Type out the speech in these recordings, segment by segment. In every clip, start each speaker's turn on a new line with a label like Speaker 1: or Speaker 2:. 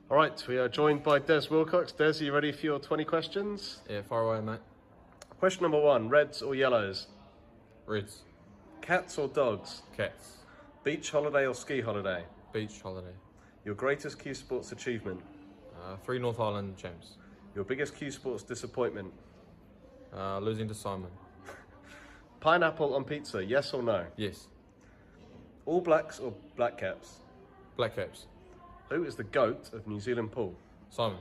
Speaker 1: All right, we are joined by Des Wilcox. Des, are you ready for your 20 questions?
Speaker 2: Yeah, far away, mate.
Speaker 1: Question number 1, reds or yellows?
Speaker 2: Reds.
Speaker 1: Cats or dogs?
Speaker 2: Cats.
Speaker 1: Beach holiday or ski holiday?
Speaker 2: Beach holiday.
Speaker 1: Your greatest Q Sports achievement?
Speaker 2: 3 North Island champs.
Speaker 1: Your biggest Q Sports disappointment?
Speaker 2: Losing to Simon.
Speaker 1: Pineapple on pizza, yes or no?
Speaker 2: Yes.
Speaker 1: All Blacks or Black Caps?
Speaker 2: Black Caps.
Speaker 1: Who is the GOAT of New Zealand pool?
Speaker 2: Simon.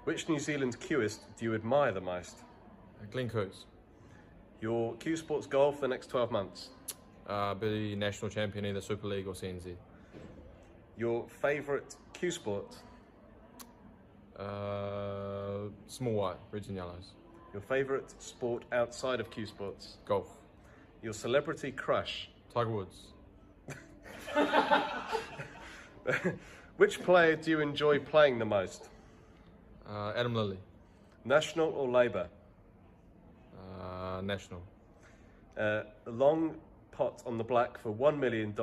Speaker 1: Which New Zealand Qist do you admire the most?
Speaker 2: Glenn Coates.
Speaker 1: Your Q Sports goal for the next 12 months?
Speaker 2: Be national champion in the Super League or CNZ.
Speaker 1: Your favourite Q Sport?
Speaker 2: Small white, reds and yellows.
Speaker 1: Your favourite sport outside of Q Sports?
Speaker 2: Golf.
Speaker 1: Your celebrity crush?
Speaker 2: Tiger Woods.
Speaker 1: Which player do you enjoy playing the most?
Speaker 2: Adam Lilly.
Speaker 1: National or Labour?
Speaker 2: National.
Speaker 1: A long pot on the black for $1 million.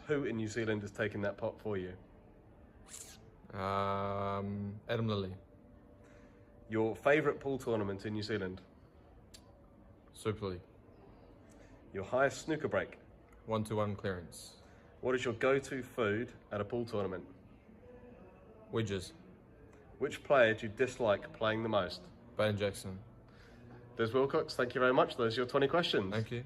Speaker 1: Who in New Zealand has taken that pot for you?
Speaker 2: Adam Lilly.
Speaker 1: Your favourite pool tournament in New Zealand?
Speaker 2: Super League.
Speaker 1: Your highest snooker break?
Speaker 2: 1-to-1 clearance.
Speaker 1: What is your go-to food at a pool tournament?
Speaker 2: Wedges.
Speaker 1: Which player do you dislike playing the most?
Speaker 2: Baden Jackson.
Speaker 1: Des Wilcox, thank you very much. Those are your 20 questions.
Speaker 2: Thank you.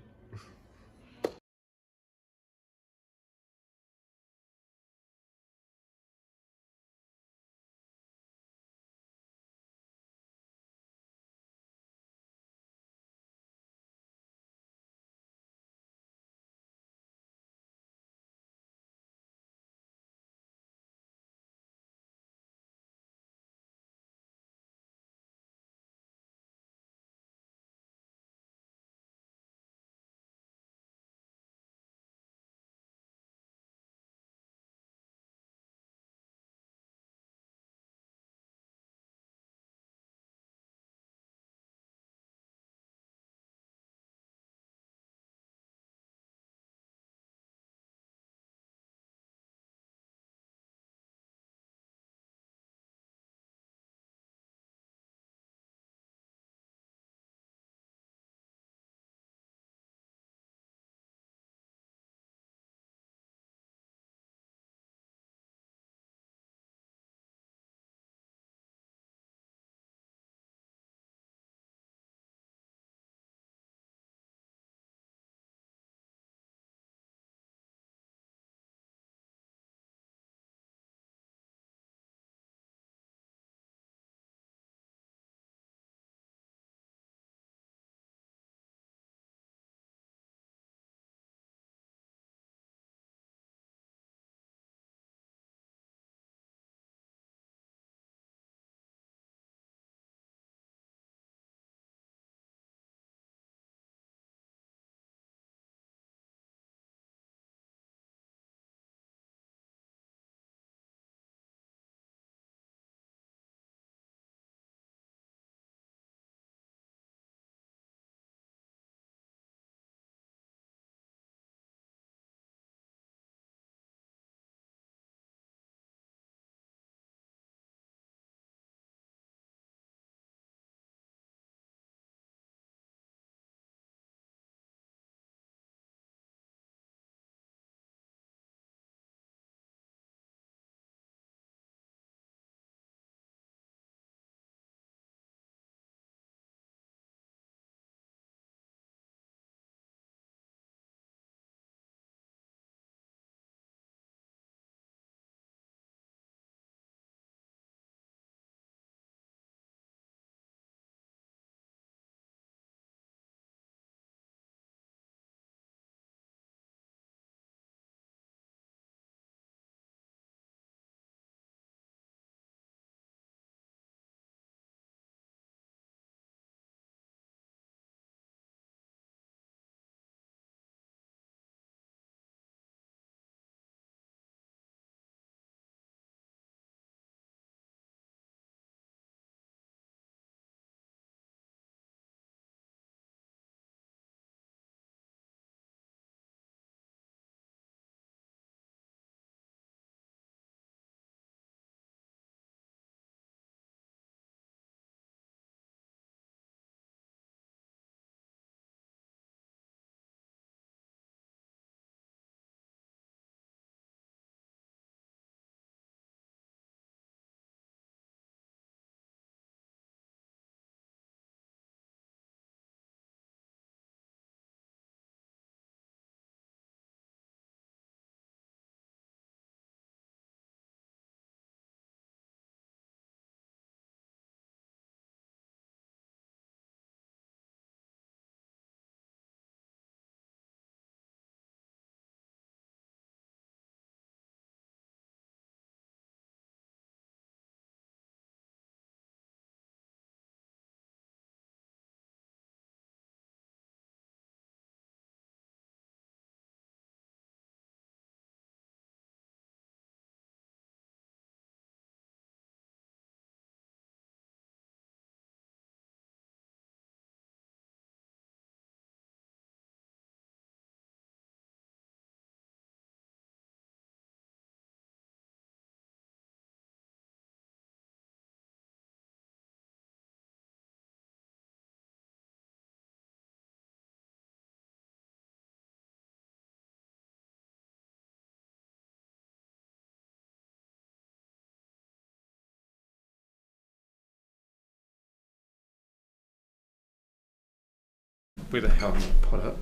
Speaker 3: where the hell did I put it?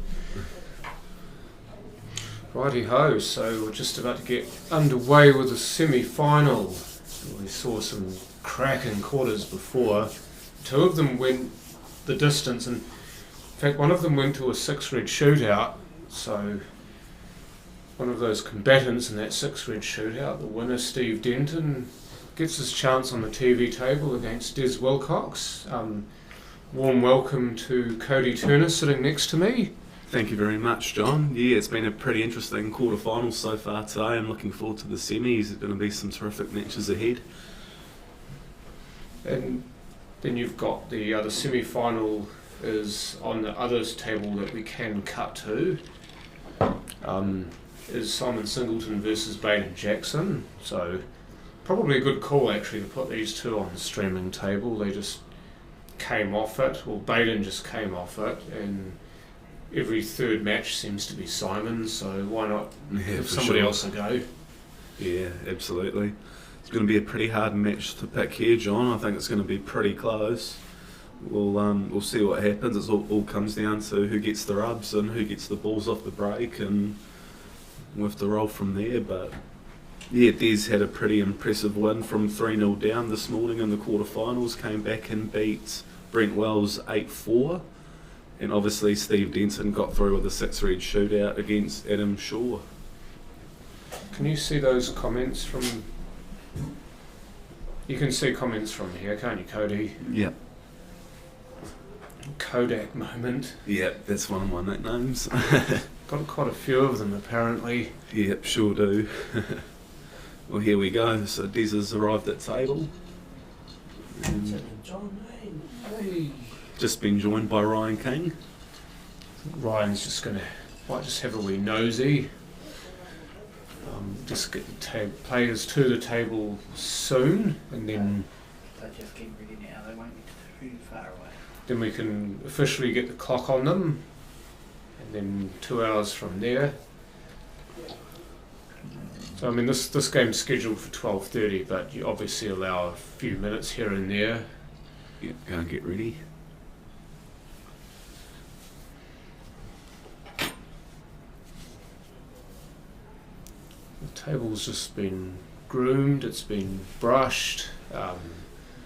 Speaker 3: Righty ho, so we're just about to get underway with the semi-final. We saw some cracking quarters before. Two of them went the distance, and in fact one of them went to a 6-red shootout. So one of those combatants in that 6-red shootout, the winner Steve Denton, gets his chance on the TV table against Des Wilcox. Warm welcome to Cody Turner sitting next to me.
Speaker 4: Thank you very much, John. Yeah, it's been a pretty interesting quarterfinals so far today. I'm looking forward to the semis. There's going to be some terrific matches ahead. And
Speaker 3: then you've got the other semi-final is on the others table that we can cut to. Is Simon Singleton versus Baden Jackson. So probably a good call actually to put these two on the streaming table. They just came off it, well Baden just came off it, and every third match seems to be Simon, so why not give somebody else a go?
Speaker 4: Yeah, absolutely. It's going to be a pretty hard match to pick here, John. I think it's going to be pretty close. We'll see what happens. It all comes down to who gets the rubs and who gets the balls off the break, and we'll have to roll from there. But yeah, Des had a pretty impressive win from 3-0 down this morning in the quarterfinals. Came back and beat Brent Wells 8-4. And obviously Steve Denton got through with a 6-red shootout against Adam Shaw.
Speaker 3: Can you see those comments from... You can see comments from here, can't you, Cody?
Speaker 4: Yep.
Speaker 3: Kodak moment.
Speaker 4: Yep, that's one of my nicknames.
Speaker 3: Got quite a few of them, apparently.
Speaker 4: Yep, sure do. Well, here we go. So Des has arrived at table.
Speaker 3: John, hey.
Speaker 4: Just been joined by Ryan King.
Speaker 3: Ryan's just going to might just have a wee nosy. Just get the players to the table soon, and then
Speaker 5: They're just getting ready now. They won't be too far away.
Speaker 3: then we can officially get the clock on them, and then 2 hours from there. So I mean this game's scheduled for 12:30, but you obviously allow a few minutes here and there.
Speaker 4: Yeah, go and get ready.
Speaker 3: The table's just been groomed, it's been brushed.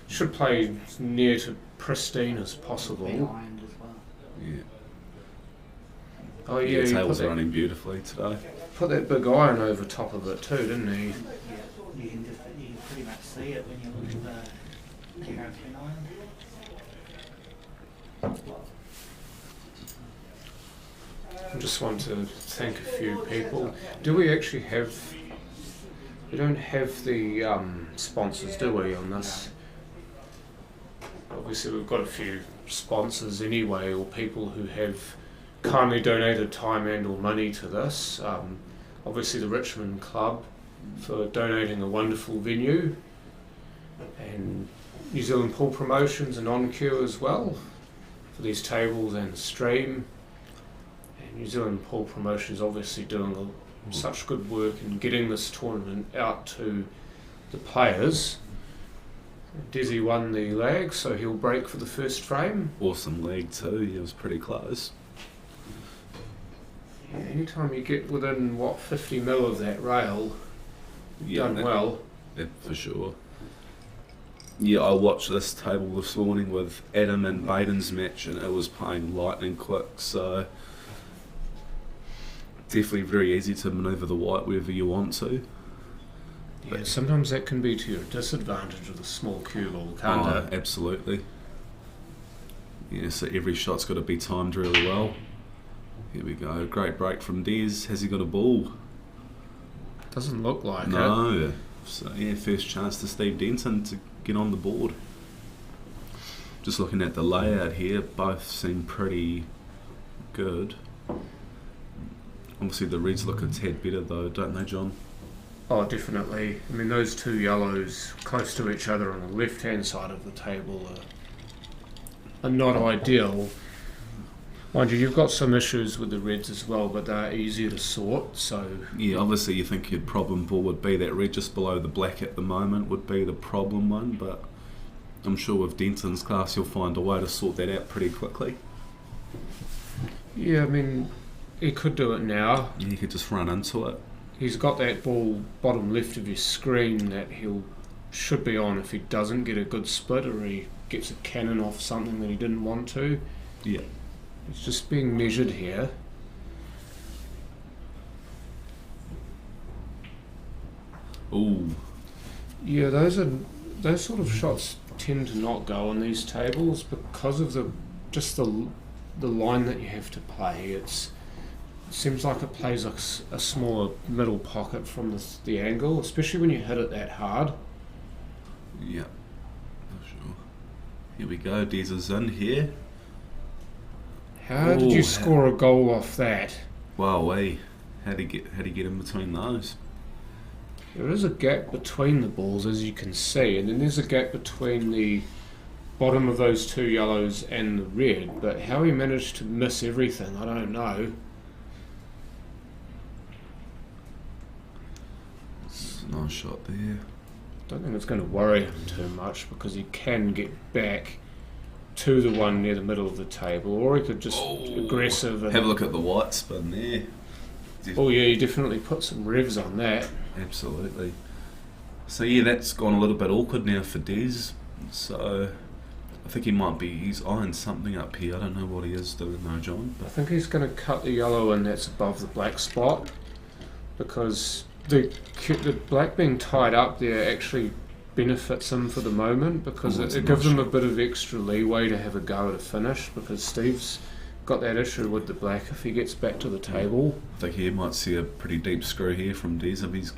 Speaker 3: Should play near to pristine as possible.
Speaker 5: Be ironed as well.
Speaker 4: Yeah.
Speaker 3: Oh yeah,
Speaker 4: The
Speaker 3: he
Speaker 4: table's running beautifully today.
Speaker 3: put that big iron over top of it too, didn't he?
Speaker 5: Yeah, you can pretty much see it when you look at the paraffin iron.
Speaker 3: I just want to thank a few people. Do we actually have... We don't have the sponsors, do we, on this? Obviously we've got a few sponsors anyway, or people who have kindly donated time and or money to this. Obviously the Richmond Club for donating a wonderful venue, and New Zealand Pool Promotions and On-Cue as well for these tables and the stream. And New Zealand Pool Promotions obviously doing such good work in getting this tournament out to the players. Desi won the lag, so he'll break for the first frame.
Speaker 4: Awesome leg too. He was pretty close.
Speaker 3: Yeah, anytime you get within 50 mil of that rail, you've done well.
Speaker 4: Yeah, for sure. Yeah, I watched this table this morning with Adam and Baden's match, and it was playing lightning quick, so definitely very easy to manoeuvre the white wherever you want to.
Speaker 3: Yeah, sometimes that can be to your disadvantage with a small cue ball, can't it?
Speaker 4: Absolutely. Yeah, so every shot's got to be timed really well. Here we go. Great break from Des. Has he got a ball?
Speaker 3: Doesn't look like it.
Speaker 4: No. So yeah, first chance to Steve Denton to get on the board. Just looking at the layout here, both seem pretty good. Obviously the reds look a tad better though, don't they, John?
Speaker 3: Oh, definitely. I mean, those two yellows close to each other on the left-hand side of the table are not ideal. Mind you, you've got some issues with the reds as well, but they're easier to sort, so...
Speaker 4: Yeah, obviously you think your problem ball would be that red just below the black at the moment would be the problem one, but I'm sure with Denton's class you'll find a way to sort that out pretty quickly.
Speaker 3: Yeah, I mean, he could do it now.
Speaker 4: Yeah, you could just run into it.
Speaker 3: He's got that ball bottom left of your screen that should be on if he doesn't get a good split or he gets a cannon off something that he didn't want to.
Speaker 4: Yeah.
Speaker 3: It's just being measured here.
Speaker 4: Ooh.
Speaker 3: Yeah, those sort of shots tend to not go on these tables because of the line that you have to play. It seems like it plays a smaller middle pocket from the angle, especially when you hit it that hard.
Speaker 4: Yeah, for sure. Here we go. Des is in here.
Speaker 3: How did you score a goal off that?
Speaker 4: Wow, how'd he get in between those?
Speaker 3: There is a gap between the balls, as you can see, and then there's a gap between the bottom of those two yellows and the red, but how he managed to miss everything, I don't know.
Speaker 4: It's a nice shot there.
Speaker 3: Don't think it's going to worry him too much because he can get back to the one near the middle of the table, or he could just aggressive and
Speaker 4: have a look at the white spin there.
Speaker 3: Oh yeah, you definitely put some revs on that.
Speaker 4: Absolutely. So yeah, that's gone a little bit awkward now for Des. So I think he's eyeing something up here. I don't know what he is doing though, John.
Speaker 3: I think he's going to cut the yellow in that's above the black spot, because the black being tied up there actually benefits him for the moment, because it gives him a bit of extra leeway to have a go at a finish, because Steve's got that issue with the black if he gets back to the table.
Speaker 4: I think he might see a pretty deep screw here from Des if he's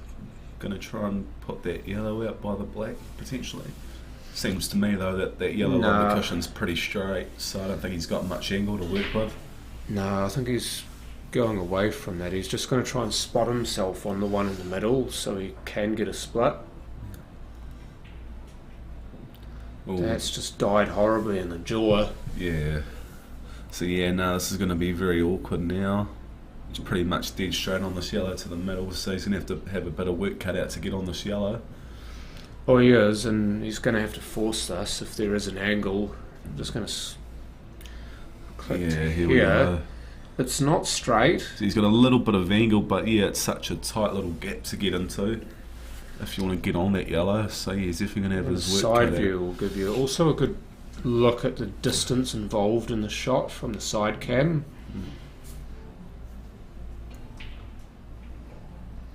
Speaker 4: going to try and put that yellow out by the black, potentially. Seems to me though that yellow on the cushion's pretty straight, so I don't think he's got much angle to work with.
Speaker 3: No, I think he's going away from that. He's just going to try and spot himself on the one in the middle so he can get a split.
Speaker 4: Ooh.
Speaker 3: That's just died horribly in the jaw.
Speaker 4: Yeah. So yeah, no, this is going to be very awkward now. It's pretty much dead straight on this yellow to the middle, so he's going to have to have a bit of work cut out to get on this yellow.
Speaker 3: Oh, he is, and he's going to have to force this if there is an angle. I'm just going to click
Speaker 4: here we go.
Speaker 3: It's not straight.
Speaker 4: So he's got a little bit of angle, but yeah, it's such a tight little gap to get into if you want to get on that yellow. So yeah, he's definitely going to have his work
Speaker 3: side
Speaker 4: cut
Speaker 3: view
Speaker 4: out.
Speaker 3: will give you also a good look at the distance involved in the shot from the side cam.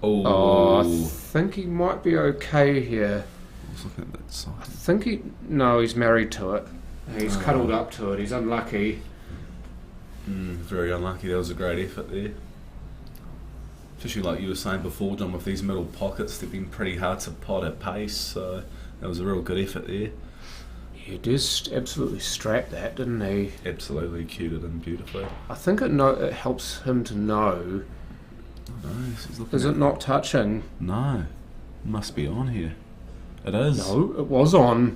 Speaker 3: Oh, I think he might be okay here.
Speaker 4: Let's look at that side.
Speaker 3: I think he's married to it. He's cuddled up to it. He's unlucky.
Speaker 4: Very unlucky. That was a great effort there. Especially like you were saying before, John, with these middle pockets, they've been pretty hard to pot at pace, so that was a real good effort there.
Speaker 3: He just absolutely strapped that, didn't he?
Speaker 4: Absolutely cued it in beautifully.
Speaker 3: I think it helps him to know. Is it not touching?
Speaker 4: No. Must be on here. It is.
Speaker 3: No, it was on.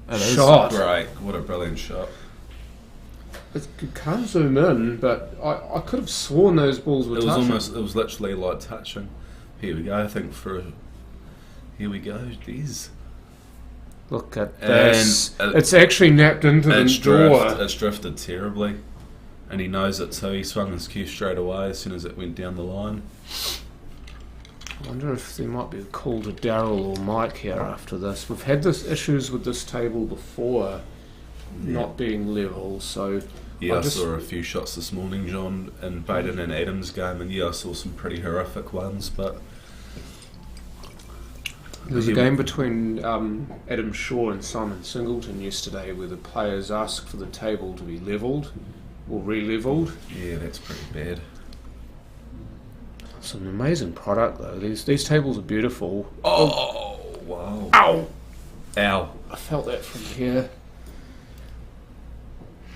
Speaker 4: It is.
Speaker 3: Shot.
Speaker 4: Great. What a brilliant shot.
Speaker 3: You can't zoom in, but I could have sworn those balls were touching.
Speaker 4: It was literally like touching. Here we go, I think here we go, Des.
Speaker 3: Look at this. It's actually napped into the door.
Speaker 4: It's drifted terribly. And he knows it too. He swung his cue straight away as soon as it went down the line.
Speaker 3: I wonder if there might be a call to Daryl or Mike here after this. We've had issues with this table before, not being level, so...
Speaker 4: Yeah, I saw a few shots this morning, John, in Baden and Adam's game, and yeah, I saw some pretty horrific ones, but...
Speaker 3: There was a game between Adam Shaw and Simon Singleton yesterday where the players asked for the table to be levelled, or re-levelled.
Speaker 4: Yeah, that's pretty bad.
Speaker 3: It's an amazing product though. These tables are beautiful.
Speaker 4: Oh, wow.
Speaker 3: Ow!
Speaker 4: Ow.
Speaker 3: I felt that from here.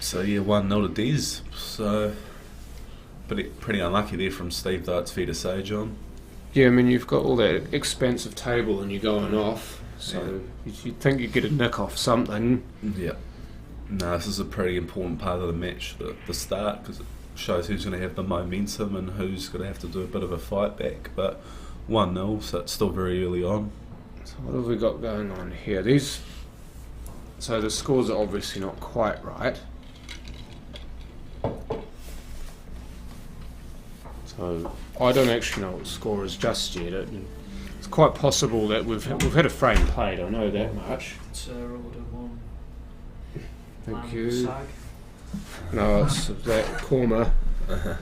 Speaker 4: So yeah, 1-0 to Des. So pretty unlucky there from Steve, though, it's fair to say, John.
Speaker 3: Yeah, I mean, you've got all that expensive table and you're going off, so you'd think you'd get a nick off something.
Speaker 4: Yeah. No, this is a pretty important part of the match, the start, because it shows who's going to have the momentum and who's going to have to do a bit of a fight back. But 1-0, so it's still very early on.
Speaker 3: So what have we got going on here? So the scores are obviously not quite right. So I don't actually know what the score is just yet. It's quite possible that we've had a frame played. I know that much.
Speaker 5: It's order one.
Speaker 3: Thank you. No, it's that corner. I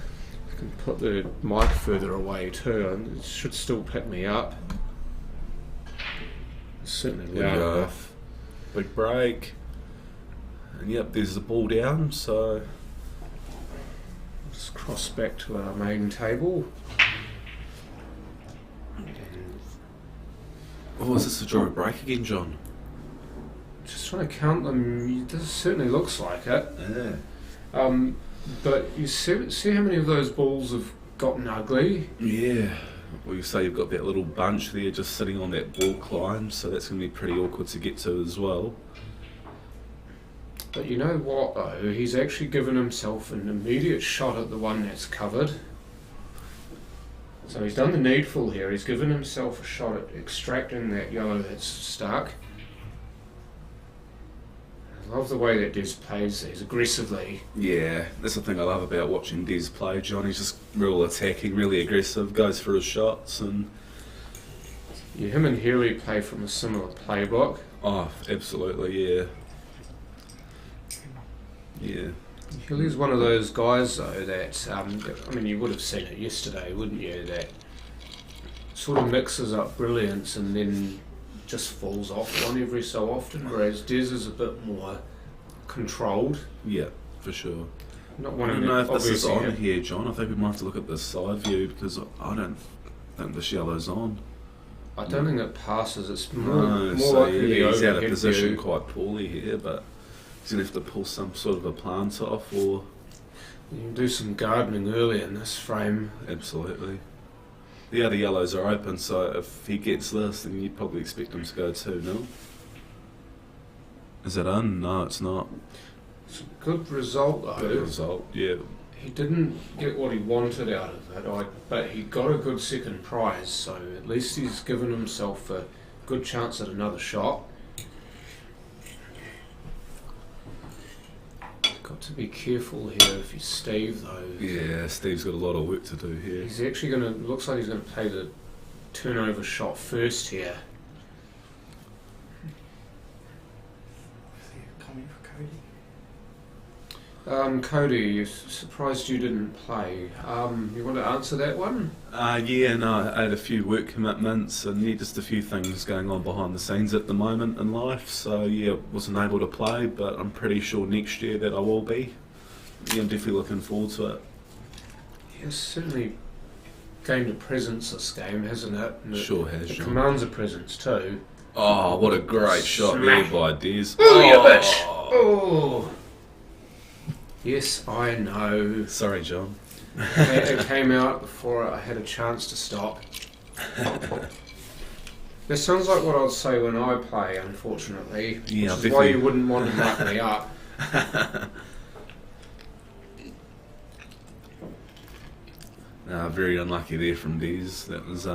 Speaker 3: can put the mic further away too, and it should still pick me up. It's certainly loud enough.
Speaker 4: Big break. And yep, there's the ball down, so
Speaker 3: Let's cross back to our main table.
Speaker 4: oh, is this a draw break again, John?
Speaker 3: Just trying to count them. It certainly looks like it.
Speaker 4: Yeah.
Speaker 3: But you see how many of those balls have gotten ugly?
Speaker 4: Yeah. Well, you say you've got that little bunch there just sitting on that ball climb, so that's going to be pretty awkward to get to as well.
Speaker 3: But you know what though, he's actually given himself an immediate shot at the one that's covered. So he's done the needful here, he's given himself a shot at extracting that yellow that's stuck. I love the way that Des plays these aggressively.
Speaker 4: Yeah, that's the thing I love about watching Des play, John. He's just real attacking, really aggressive, goes for his shots, and
Speaker 3: Yeah, him and Healy play from a similar playbook.
Speaker 4: oh, absolutely, yeah. Yeah.
Speaker 3: Healy's one of those guys though that, I mean you would have seen it yesterday, wouldn't you, that sort of mixes up brilliance and then just falls off one every so often, whereas Des is a bit more controlled.
Speaker 4: Yeah, for sure.
Speaker 3: Not
Speaker 4: I
Speaker 3: one
Speaker 4: don't know if this is
Speaker 3: obviously
Speaker 4: on here, John. I think we might have to look at the side view because I don't think this yellow's on.
Speaker 3: I don't think it passes, it's more,
Speaker 4: No,
Speaker 3: more
Speaker 4: so
Speaker 3: likely the
Speaker 4: yeah, he's out of
Speaker 3: overhead
Speaker 4: position
Speaker 3: view.
Speaker 4: quite poorly here, but he's going to have to pull some sort of a plant off or...
Speaker 3: You can do some gardening early in this frame.
Speaker 4: Absolutely. The other yellows are open, so if he gets this, then you'd probably expect him to go 2-0. Is it in? No, it's not.
Speaker 3: It's a good result though.
Speaker 4: Good result, yeah.
Speaker 3: He didn't get what he wanted out of it, but he got a good second prize, so at least he's given himself a good chance at another shot. Got to be careful here if he's Steve though.
Speaker 4: Yeah, Steve's got a lot of work to do here.
Speaker 3: He's actually going to, looks like he's going to play the turnover shot first here.
Speaker 5: Coming for Cody.
Speaker 3: Cody, surprised you didn't play. You want to answer that one?
Speaker 4: Yeah, no, I had a few work commitments and yeah, just a few things going on behind the scenes at the moment in life, so yeah, wasn't able to play, but I'm pretty sure next year that I will be. Yeah, I'm definitely looking forward to it.
Speaker 3: Yeah, certainly gained a presence this game, hasn't it? And
Speaker 4: Sure has,
Speaker 3: it
Speaker 4: John.
Speaker 3: commands a presence too.
Speaker 4: Oh, what a great shot there by Des.
Speaker 3: Oh, you bitch! Oh! Yes, I know.
Speaker 4: Sorry, John.
Speaker 3: It came out before I had a chance to stop. This sounds like what I'd say when I play, unfortunately.
Speaker 4: Yeah,
Speaker 3: which is why you wouldn't want to mic me up.
Speaker 4: Very unlucky there from Des. That was,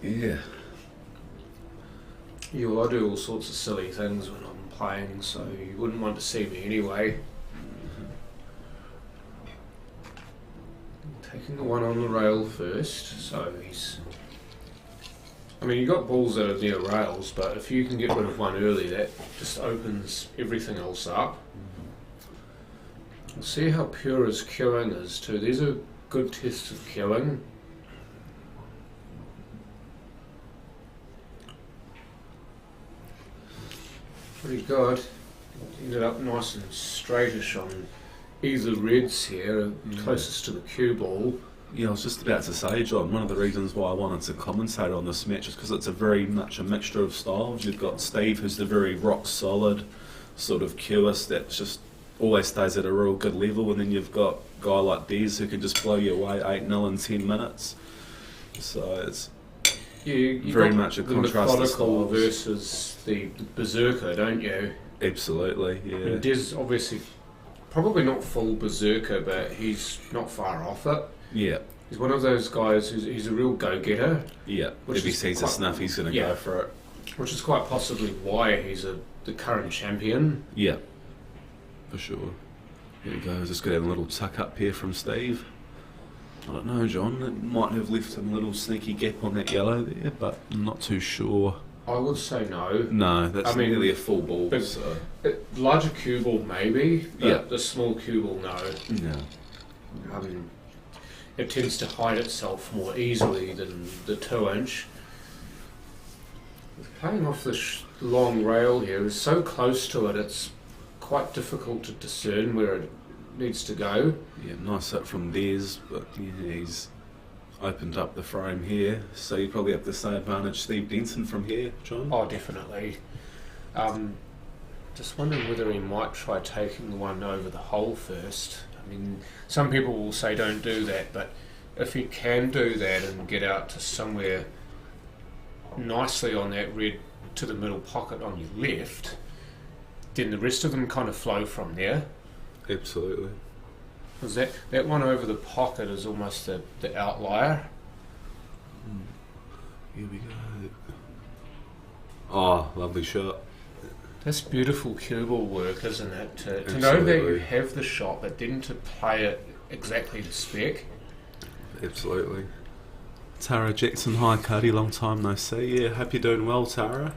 Speaker 4: yeah.
Speaker 3: Yeah, well, I do all sorts of silly things when I'm playing, so you wouldn't want to see me anyway. Taking the one on the rail first, so he's... I mean, you got balls that are near rails, but if you can get rid of one early, that just opens everything else up. We'll see how pure his cueing is too. These are good tests of cueing. Pretty good. Ended up nice and straightish on either reds here, closest to the cue ball.
Speaker 4: Yeah, I was just about to say, John, one of the reasons why I wanted to commentate on this match is because it's a very much a mixture of styles. You've got Steve, who's the very rock solid sort of cueist that just always stays at a real good level, and then you've got a guy like Des who can just blow you away 8-0 in 10 minutes. So it's
Speaker 3: You
Speaker 4: very
Speaker 3: got
Speaker 4: much a
Speaker 3: the
Speaker 4: contrast to
Speaker 3: methodical
Speaker 4: styles.
Speaker 3: versus the berserker, don't you?
Speaker 4: Absolutely,
Speaker 3: I
Speaker 4: yeah.
Speaker 3: mean, Des obviously probably not full berserker, but he's not far off it.
Speaker 4: Yeah,
Speaker 3: He's one of those guys he's a real go-getter,
Speaker 4: yeah.
Speaker 3: Which
Speaker 4: If he
Speaker 3: is
Speaker 4: sees a
Speaker 3: quite-
Speaker 4: snuff, he's going to
Speaker 3: yeah.
Speaker 4: go for it.
Speaker 3: which is quite possibly why he's the current champion.
Speaker 4: Yeah, for sure. Here we go. Just got a little tuck up here from Steve. I don't know, John. It might have left him a little sneaky gap on that yellow there, but I'm not too sure.
Speaker 3: I would say no.
Speaker 4: No, that's
Speaker 3: I mean,
Speaker 4: nearly a full ball.
Speaker 3: but-
Speaker 4: So.
Speaker 3: Larger cue ball maybe, but
Speaker 4: Yeah.
Speaker 3: the small cue ball no.
Speaker 4: Yeah.
Speaker 3: It tends to hide itself more easily than the 2-inch. Playing off this long rail here is so close to it, it's quite difficult to discern where it needs to go.
Speaker 4: Yeah, nice hit from Des, but yeah, he's opened up the frame here, so you probably have to say advantage Steve Denton from here, John.
Speaker 3: Oh, definitely. Just wondering whether he might try taking the one over the hole first. I mean, some people will say don't do that, but if he can do that and get out to somewhere nicely on that red to the middle pocket on your left, then the rest of them kind of flow from there.
Speaker 4: Absolutely.
Speaker 3: Because that one over the pocket is almost the outlier.
Speaker 4: Here we go. Oh, lovely shot.
Speaker 3: That's beautiful cue ball work, isn't it? To know that you
Speaker 4: Absolutely.
Speaker 3: have the shot, but then to play it exactly to spec.
Speaker 4: Absolutely. Tara Jackson, hi Cody, long time no see. Yeah, hope you're doing well, Tara.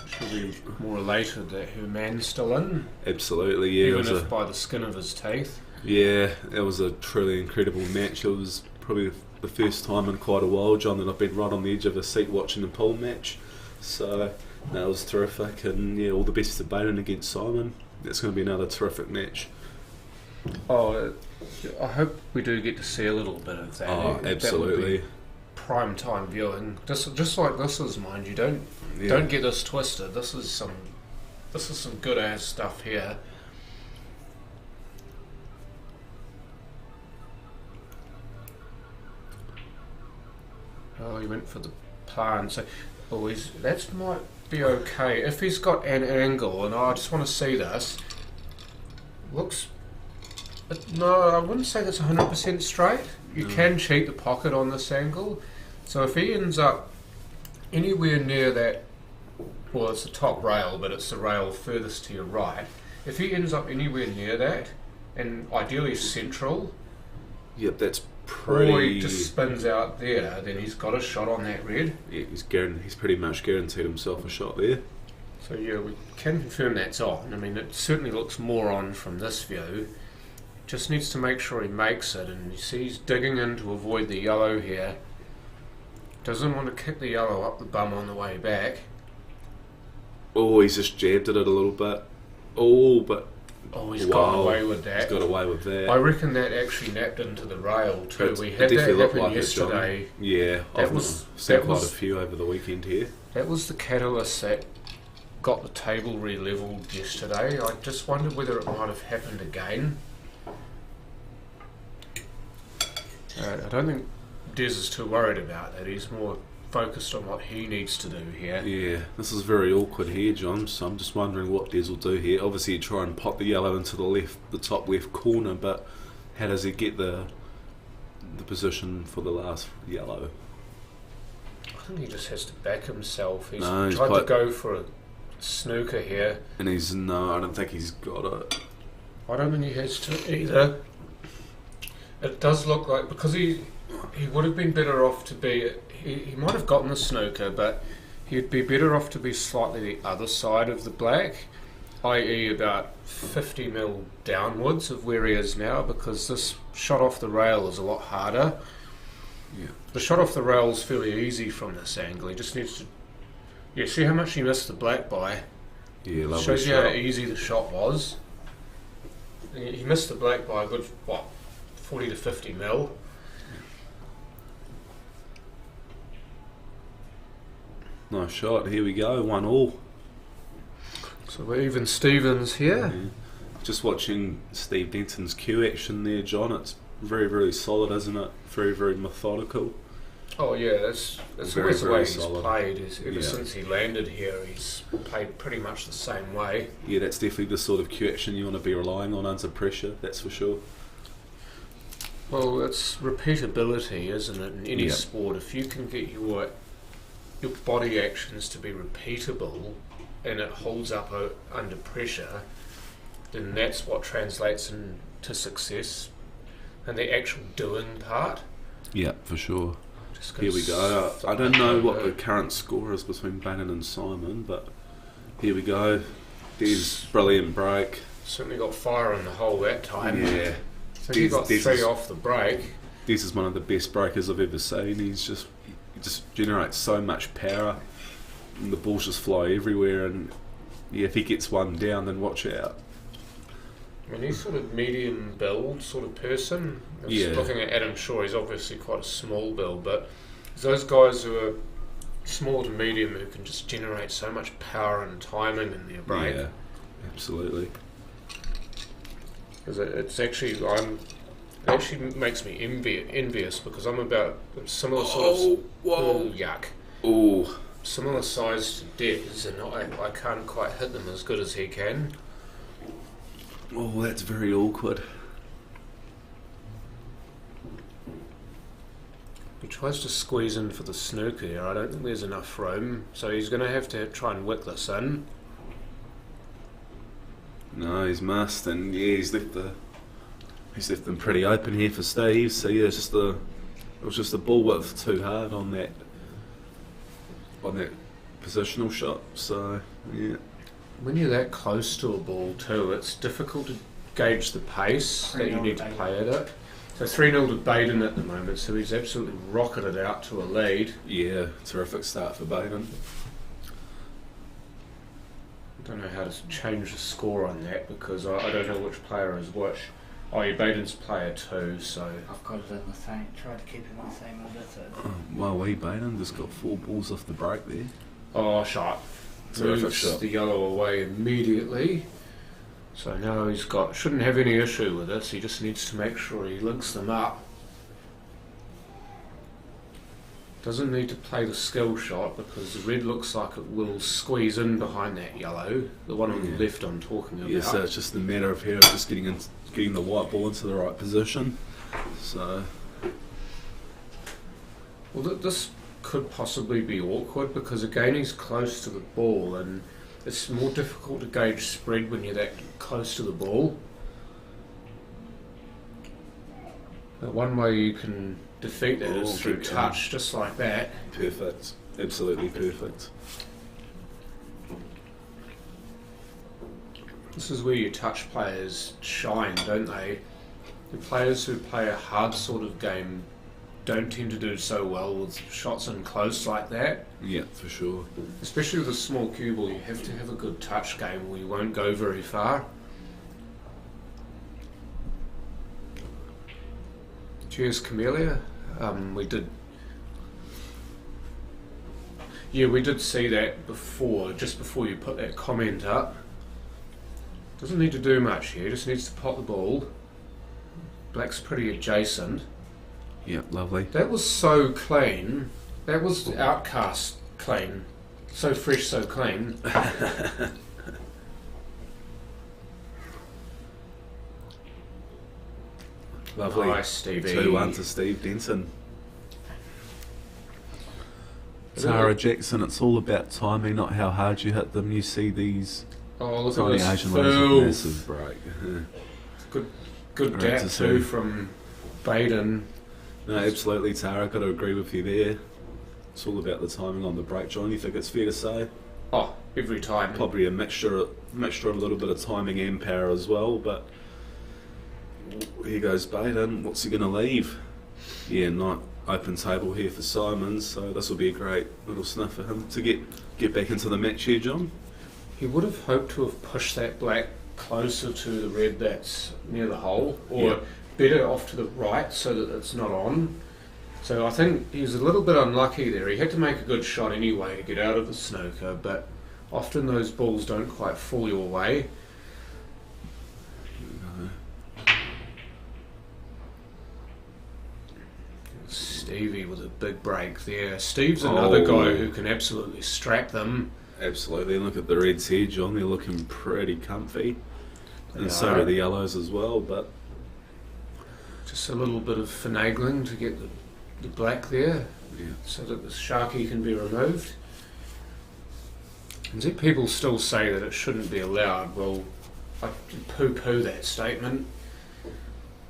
Speaker 3: She'll be more elated that her man's still in,
Speaker 4: Absolutely, yeah.
Speaker 3: even
Speaker 4: it was
Speaker 3: if by the skin of his teeth.
Speaker 4: Yeah, it was a truly incredible match. It was probably the first time in quite a while, John, that I've been right on the edge of a seat watching a pool match. So, that was terrific, and yeah, all the best to Baden against Simon. It's going to be another terrific match.
Speaker 3: Oh, I hope we do get to see a little bit of that.
Speaker 4: Oh,
Speaker 3: That would be
Speaker 4: absolutely.
Speaker 3: prime time viewing. Just like this is, mind you. Don't get this twisted. This is some good ass stuff here. Oh, he went for the plant. So, that might be okay if he's got an angle. And I just want to see this. Looks. No, I wouldn't say that's 100% straight. You can cheat the pocket on this angle. So if he ends up anywhere near that, well, it's the top rail, but it's the rail furthest to your right. If he ends up anywhere near that, and ideally central,
Speaker 4: Yep, that's
Speaker 3: or he
Speaker 4: pretty...
Speaker 3: just spins out there, then he's got a shot on that red.
Speaker 4: Yeah, he's pretty much guaranteed himself a shot there.
Speaker 3: So yeah, we can confirm that's on. I mean, it certainly looks more on from this view. Just needs to make sure he makes it, and you see he's digging in to avoid the yellow here. Doesn't want to kick the yellow up the bum on the way back.
Speaker 4: Oh, he's just jabbed at it a little bit. Oh, but...
Speaker 3: Oh, he's got away with that.
Speaker 4: He's got away with that.
Speaker 3: I reckon that actually napped into the rail too.
Speaker 4: But
Speaker 3: We
Speaker 4: it
Speaker 3: had that
Speaker 4: definitely looked
Speaker 3: happen
Speaker 4: like it, John.
Speaker 3: yesterday.
Speaker 4: Yeah,
Speaker 3: That
Speaker 4: I've
Speaker 3: was-
Speaker 4: seen
Speaker 3: that
Speaker 4: quite
Speaker 3: was-
Speaker 4: a few over the weekend here.
Speaker 3: That was the catalyst that got the table re-levelled yesterday. I just wondered whether it might have happened again. I don't think Des is too worried about that. He's more focused on what he needs to do here.
Speaker 4: Yeah, this is very awkward here, John, so I'm just wondering what Des will do here. Obviously, he'd try and pop the yellow into the top left corner, but how does he get the position for the last yellow?
Speaker 3: I think he just has to back himself. He's
Speaker 4: No,
Speaker 3: tried to go for a snooker here.
Speaker 4: And no, I don't think he's got it.
Speaker 3: I don't think he has to either. It does look like, because he would have been better off to be, he might have gotten the snooker, but he'd be better off to be slightly the other side of the black, i.e. about 50 mil downwards of where he is now, because this shot off the rail is a lot harder.
Speaker 4: Yeah.
Speaker 3: The shot off the rail is fairly easy from this angle. He just needs to, yeah, see how much he missed the black by.
Speaker 4: Yeah, lovely
Speaker 3: Shows you how
Speaker 4: shot.
Speaker 3: easy the shot was. He missed the black by a good, 40 to 50 mil.
Speaker 4: Nice shot. Here we go. 1-1.
Speaker 3: So we're even Stevens here.
Speaker 4: Yeah. Just watching Steve Denton's cue action there, John. It's very, very solid, isn't it? Very, very methodical.
Speaker 3: Oh yeah, that's
Speaker 4: Very,
Speaker 3: always the way
Speaker 4: very
Speaker 3: he's
Speaker 4: solid.
Speaker 3: played. Ever
Speaker 4: Yeah.
Speaker 3: since he landed here, he's played pretty much the same way.
Speaker 4: Yeah, that's definitely the sort of cue action you want to be relying on under pressure, that's for sure.
Speaker 3: Well, it's repeatability, isn't it? In any
Speaker 4: Yeah.
Speaker 3: sport, if you can get your body actions to be repeatable and it holds up under pressure, then that's what translates into success. and the actual doing part.
Speaker 4: Yeah, for sure.
Speaker 3: Just
Speaker 4: Here we
Speaker 3: goes
Speaker 4: go. I don't know what the
Speaker 3: good.
Speaker 4: current score is between Baden and Simon, but here we go. Des, brilliant break.
Speaker 3: Certainly got fire in the hole that time.
Speaker 4: Yeah.
Speaker 3: So he got
Speaker 4: Des
Speaker 3: 3
Speaker 4: is-
Speaker 3: off the break.
Speaker 4: Des is one of the best breakers I've ever seen. He just generates so much power, and the balls just fly everywhere. And yeah, if he gets one down, then watch out.
Speaker 3: I mean, he's sort of medium build sort of person. I was
Speaker 4: Yeah.
Speaker 3: looking at Adam Shaw, he's obviously quite a small build, but it's those guys who are small to medium who can just generate so much power and timing in their break.
Speaker 4: Yeah, absolutely.
Speaker 3: Because it actually makes me envious because I'm about similar sort of
Speaker 4: whoa.
Speaker 3: yuck.
Speaker 4: Oh,
Speaker 3: Similar size to Des, and I can't quite hit them as good as he can.
Speaker 4: oh, that's very awkward.
Speaker 3: He tries to squeeze in for the snooker here. I don't think there's enough room, so he's going to have to try and wick this in.
Speaker 4: No, he's missed, and yeah, he's left them pretty open here for Steve. So yeah, it was just the ball width too hard on that positional shot. So yeah,
Speaker 3: When you're that close to a ball too, it's difficult to gauge the pace that you need to play at it. So 3-0 to Baden at the moment, so he's absolutely rocketed out to a lead.
Speaker 4: yeah, terrific start for Baden.
Speaker 3: I don't know how to change the score on that because I don't know which player is which. Oh, yeah, Baden's player 2, so...
Speaker 5: I've got it in the same, try to keep it in the same order. So
Speaker 4: Well, Baden just got 4 balls off the break there.
Speaker 3: Oh, shot.
Speaker 4: Terrific
Speaker 3: Moves
Speaker 4: shot.
Speaker 3: the yellow away immediately. So now shouldn't have any issue with this, he just needs to make sure he links them up. Doesn't need to play the skill shot because the red looks like it will squeeze in behind that yellow, the one on the left I'm talking about.
Speaker 4: Yeah, so it's just a matter of here of just getting the white ball into the right position. So
Speaker 3: Well, this could possibly be awkward because again he's close to the ball and it's more difficult to gauge spread when you're that close to the ball. But one way you can defeat that is through
Speaker 4: good
Speaker 3: touch, just like that.
Speaker 4: perfect, absolutely perfect.
Speaker 3: This is where your touch players shine, don't they? The players who play a hard sort of game don't tend to do so well with shots in close like that.
Speaker 4: Yeah, for sure.
Speaker 3: Especially with a small cue ball, you have to have a good touch game or you won't go very far. Cheers, Camellia. We did see that before, just before you put that comment up. Doesn't need to do much here, just needs to pot the ball. Black's pretty adjacent.
Speaker 4: Yeah, lovely.
Speaker 3: That was so clean. That was outcast clean. So fresh, so clean.
Speaker 4: Lovely.
Speaker 3: Nice, Stevie.
Speaker 4: 2-1 to Steve Denton. Tara Jackson, it's all about timing, not how hard you hit them. You see these
Speaker 3: Oh, look
Speaker 4: tiny
Speaker 3: at this
Speaker 4: Asian ladies with
Speaker 3: filth.
Speaker 4: massive break.
Speaker 3: Good
Speaker 4: Great
Speaker 3: gap
Speaker 4: to
Speaker 3: too
Speaker 4: see.
Speaker 3: from Baden.
Speaker 4: No, absolutely, Tara. Got to agree with you there. It's all about the timing on the break, John. You think it's fair to say?
Speaker 3: Oh, every time.
Speaker 4: Probably a mixture of a little bit of timing and power as well. But here goes Baden. What's he going to leave? Yeah, not open table here for Simons. So this will be a great little sniff for him to get back into the match here, John.
Speaker 3: He would have hoped to have pushed that black closer to the red that's near the hole, or
Speaker 4: Yeah.
Speaker 3: better off to the right so that it's not on. So I think he's a little bit unlucky there. He had to make a good shot anyway to get out of the snooker, but often those balls don't quite fall your way. Stevie with a big break there. Steve's another guy who can absolutely strap them.
Speaker 4: Absolutely. Look at the reds here, John. They're looking pretty comfy. And
Speaker 3: They
Speaker 4: so
Speaker 3: are.
Speaker 4: do the yellows as well. But
Speaker 3: Just a little bit of finagling to get the black there,
Speaker 4: yeah,
Speaker 3: so that the Sharky can be removed. And people still say that it shouldn't be allowed. Well, I poo-poo that statement.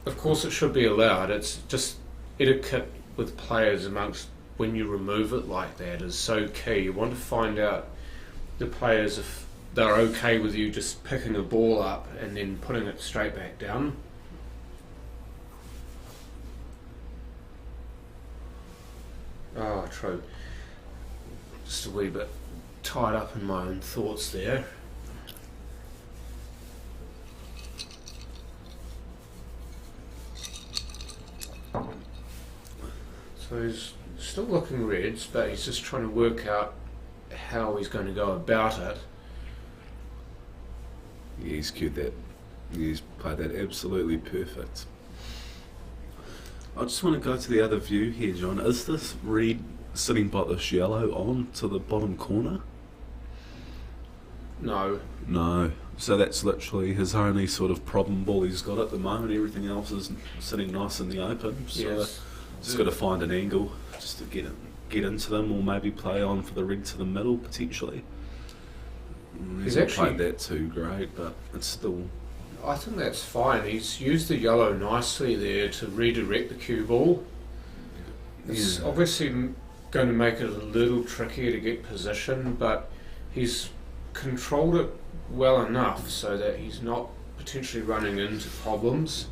Speaker 3: Of course, it should be allowed. It's just etiquette with players amongst when you remove it like that is so key. You want to find out the players if they're okay with you just picking a ball up and then putting it straight back down. Oh, true. Just a wee bit tied up in my own thoughts there. So he's still looking reds, but he's just trying to work out how he's going to go about it.
Speaker 4: Yeah, he's cued that. He's played that absolutely perfect. I just want to go to the other view here, John. Is this red sitting by this yellow on to the bottom corner?
Speaker 3: No.
Speaker 4: No. So that's literally his only sort of problem ball he's got at the moment. Everything else is sitting nice in the open. So
Speaker 3: Yes.
Speaker 4: just got to find an angle just to get into them, or maybe play on for the rig to the middle potentially.
Speaker 3: He's
Speaker 4: not
Speaker 3: actually-
Speaker 4: played that too great, but it's still.
Speaker 3: I think that's fine. He's used the yellow nicely there to redirect the cue ball. It's
Speaker 4: Yeah.
Speaker 3: obviously going to make it a little trickier to get position, but he's controlled it well enough so that he's not potentially running into problems.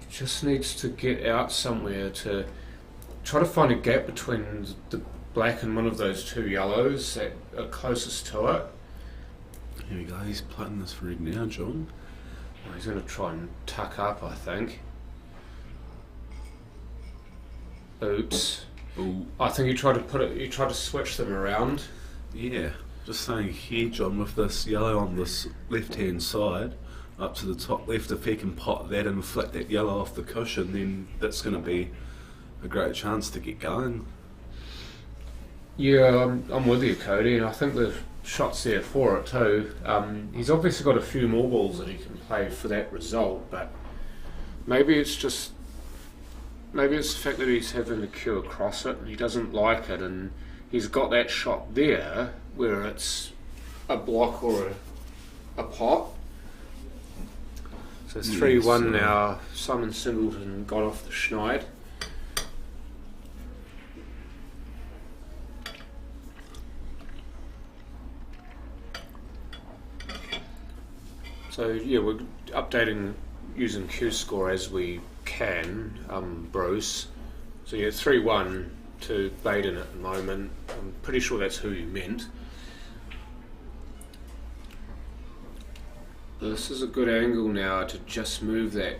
Speaker 3: He just needs to get out somewhere to try to find a gap between the black and one of those two yellows that are closest to it.
Speaker 4: Here we go. He's playing this rig now, John.
Speaker 3: Well, he's going to try and tuck up, I think. Oops.
Speaker 4: Ooh.
Speaker 3: I think he tried to switch them around.
Speaker 4: Yeah, just saying here, John, with this yellow on this left-hand side, up to the top left, if he can pot that and flick that yellow off the cushion, then that's going to be a great chance to get going.
Speaker 3: Yeah, I'm with you, Cody, and I think the shot's there for it too. He's obviously got a few more balls that he can play for that result, but maybe it's the fact that he's having the cue across it and he doesn't like it, and he's got that shot there where it's a block or a pot. So it's 3-1 now. Simon Singleton got off the schneid. So yeah, we're updating using Q-score as we can, Bruce. So yeah, 3-1 to Baden at the moment. I'm pretty sure that's who you meant. This is a good angle now to just move that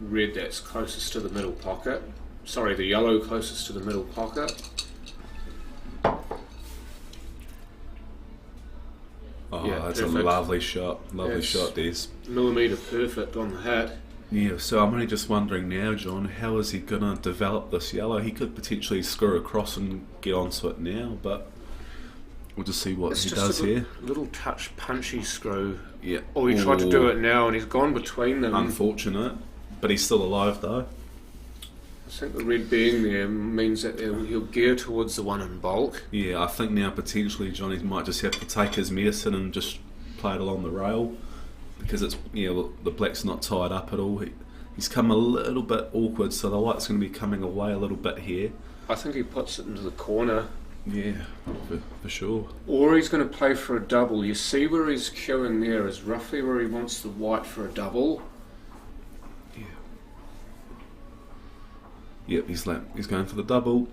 Speaker 3: red that's closest to the middle pocket. Sorry, the yellow closest to the middle pocket.
Speaker 4: Oh,
Speaker 3: Yeah,
Speaker 4: that's
Speaker 3: perfect.
Speaker 4: a lovely shot. Lovely
Speaker 3: Yes.
Speaker 4: shot, Des.
Speaker 3: Millimetre perfect on the hat.
Speaker 4: Yeah, so I'm only just wondering now, John, how is he going to develop this yellow? He could potentially screw across and get onto it now, but we'll just see what
Speaker 3: It's
Speaker 4: he
Speaker 3: just
Speaker 4: does
Speaker 3: a
Speaker 4: here.
Speaker 3: little touch punchy screw.
Speaker 4: Yeah.
Speaker 3: Oh, he tried to do it now and he's gone between them.
Speaker 4: Unfortunate, but he's still alive though.
Speaker 3: I think the red being there means that he'll gear towards the one in bulk.
Speaker 4: Yeah, I think now potentially Johnny might just have to take his medicine and just play it along the rail, because it's, you know, the black's not tied up at all. He's come a little bit awkward, so the light's going to be coming away a little bit here.
Speaker 3: I think he puts it into the corner.
Speaker 4: Yeah, for sure.
Speaker 3: Or he's going to play for a double. You see where he's queuing there is roughly where he wants the white for a double.
Speaker 4: Yeah. Yep, he's going for the double.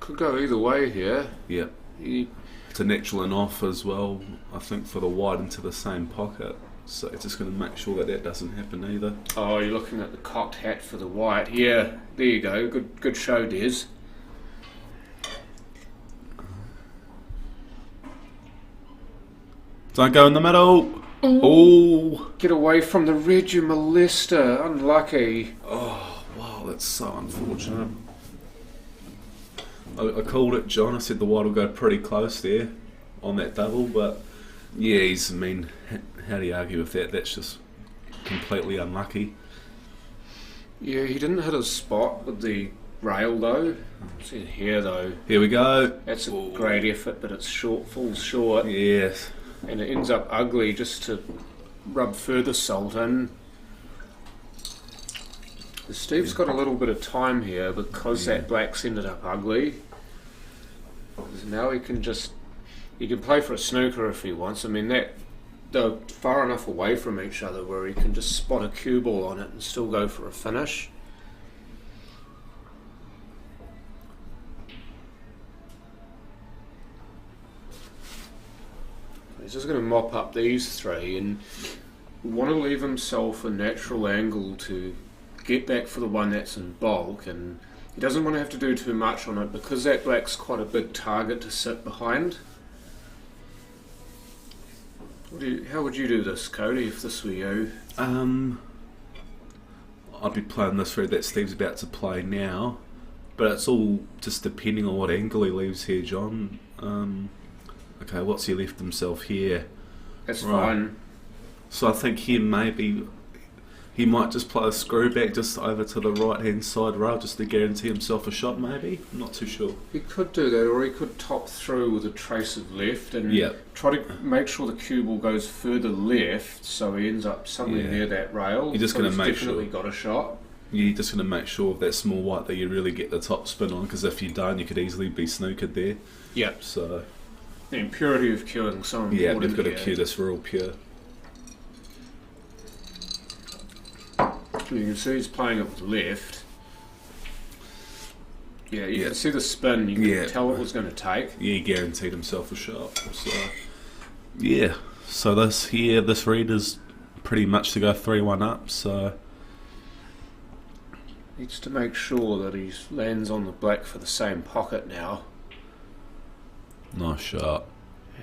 Speaker 3: Could go either way here.
Speaker 4: Yep. It's a natural and off as well, I think, for the white into the same pocket. So it's just going to make sure that that doesn't happen either.
Speaker 3: Oh, you're looking at the cocked hat for the white. Yeah, there you go. Good show, Des.
Speaker 4: Don't go in the middle. Oh.
Speaker 3: Get away from the red, you molester. Unlucky.
Speaker 4: Oh, wow, that's so unfortunate. I called it, John. I said the white will go pretty close there on that double, but yeah, how do you argue with that? That's just completely unlucky.
Speaker 3: Yeah, he didn't hit his spot with the rail though. See here though.
Speaker 4: Here we go.
Speaker 3: That's a great effort, but it's short, falls short,
Speaker 4: Yes.
Speaker 3: and it ends up ugly just to rub further salt in. Steve's got a little bit of time here because that black's ended up ugly. Now he can play for a snooker if he wants. I mean, they're far enough away from each other where he can just spot a cue ball on it and still go for a finish. He's just going to mop up these three and want to leave himself a natural angle to get back for the one that's in bulk, and he doesn't want to have to do too much on it because that black's quite a big target to sit behind. How would you do this, Cody, if this were you?
Speaker 4: I'd be playing this route that Steve's about to play now, but it's all just depending on what angle he leaves here, John. Okay, what's he left himself here?
Speaker 3: That's fine.
Speaker 4: So I think he might just play a screw back just over to the right hand side rail just to guarantee himself a shot, maybe? I'm not too sure.
Speaker 3: He could do that, or he could top through with a trace of left and try to make sure the cue ball goes further left so he ends up somewhere near that rail.
Speaker 4: You're just going to make
Speaker 3: definitely got a shot.
Speaker 4: You're just going to make sure of that small white that you really get the top spin on, because if you don't, you could easily be snookered there.
Speaker 3: Yep.
Speaker 4: So
Speaker 3: the impurity of cueing so important.
Speaker 4: Yeah, they've got to cue this real pure.
Speaker 3: You can see he's playing it with left. Yeah, you can see the spin. You can tell it was going to take.
Speaker 4: Yeah, he guaranteed himself a shot. So yeah, so this read is pretty much to go 3-1 up. So
Speaker 3: needs to make sure that he lands on the black for the same pocket now.
Speaker 4: Nice shot.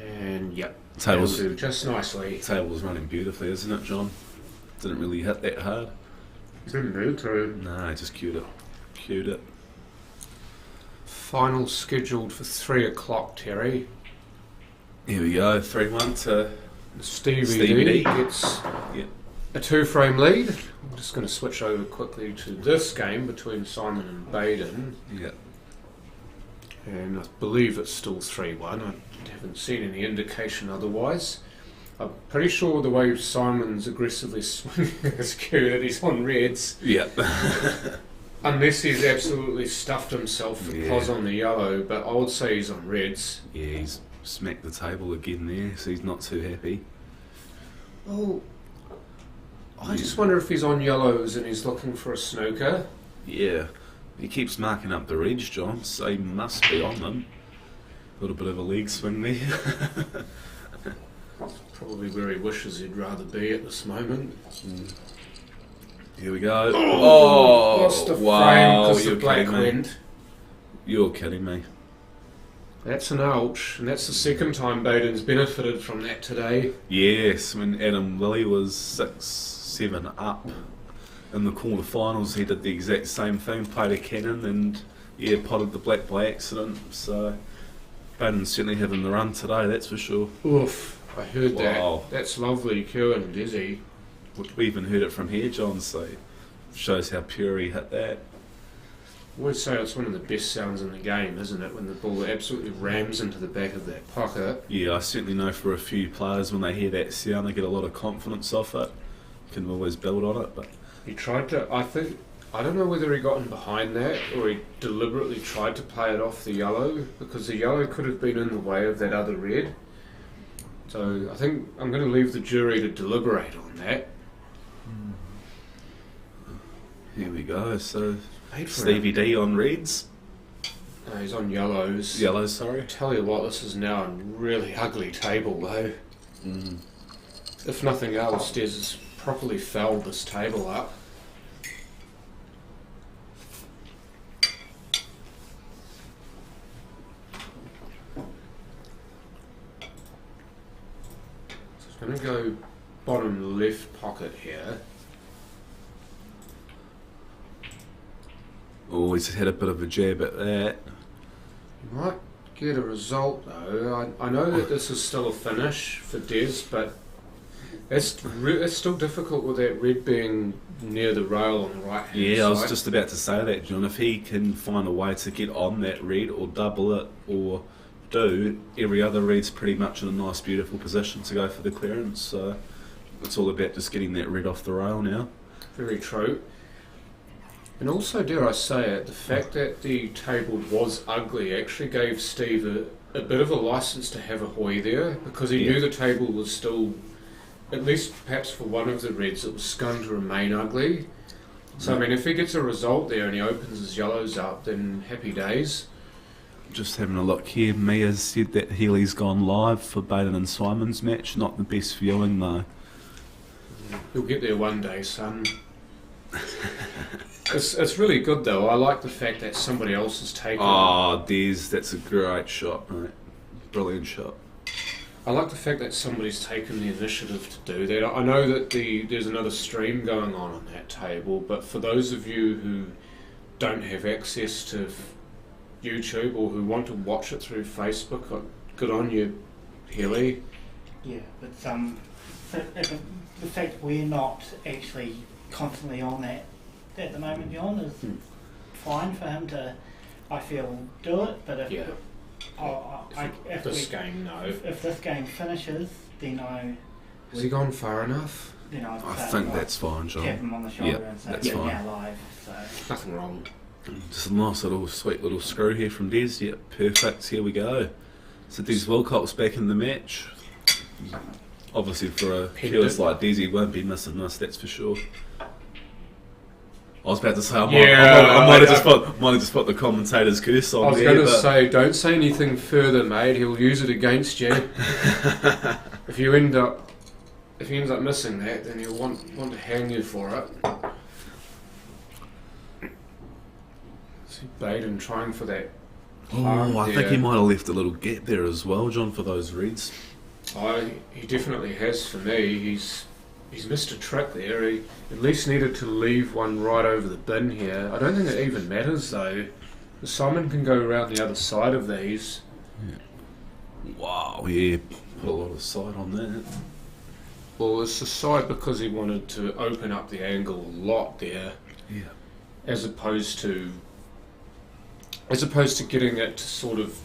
Speaker 3: And
Speaker 4: table's
Speaker 3: do just nicely.
Speaker 4: Table's running beautifully, isn't it, John? Didn't really hit that hard.
Speaker 3: Didn't need to.
Speaker 4: No, I just cued it.
Speaker 3: Final scheduled for 3 o'clock, Terry.
Speaker 4: Here we go, 3-1 to
Speaker 3: Stevie D gets a 2-frame lead. I'm just going to switch over quickly to this game between Simon and Baden.
Speaker 4: Yeah.
Speaker 3: And I believe it's still 3-1. I haven't seen any indication otherwise. I'm pretty sure the way Simon's aggressively swinging his cue that he's on reds.
Speaker 4: Yeah.
Speaker 3: Unless he's absolutely stuffed himself for pos on the yellow, but I would say he's on reds.
Speaker 4: Yeah, he's smacked the table again there, so he's not too happy.
Speaker 3: Oh, I just wonder if he's on yellows and he's looking for a snooker.
Speaker 4: Yeah, he keeps marking up the reds, John, so he must be on them. A little bit of a leg swing there.
Speaker 3: Probably where he wishes he'd rather be at this moment.
Speaker 4: Here we go.
Speaker 3: Lost the frame because the black went.
Speaker 4: You're kidding me.
Speaker 3: That's an ouch, and that's the second time Baden's benefited from that today.
Speaker 4: Yes, when Adam Lilly was 6-7 up in the quarterfinals, he did the exact same thing, played a cannon and potted the black by accident. So Baden's certainly having the run today, that's for sure.
Speaker 3: Oof. I heard that. That's lovely, Kieran, Dizzy.
Speaker 4: We even heard it from here, John, so shows how pure he hit that.
Speaker 3: I always say it's one of the best sounds in the game, isn't it? When the ball absolutely rams into the back of that pocket.
Speaker 4: Yeah, I certainly know for a few players when they hear that sound, they get a lot of confidence off it. You can always build on it, but
Speaker 3: he tried to. I don't know whether he got in behind that or he deliberately tried to play it off the yellow, because the yellow could have been in the way of that other red. So I think I'm going to leave the jury to deliberate on that.
Speaker 4: Here we go. So Stevie D on reds.
Speaker 3: No, he's on yellows.
Speaker 4: Yellows, sorry.
Speaker 3: I tell you what, this is now a really ugly table though. If nothing else, Des has properly fouled this table up. I'm going to go bottom left pocket here.
Speaker 4: Oh, he's had a bit of a jab at that.
Speaker 3: You might get a result though. I know that this is still a finish for Des, but it's still difficult with that red being near the rail on the right hand side.
Speaker 4: Yeah, I was just about to say that, John. If he can find a way to get on that red or double it or every other red's pretty much in a nice beautiful position to go for the clearance, so it's all about just getting that red off the rail now.
Speaker 3: Very true. And also, dare I say it, the fact that the table was ugly actually gave Steve a bit of a license to have a hoy there, because he knew the table was still, at least perhaps for one of the reds, it was going to remain ugly. So I mean, if he gets a result there and he opens his yellows up, then happy days.
Speaker 4: Just having a look here, Mia's said that Healy's gone live for Baden and Simon's match. Not the best viewing though.
Speaker 3: You'll get there one day, son. It's really good though. I like the fact that somebody else has taken.
Speaker 4: Oh, Des, that's a great shot, mate. Brilliant shot.
Speaker 3: I like the fact that somebody's taken the initiative to do that. I know that there's another stream going on that table, but for those of you who don't have access to YouTube or who want to watch it through Facebook, good on you, Healy.
Speaker 5: Yeah, but the fact we're not actually constantly on that at the moment, John, is fine for him to, I feel, do it. But if
Speaker 3: this game
Speaker 5: finishes, then
Speaker 3: has he gone far enough?
Speaker 5: Then
Speaker 4: I think that's fine, John.
Speaker 5: tap him on the shoulder and say,
Speaker 4: that's
Speaker 5: "You're
Speaker 4: fine.
Speaker 5: now live." So
Speaker 3: Nothing wrong.
Speaker 4: Just a nice little sweet little screw here from Des. Yep, perfect. Here we go. So Des Wilcox back in the match. Obviously for a killers like Des, he won't be missing this, that's for sure. I was about to say I might have just put the commentator's curse on.
Speaker 3: I was going to say, don't say anything further, mate. He'll use it against you. If he ends up missing that, then he'll want to hang you for it. See Baden trying for that.
Speaker 4: Oh, I think he might have left a little gap there as well, John, for those reds.
Speaker 3: He definitely has for me. He's missed a trick there. He at least needed to leave one right over the bin here. I don't think it even matters though. Simon can go around the other side of these.
Speaker 4: Yeah. Wow, yeah, put a lot of side on that.
Speaker 3: Well, it's the side because he wanted to open up the angle a lot there.
Speaker 4: Yeah.
Speaker 3: As opposed to getting it to sort of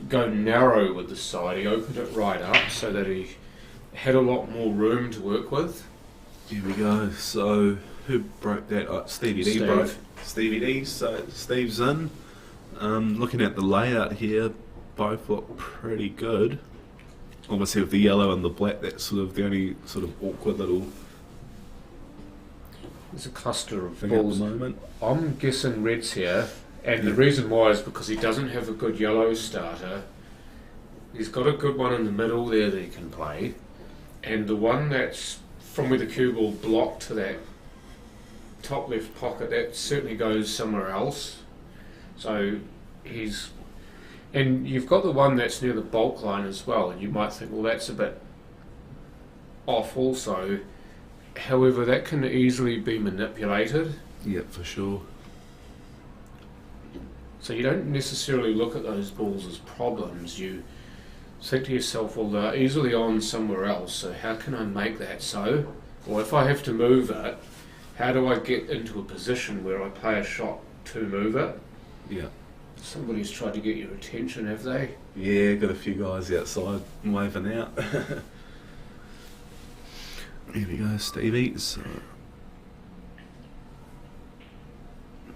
Speaker 3: go narrow with the side. He opened it right up so that he had a lot more room to work with.
Speaker 4: Here we go. So who broke that up? Stevie D broke. Stevie D. So Steve's in. Looking at the layout here, both look pretty good. Obviously with the yellow and the black, that's sort of the only sort of awkward little
Speaker 3: There's a cluster of
Speaker 4: thing at the
Speaker 3: balls.
Speaker 4: moment.
Speaker 3: I'm guessing red's here, and the reason why is because he doesn't have a good yellow starter. He's got a good one in the middle there that he can play, and the one that's from where the cue ball blocked to that top left pocket, that certainly goes somewhere else. So and you've got the one that's near the bulk line as well, and you might think, well, that's a bit off also. However, that can easily be manipulated.
Speaker 4: Yeah, for sure.
Speaker 3: So you don't necessarily look at those balls as problems. You think to yourself, well, they're easily on somewhere else, so how can I make that so? Or if I have to move it, how do I get into a position where I play a shot to move it?
Speaker 4: Yeah.
Speaker 3: Somebody's tried to get your attention, have they?
Speaker 4: Yeah, got a few guys outside waving out. Here we go, Stevie. So,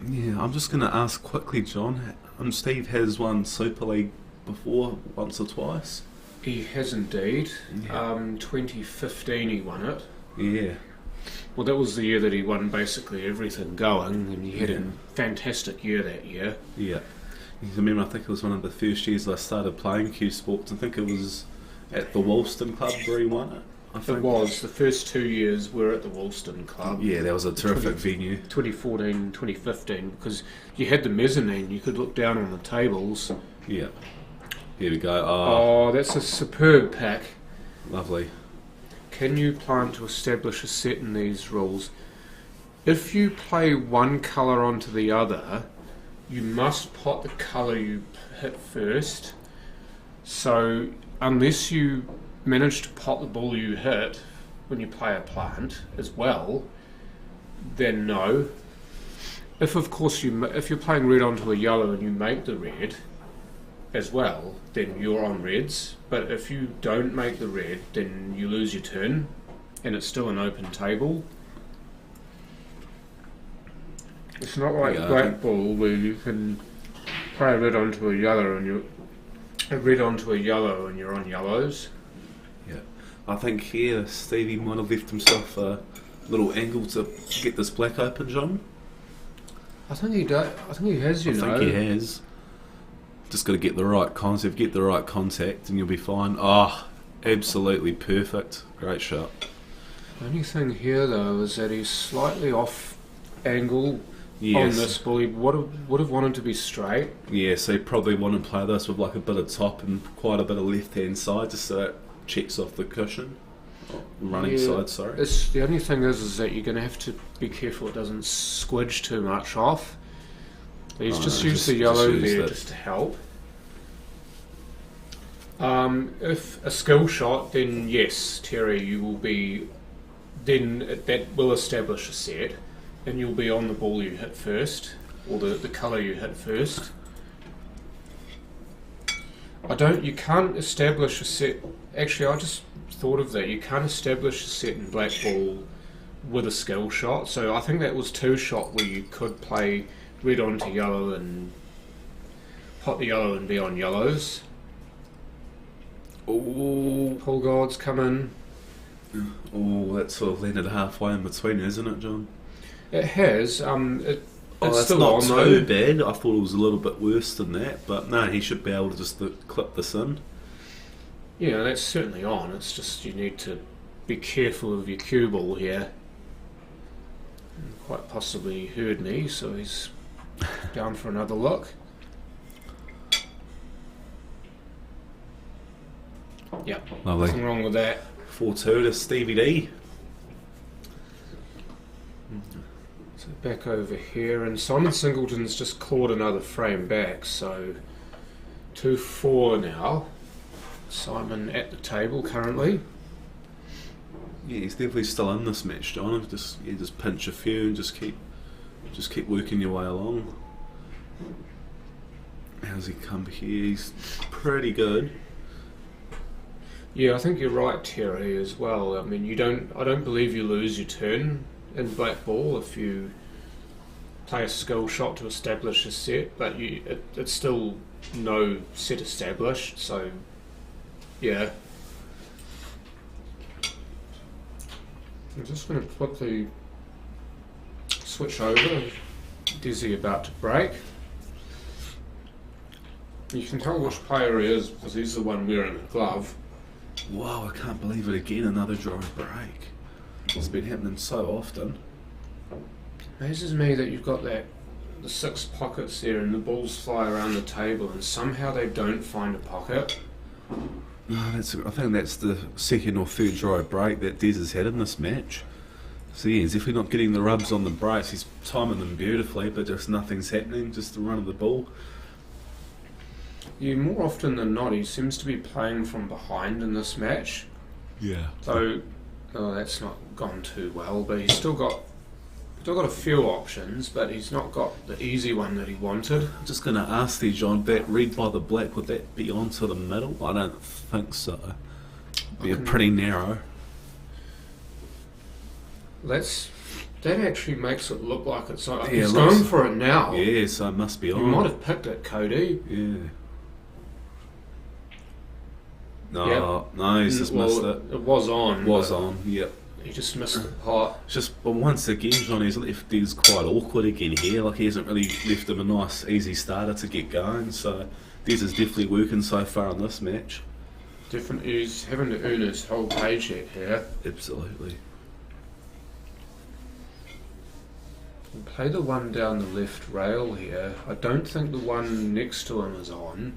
Speaker 4: yeah, I'm just going to ask quickly, John. Steve has won Super League before, once or twice.
Speaker 3: He has indeed.
Speaker 4: Yeah.
Speaker 3: 2015 he won it.
Speaker 4: Yeah.
Speaker 3: Well, that was the year that he won basically everything going, and he had a fantastic year that year.
Speaker 4: Yeah. I remember, I think it was one of the first years I started playing Q Sports. I think it was at the Woolston Club where he won it. I think.
Speaker 3: It was. The first 2 years were at the Woolston Club.
Speaker 4: Yeah, that was a terrific venue.
Speaker 3: 2014, 2015, because you had the mezzanine, you could look down on the tables.
Speaker 4: Yeah. Here we go.
Speaker 3: Oh, that's a superb pack.
Speaker 4: Lovely.
Speaker 3: Can you plan to establish a set in these rules? If you play one colour onto the other, you must pot the colour you hit first. So unless you manage to pot the ball you hit when you play a plant as well, then no. If of course if you're playing red onto a yellow and you make the red as well, then you're on reds. But if you don't make the red, then you lose your turn, and it's still an open table. It's not like
Speaker 4: Yeah, I
Speaker 3: black
Speaker 4: think-
Speaker 3: ball where you can play a red onto a yellow and you're on yellows.
Speaker 4: I think here Stevie might have left himself a little angle to get this black open, John.
Speaker 3: I think he does. I think he has.
Speaker 4: I think he has. Just got to get the right concept, get the right contact, and you'll be fine. Oh, absolutely perfect. Great shot.
Speaker 3: The only thing here though is that he's slightly off angle on
Speaker 4: Yes.
Speaker 3: this ball. He would have wanted to be straight.
Speaker 4: Yeah, so you probably want to play this with like a bit of top and quite a bit of left hand side just so that checks off the cushion. Running
Speaker 3: Yeah,
Speaker 4: side, sorry.
Speaker 3: It's, the only thing is that you're going to have to be careful it doesn't squidge too much off. He's just used the yellow
Speaker 4: use
Speaker 3: there
Speaker 4: that.
Speaker 3: just to help. If a skill shot, then yes, Terry, you will be. Then that will establish a set, and you'll be on the ball you hit first, or the colour you hit first. You can't establish a set. Actually, I just thought of that. You can't establish a set in black ball with a skill shot. So I think that was two shot where you could play red onto yellow and pot the yellow and be on yellows.
Speaker 4: Oh,
Speaker 3: Pull guards come in.
Speaker 4: that's sort of landed halfway in between, isn't it, John?
Speaker 3: It has. It's
Speaker 4: That's
Speaker 3: still
Speaker 4: not
Speaker 3: on
Speaker 4: too
Speaker 3: though.
Speaker 4: bad. I thought it was a little bit worse than that, but no, he should be able to just clip this in.
Speaker 3: Yeah, that's certainly on. It's just you need to be careful of your cue ball here. And quite possibly heard me, so he's down for another look. Yep,
Speaker 4: Lovely.
Speaker 3: nothing wrong with that.
Speaker 4: 4-2 to Stevie D.
Speaker 3: So back over here, and Simon Singleton's just clawed another frame back, so 2-4 now. Simon at the table currently.
Speaker 4: Yeah, he's definitely still in this match, John. Just pinch a few and just keep working your way along. How's he come here? He's pretty good.
Speaker 3: Yeah, I think you're right, Terry, as well. I mean, I don't believe you lose your turn in black ball if you play a skill shot to establish a set, but it's still no set established, so yeah. I'm just going to quickly switch over. Dizzy about to break. You can tell which player he is because he's the one wearing the glove.
Speaker 4: Wow, I can't believe it again. Another dry break. It's been happening so often.
Speaker 3: Amazes me that you've got the 6 pockets there and the balls fly around the table and somehow they don't find a pocket.
Speaker 4: No, I think that's the second or third dry break that Des has had in this match. So yeah, he's definitely not getting the rubs on the breaks. He's timing them beautifully, but just nothing's happening. Just the run of the ball.
Speaker 3: Yeah, more often than not, he seems to be playing from behind in this match.
Speaker 4: Yeah.
Speaker 3: So, that's not gone too well, but he's still got a few options, but he's not got the easy one that he wanted.
Speaker 4: I'm just going to ask you, John, that red by the black, would that be onto the middle? I don't think so. Be pretty narrow.
Speaker 3: That actually makes it look like it's on.
Speaker 4: Yeah,
Speaker 3: He's
Speaker 4: it looks-
Speaker 3: going for it now.
Speaker 4: Yeah, so it must be
Speaker 3: You
Speaker 4: on.
Speaker 3: might have picked it, Cody.
Speaker 4: Yeah. No,
Speaker 3: Yep.
Speaker 4: no, he's just missed it.
Speaker 3: It was on.
Speaker 4: Was
Speaker 3: but
Speaker 4: on, yep.
Speaker 3: He just missed the pot.
Speaker 4: But once again, John, he's left is quite awkward again here. Like he hasn't really left him a nice, easy starter to get going. So Des is definitely working so far on this match.
Speaker 3: Definitely, he's having to earn his whole paycheck here.
Speaker 4: Absolutely.
Speaker 3: We'll play the one down the left rail here. I don't think the one next to him is on.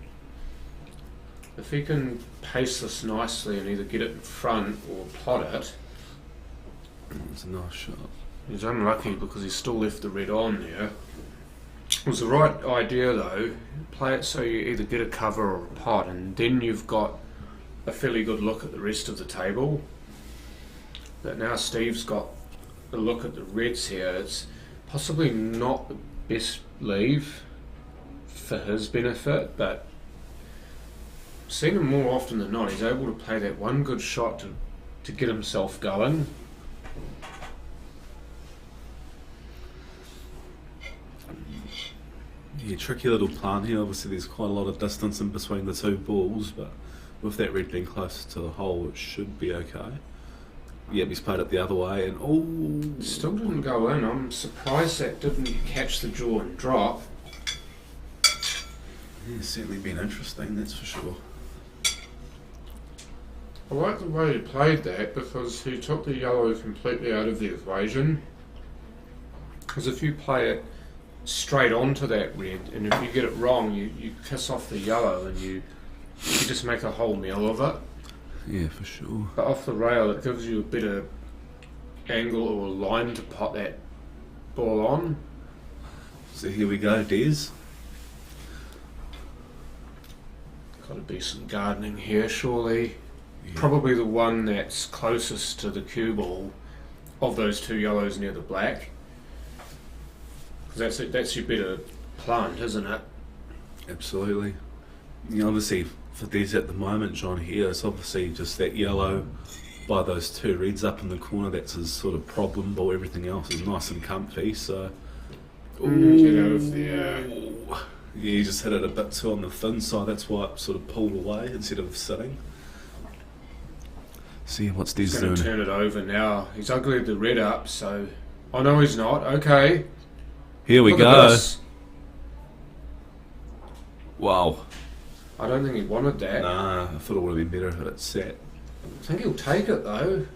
Speaker 3: If he can pace this nicely and either get it in front or pot it.
Speaker 4: It's a nice shot.
Speaker 3: He's unlucky because he's still left the red on there. It was the right idea though. Play it so you either get a cover or a pot, and then you've got a fairly good look at the rest of the table. But now Steve's got a look at the reds here. It's possibly not the best leave for his benefit, but seen him more often than not. He's able to play that one good shot to get himself going.
Speaker 4: Yeah, tricky little plant here. Obviously, there's quite a lot of distance in between the two balls, but with that red being close to the hole, it should be okay. Yep, he's played it the other way, and oh,
Speaker 3: Still didn't go in. I'm surprised that didn't catch the jaw and drop.
Speaker 4: yeah, it's certainly been interesting, that's for sure.
Speaker 3: I like the way he played that because he took the yellow completely out of the equation. Because if you play it straight onto that red, and if you get it wrong, you kiss off the yellow and you just make a whole meal of it.
Speaker 4: Yeah, for sure.
Speaker 3: But off the rail, it gives you a better angle or line to pot that ball on.
Speaker 4: So here we go, Des.
Speaker 3: Got to be some gardening here, surely.
Speaker 4: Yeah.
Speaker 3: Probably the one that's closest to the cue ball of those two yellows near the black. Because that's your better plant, isn't it?
Speaker 4: Absolutely. Obviously, for Des at the moment, John, here, it's obviously just that yellow by those two reds up in the corner. That's his sort of problem ball. Everything else is nice and comfy, so...
Speaker 3: Get out of there.
Speaker 4: Yeah, he just hit it a bit too on the thin side. That's why it sort of pulled away instead of sitting. See what's Des
Speaker 3: He's
Speaker 4: doing.
Speaker 3: going to turn it over now. He's uglied the red up, so... Oh, no, he's not. Okay.
Speaker 4: Here we
Speaker 3: Look at
Speaker 4: go.
Speaker 3: this.
Speaker 4: Wow.
Speaker 3: I don't think he wanted that.
Speaker 4: Nah, I thought it would have been better if it sat.
Speaker 3: I think he'll take it, though.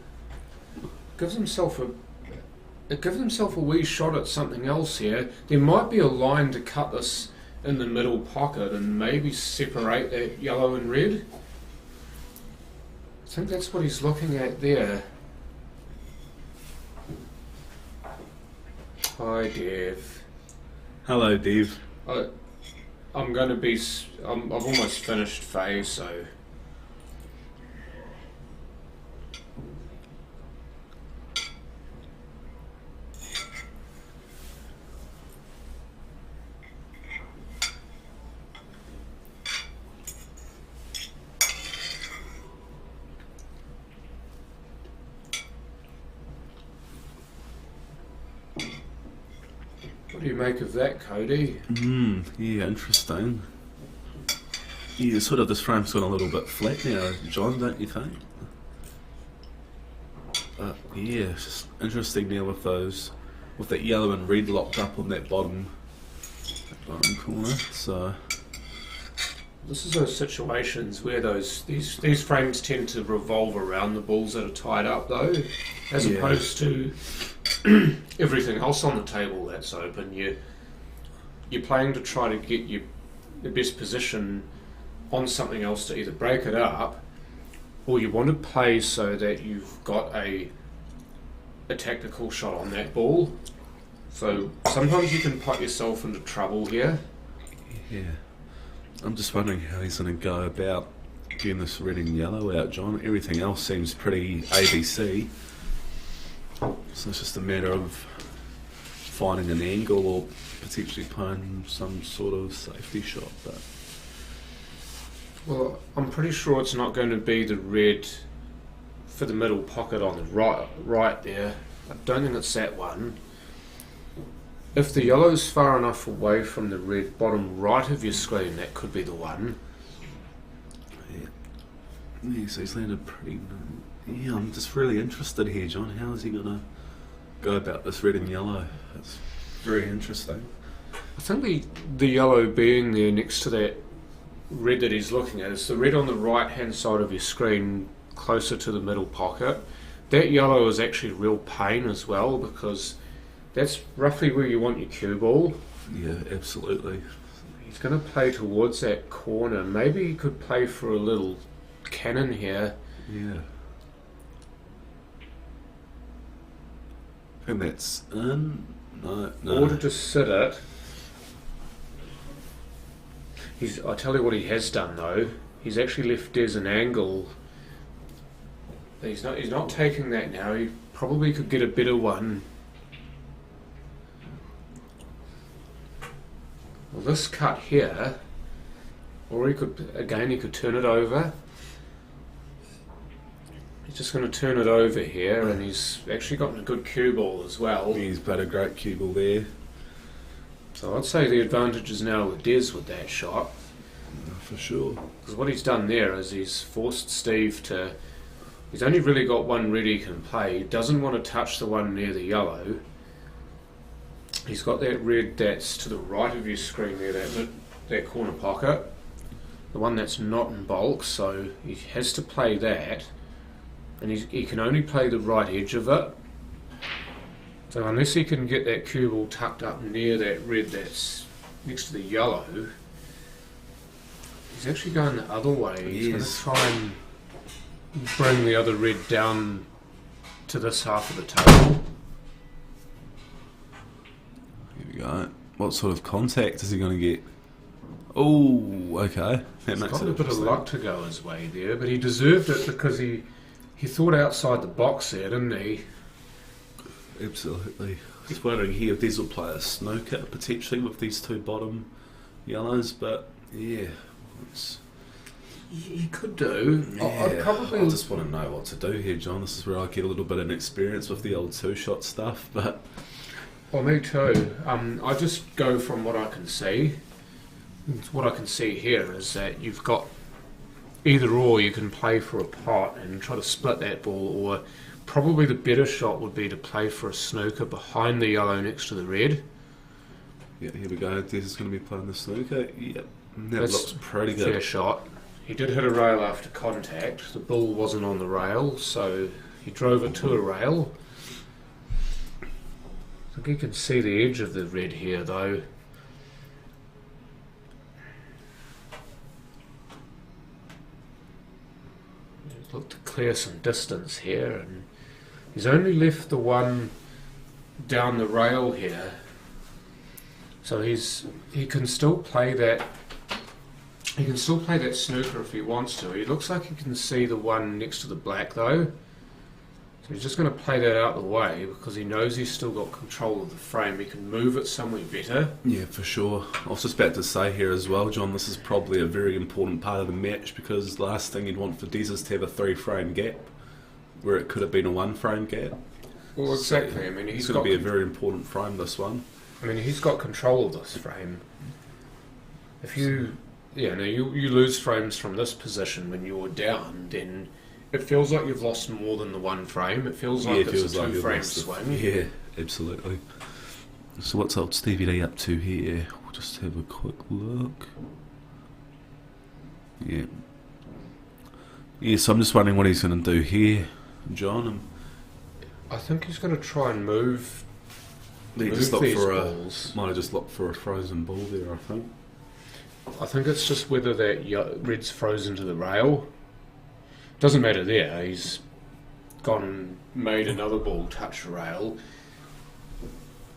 Speaker 3: Gives himself a wee shot at something else here. There might be a line to cut this in the middle pocket and maybe separate that yellow and red. I think that's what he's looking at there. Hi, Dev.
Speaker 4: Hello, Dev.
Speaker 3: I'm going to be... I've almost finished phase, so... What do you make of that, Cody?
Speaker 4: Yeah, interesting. Yeah, sort of this frame's gone a little bit flat now, John, don't you think? But yeah, it's just interesting now with that yellow and red locked up on that bottom corner. So
Speaker 3: This is those situations where these frames tend to revolve around the balls that are tied up, though, as
Speaker 4: Yeah.
Speaker 3: opposed to everything else on the table that's open. You're playing to try to get the best position on something else to either break it up, or you want to play so that you've got a tactical shot on that ball. So sometimes you can put yourself into trouble here.
Speaker 4: yeah, I'm just wondering how he's going to go about getting this red and yellow out, John. Everything else seems pretty ABC. So it's just a matter of finding an angle or potentially playing some sort of safety shot. But
Speaker 3: Well, I'm pretty sure it's not going to be the red for the middle pocket on the right there. I don't think it's that one. If the yellow's far enough away from the red bottom right of your screen, that could be the one.
Speaker 4: yeah, so he's landed pretty. Yeah, I'm just really interested here, John. How is he going to go about this red and yellow? It's very interesting.
Speaker 3: I think the yellow being there next to that red that he's looking at, it's the red on the right hand side of your screen closer to the middle pocket. That yellow is actually real pain as well, because that's roughly where you want your cue ball.
Speaker 4: Yeah, absolutely.
Speaker 3: He's going to play towards that corner. Maybe he could play for a little cannon here.
Speaker 4: Yeah. And that's in. No.
Speaker 3: Or to just sit it. I tell you what he has done though. He's actually left Des an angle. He's not taking that now. He probably could get a better one. Well, this cut here, or he could turn it over. He's just going to turn it over here, and he's actually gotten a good cue ball as well.
Speaker 4: He's played a great cue ball there.
Speaker 3: So I'd say the advantage is now with Des with that shot.
Speaker 4: For sure.
Speaker 3: Because what he's done there is he's forced Steve to... He's only really got one red he can play. He doesn't want to touch the one near the yellow. He's got that red that's to the right of your screen there, that corner pocket. The one that's not in bulk, so he has to play that. And he can only play the right edge of it. So unless he can get that cue ball tucked up near that red that's next to the yellow, he's actually going the other way. He's going to try and bring the other red down to this half of the table.
Speaker 4: Here we go. What sort of contact is he going to get? Oh, okay.
Speaker 3: He's got a bit of luck to go his way there, but he deserved it because he thought outside the box there, didn't he?
Speaker 4: Absolutely. I was wondering here if Des will play a snooker potentially with these two bottom yellows, but yeah.
Speaker 3: He could do.
Speaker 4: Yeah, I just want to know what to do here, John. This is where I get a little bit of experience with the old two-shot stuff, but...
Speaker 3: Well, me too. I just go from what I can see. What I can see here is that you've got either or. You can play for a pot and try to split that ball, or probably the better shot would be to play for a snooker behind the yellow next to the red.
Speaker 4: Yeah, here we go. Des is going to be playing the snooker. Yep, that
Speaker 3: That's
Speaker 4: looks pretty good.
Speaker 3: Fair shot. He did hit a rail after contact. The ball wasn't on the rail, so he drove it to a rail. I think you can see the edge of the red here, though. Look to clear some distance here, and he's only left the one down the rail here, so he can still play that. He can still play that snooker if he wants to. He looks like he can see the one next to the black though, so he's just going to play that out the way because he knows he's still got control of the frame. He can move it somewhere better.
Speaker 4: Yeah, for sure. I was just about to say here as well, John, this is probably a very important part of the match because the last thing you'd want for Des is to have a 3-frame gap where it could have been a 1-frame gap.
Speaker 3: Well, exactly.
Speaker 4: So
Speaker 3: I mean,
Speaker 4: it's going to be a very important frame, this one.
Speaker 3: I mean, he's got control of this frame. If you you lose frames from this position when you're down, then it feels like you've lost more than the 1 frame. It feels like it's a 2-frame swing.
Speaker 4: Yeah, absolutely. So what's old Stevie D up to here? We'll just have a quick look. Yeah. Yeah, so I'm just wondering what he's going to do here, John.
Speaker 3: I think he's going to try and move.
Speaker 4: Might have just looked for a frozen ball there, I think.
Speaker 3: I think it's just whether that red's frozen to the rail. Doesn't matter there. He's gone and made another ball touch the rail.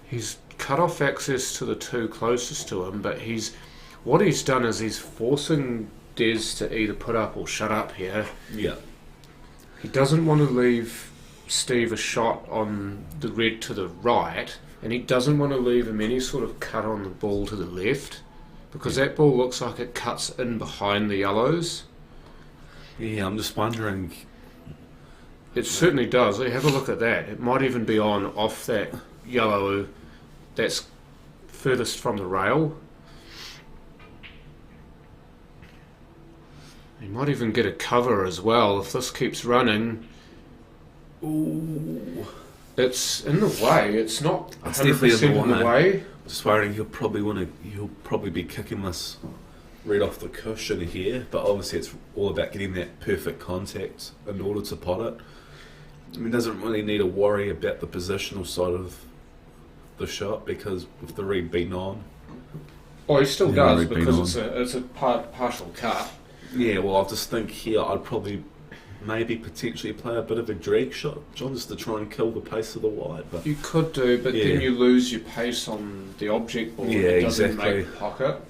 Speaker 3: He's cut off access to the two closest to him, but what he's done is he's forcing Des to either put up or shut up here.
Speaker 4: Yeah.
Speaker 3: He doesn't want to leave Steve a shot on the red to the right, and he doesn't want to leave him any sort of cut on the ball to the left, because that ball looks like it cuts in behind the yellows.
Speaker 4: Yeah, I'm just wondering.
Speaker 3: It certainly does. Have a look at that. It might even be on off that yellow that's furthest from the rail. You might even get a cover as well if this keeps running.
Speaker 4: Ooh.
Speaker 3: It's in the way. It's not 100%
Speaker 4: in
Speaker 3: in the way.
Speaker 4: Just worrying he'll probably be kicking this red off the cushion here, but obviously it's all about getting that perfect contact in order to pot it. I mean, doesn't really need to worry about the positional side of the shot because with the red being on.
Speaker 3: Oh, he still does because it's a partial cut.
Speaker 4: Yeah, well, I just think here I'd probably maybe potentially play a bit of a drag shot, John, just to try and kill the pace of the white. But
Speaker 3: you could do, but then you lose your pace on the object ball.
Speaker 4: Yeah,
Speaker 3: it doesn't
Speaker 4: exactly.
Speaker 3: make pocket.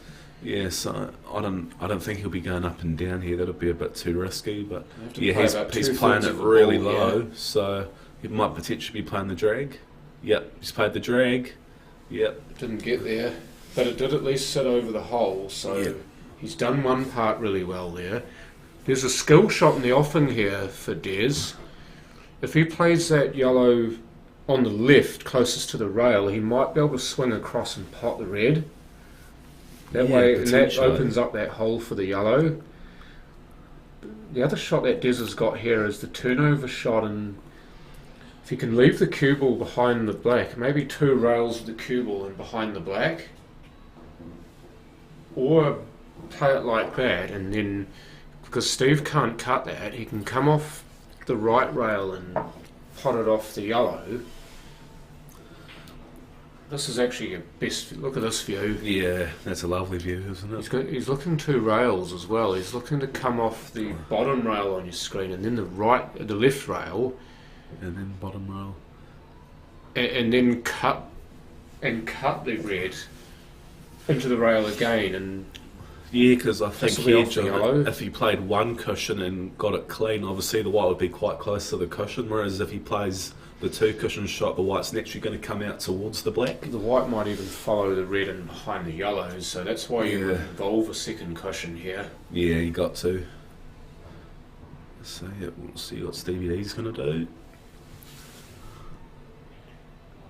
Speaker 4: Yeah, so I don't think he'll be going up and down here. That'll be a bit too risky. But yeah, he's playing it really low, so he might potentially be playing the drag. Yep, he's played the drag. Yep,
Speaker 3: Didn't get there, but it did at least sit over the hole. So he's done one part really well there. There's a skill shot in the offing here for Des. If he plays that yellow on the left, closest to the rail, he might be able to swing across and pot the red. That way, and that opens up that hole for the yellow. The other shot that Des has got here is the turnover shot, and if you can leave the cue ball behind the black, maybe 2 rails with the cue ball and behind the black, or play it like that, and then, because Steve can't cut that, he can come off the right rail and pot it off the yellow. This is actually a best. Look at this view.
Speaker 4: Yeah, that's a lovely view, isn't it?
Speaker 3: He's looking 2 rails as well. He's looking to come off the bottom rail on your screen, and then the left rail,
Speaker 4: and then bottom rail,
Speaker 3: and then cut the red into the rail again. And
Speaker 4: yeah, because I think here,
Speaker 3: John,
Speaker 4: if he played one cushion and got it clean, obviously the white would be quite close to the cushion. Whereas if he plays the 2 cushion shot, the white's naturally going to come out towards the black.
Speaker 3: The white might even follow the red and behind the yellows, so that's why you involve a second cushion here.
Speaker 4: Yeah, you got to. So yeah, we'll see what Stevie D's going to do.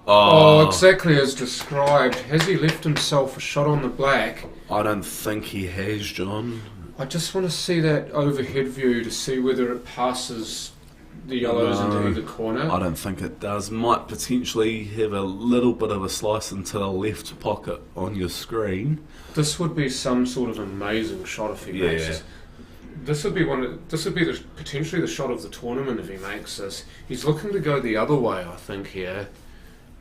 Speaker 3: Oh, exactly as described. Has he left himself a shot on the black?
Speaker 4: I don't think he has, John.
Speaker 3: I just want to see that overhead view to see whether it passes the yellows into either corner.
Speaker 4: I don't think it does. Might potentially have a little bit of a slice into the left pocket on your screen.
Speaker 3: This would be some sort of amazing shot if he makes it. This would be potentially the shot of the tournament if he makes this. He's looking to go the other way, I think, here.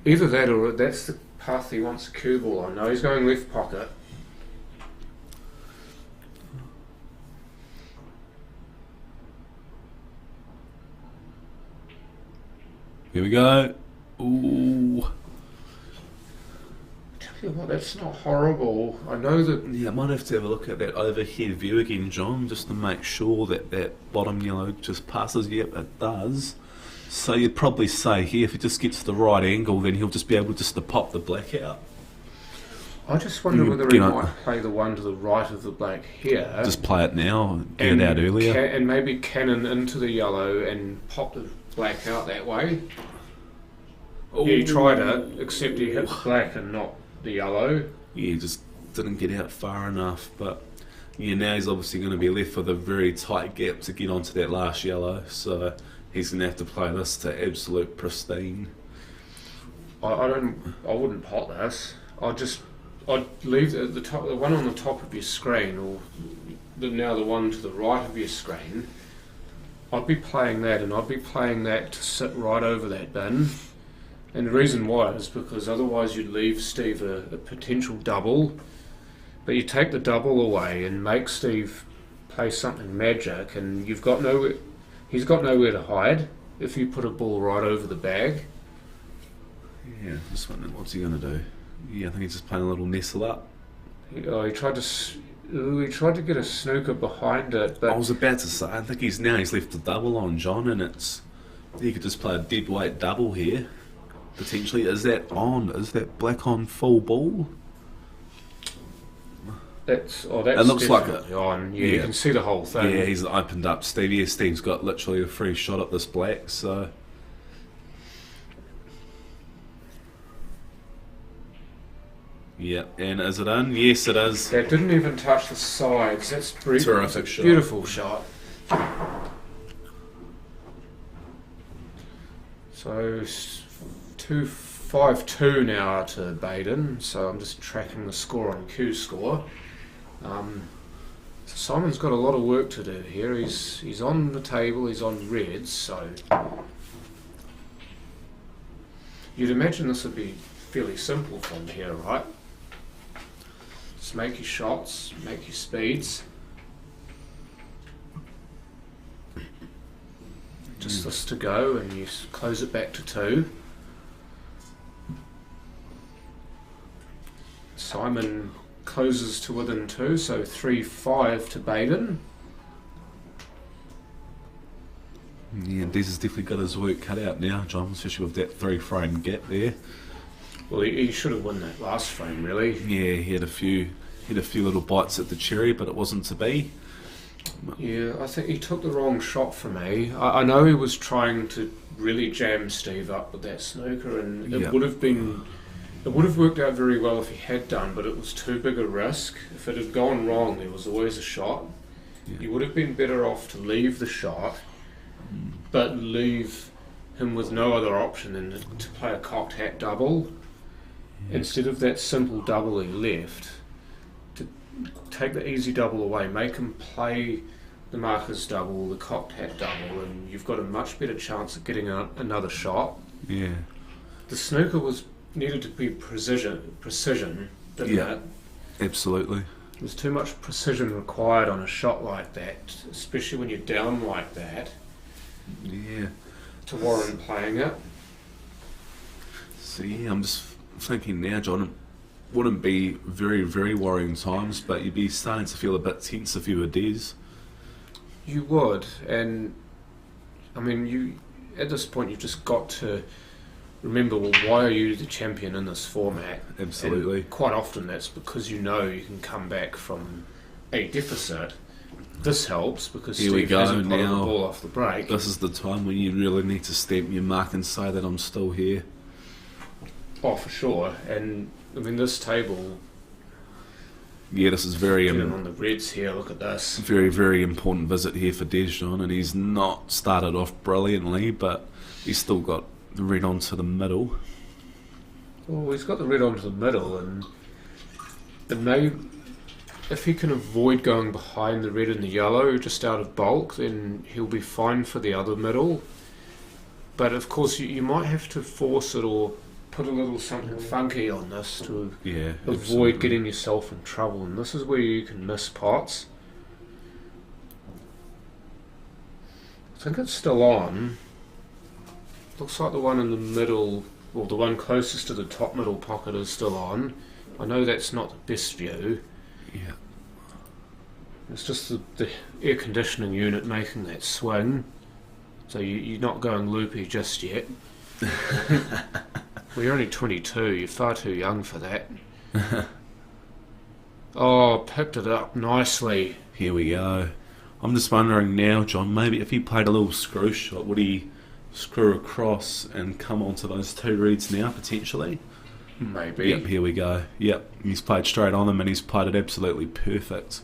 Speaker 3: Either that or that's the path he wants a cue ball on. No, he's going left pocket.
Speaker 4: Here we go. Ooh.
Speaker 3: Tell you what, that's not horrible. I know that.
Speaker 4: Yeah, I might have to have a look at that overhead view again, John, just to make sure that that bottom yellow just passes. Yep, it does. So you'd probably say here, if he just gets the right angle, then he'll just be able just to pop the black out.
Speaker 3: I just wonder whether he might play the one to the right of the black here.
Speaker 4: Just play it now, get it out earlier.
Speaker 3: And maybe cannon into the yellow and pop the black out that way. Yeah, he tried it, except he hit the black and not the yellow.
Speaker 4: Yeah, just didn't get out far enough, but yeah, now he's obviously going to be left with a very tight gap to get onto that last yellow, so he's going to have to play this to absolute pristine.
Speaker 3: I wouldn't pot this. I'd leave the one on the top of your screen, or now the one to the right of your screen. I'd be playing that, and I'd be playing that to sit right over that bin. And the reason why is because otherwise you'd leave Steve a potential double, but you take the double away and make Steve play something magic, and he's got nowhere to hide if you put a ball right over the bag.
Speaker 4: Yeah, just wondering what's he going to do. Yeah, I think he's just playing a little nestle up.
Speaker 3: He tried to get a snooker behind it, but
Speaker 4: I was about to say, I think he's left the double on, John, and he could just play a dead weight double here. Potentially, is that black on full ball?
Speaker 3: That's
Speaker 4: it looks like it
Speaker 3: on. Yeah, you can see the whole thing.
Speaker 4: Yeah, he's opened up Steve. Yeah, Steve's got literally a free shot at this black, so. Yeah, and is it in? Yes, it is.
Speaker 3: That didn't even touch the sides. That's
Speaker 4: terrific shot.
Speaker 3: Beautiful shot. So 5-2 now to Baden. So I'm just tracking the score on Q Score. So Simon's got a lot of work to do here. He's on the table. He's on reds. So you'd imagine this would be fairly simple from here, right? Just make your shots, make your speeds. Just this to go, and you close it back to 2. Simon closes to within 2, so 3-5 to Baden.
Speaker 4: Yeah, Des has definitely got his work cut out now, John, especially with that 3-frame gap there.
Speaker 3: Well, he should have won that last frame, really.
Speaker 4: Yeah, he had a few little bites at the cherry, but it wasn't to be.
Speaker 3: Yeah, I think he took the wrong shot for me. I know he was trying to really jam Steve up with that snooker, and it would have worked out very well if he had done, but it was too big a risk. If it had gone wrong, there was always a shot. You would have been better off to leave the shot, but leave him with no other option than to play a cocked hat double. Instead of that simple double he left, to take the easy double away, make him play the marker's double, the cocked hat double, and you've got a much better chance of getting another shot.
Speaker 4: Yeah.
Speaker 3: The snooker needed to be precision, didn't it?
Speaker 4: Absolutely.
Speaker 3: There's too much precision required on a shot like that, especially when you're down like that,
Speaker 4: Yeah.
Speaker 3: to warrant playing it.
Speaker 4: So yeah, I'm just thinking now, John, it wouldn't be very, very worrying times, but you'd be starting to feel a bit tense if you were Des.
Speaker 3: You would, and I mean, at this point you've just got to remember, well, why are you the champion in this format?
Speaker 4: Absolutely.
Speaker 3: And quite often that's because you know you can come back from a deficit. This helps because
Speaker 4: Here we
Speaker 3: Steve
Speaker 4: go
Speaker 3: hasn't potted the
Speaker 4: now.
Speaker 3: ball off the break.
Speaker 4: This is the time when you really need to stamp your mark and say that I'm still here.
Speaker 3: Oh, for sure. And I mean, this table,
Speaker 4: Yeah, this is very
Speaker 3: on the reds here, look at this.
Speaker 4: very, very important visit here for Des, John, and he's not started off brilliantly, but he's still got the red onto the middle.
Speaker 3: Well, he's got the red onto the middle, and if he can avoid going behind the red and the yellow just out of bulk, then he'll be fine for the other middle. But of course, you might have to force it or put a little something funky on this to
Speaker 4: Yeah,
Speaker 3: avoid
Speaker 4: absolutely.
Speaker 3: getting yourself in trouble, and this is where you can miss pots. I think it's still on. Looks like the one in the middle, well, the one closest to the top middle pocket is still on. I know that's not the best view.
Speaker 4: Yeah.
Speaker 3: It's just the air conditioning unit making that swing. So you're not going loopy just yet. Well, you're only 22, you're far too young for that. Oh, picked it up nicely.
Speaker 4: Here we go. I'm just wondering now, John, maybe if he played a little screw shot, would he screw across and come onto those two reeds now, potentially?
Speaker 3: Maybe.
Speaker 4: Yep, here we go. Yep, he's played straight on them and he's played it absolutely perfect.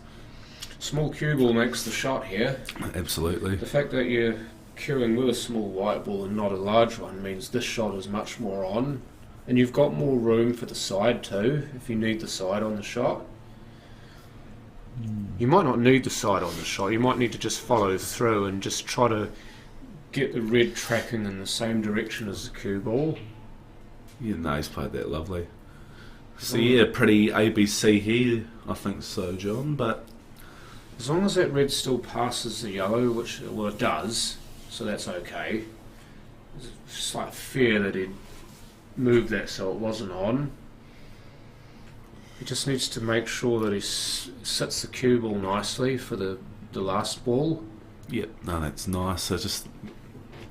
Speaker 3: Small cue ball makes the shot here.
Speaker 4: Absolutely.
Speaker 3: The fact that you're cueing with a small white ball and not a large one means this shot is much more on. And you've got more room for the side too, if you need the side on the shot. You might not need the side on the shot, you might need to just follow through and just try to get the red tracking in the same direction as the cue ball.
Speaker 4: Yeah, no, he's played that lovely. So yeah, pretty ABC here, I think so, John, but
Speaker 3: As long as that red still passes the yellow, which it does, so that's okay. There's a slight fear that he'd move that so it wasn't on. He just needs to make sure that he sits the cue ball nicely for the last ball.
Speaker 4: yep, no, that's nice. So just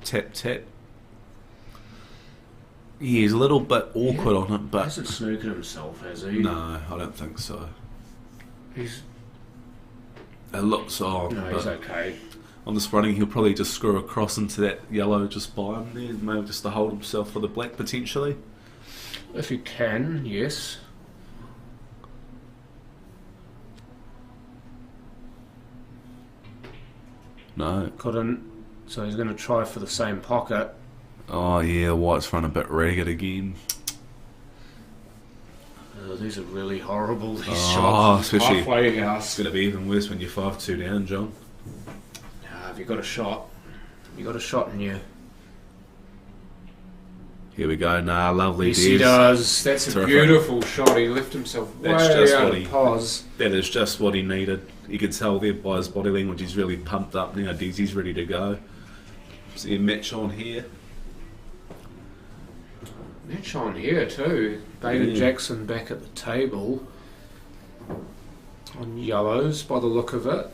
Speaker 4: tap, tap. Yeah, he's a little bit awkward on it,
Speaker 3: He
Speaker 4: but
Speaker 3: hasn't snookered himself, has he?
Speaker 4: no, I don't think so.
Speaker 3: He's
Speaker 4: It looks odd,
Speaker 3: no,
Speaker 4: but
Speaker 3: he's okay.
Speaker 4: on this running he'll probably just screw across into that yellow just by him there, maybe just to hold himself for the black potentially.
Speaker 3: If he can, yes.
Speaker 4: No.
Speaker 3: Couldn't. So he's going to try for the same pocket.
Speaker 4: Oh yeah, white's run a bit ragged again.
Speaker 3: These are really horrible, these
Speaker 4: Oh,
Speaker 3: shots.
Speaker 4: especially-
Speaker 3: Halfway
Speaker 4: It's
Speaker 3: house.
Speaker 4: going to be even worse when you're 5-2 down, John.
Speaker 3: Have you got a shot? You got a shot in you.
Speaker 4: Here we go. Nah, lovely.
Speaker 3: Yes, he
Speaker 4: Des.
Speaker 3: does. That's a
Speaker 4: Terrific.
Speaker 3: beautiful shot. He left himself
Speaker 4: That's
Speaker 3: way
Speaker 4: just
Speaker 3: out
Speaker 4: what
Speaker 3: of
Speaker 4: he-
Speaker 3: pause.
Speaker 4: That is just what he needed. You could tell there by his body language he's really pumped up now. Daisy's ready to go. See a match on here.
Speaker 3: Match on here too. Baden
Speaker 4: Yeah.
Speaker 3: Jackson back at the table. On yellows by the look of it.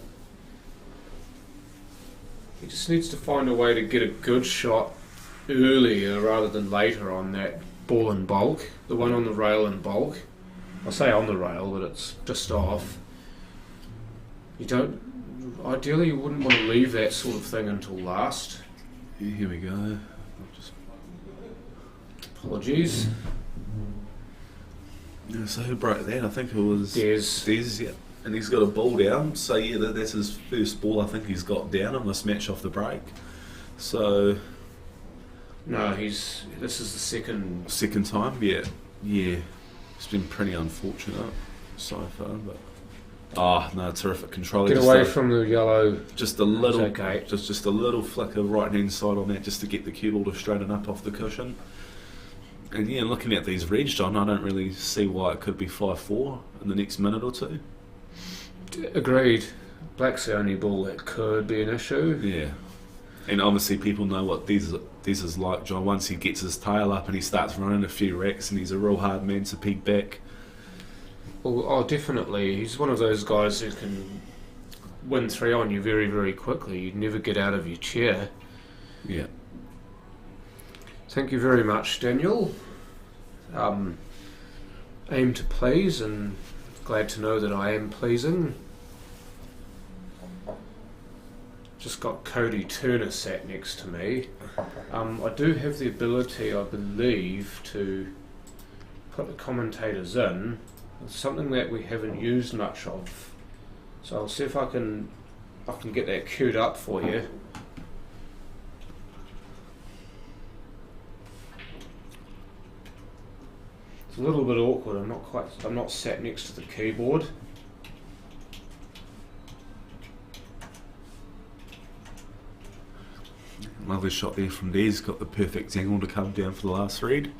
Speaker 3: He just needs to find a way to get a good shot earlier rather than later on that ball in bulk. The one on the rail in bulk. I say on the rail, but it's just off. Ideally you wouldn't want to leave that sort of thing until last.
Speaker 4: Yeah, here we go.
Speaker 3: Apologies.
Speaker 4: Yeah, so who broke that? I think it was
Speaker 3: Des.
Speaker 4: Yeah. And he's got a ball down, so yeah, that's his first ball I think he's got down in this match off the break. So
Speaker 3: No, this is the second
Speaker 4: time, yeah. It's been pretty unfortunate so far, but no, terrific control.
Speaker 3: Get away from the yellow.
Speaker 4: Just a little,
Speaker 3: okay.
Speaker 4: just a little flicker right hand side on that, just to get the cue ball to straighten up off the cushion. And yeah, looking at these reads, John, I don't really see why it could be 5-4 in the next minute or two.
Speaker 3: Agreed. Black's the only ball that could be an issue.
Speaker 4: Yeah. And obviously people know what Des is like, John. Once he gets his tail up and he starts running a few racks, and he's a real hard man to peg back.
Speaker 3: Well, definitely. He's one of those guys who can win 3 on you very, very quickly. You'd never get out of your chair.
Speaker 4: Yeah.
Speaker 3: Thank you very much, Daniel. Aim to please, and glad to know that I am pleasing. Just got Cody Turner sat next to me. I do have the ability, I believe, to put the commentators in. It's something that we haven't used much of. So I'll see if I can get that queued up for you. It's a little bit awkward. I'm not sat next to the keyboard.
Speaker 4: Lovely shot there from Des. Got the perfect angle to come down for the last read.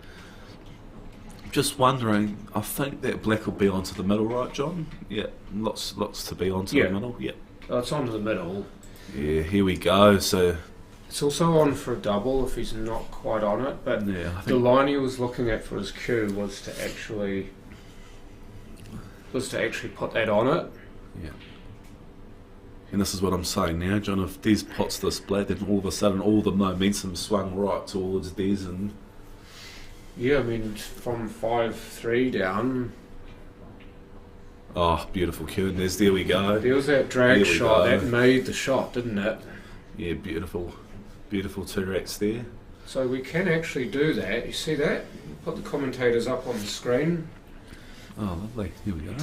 Speaker 4: Just wondering, I think that black will be onto the middle, right, John? Yeah, lots to be onto the middle. Yeah.
Speaker 3: Oh, it's onto the middle.
Speaker 4: Yeah, here we go. So
Speaker 3: it's also on for a double if he's not quite on it. But
Speaker 4: yeah,
Speaker 3: the line he was looking at for his cue was to actually put that on it.
Speaker 4: Yeah. And this is what I'm saying now, John. If Des pots this black, then all of a sudden all the momentum swung right towards Des, and
Speaker 3: yeah, I mean from 5-3 down.
Speaker 4: Oh, beautiful cue, and there we go.
Speaker 3: There was that drag shot that made the shot, didn't it?
Speaker 4: Yeah, beautiful 2 racks there.
Speaker 3: So we can actually do that. You see that? Put the commentators up on the screen.
Speaker 4: Oh, lovely. Here we go.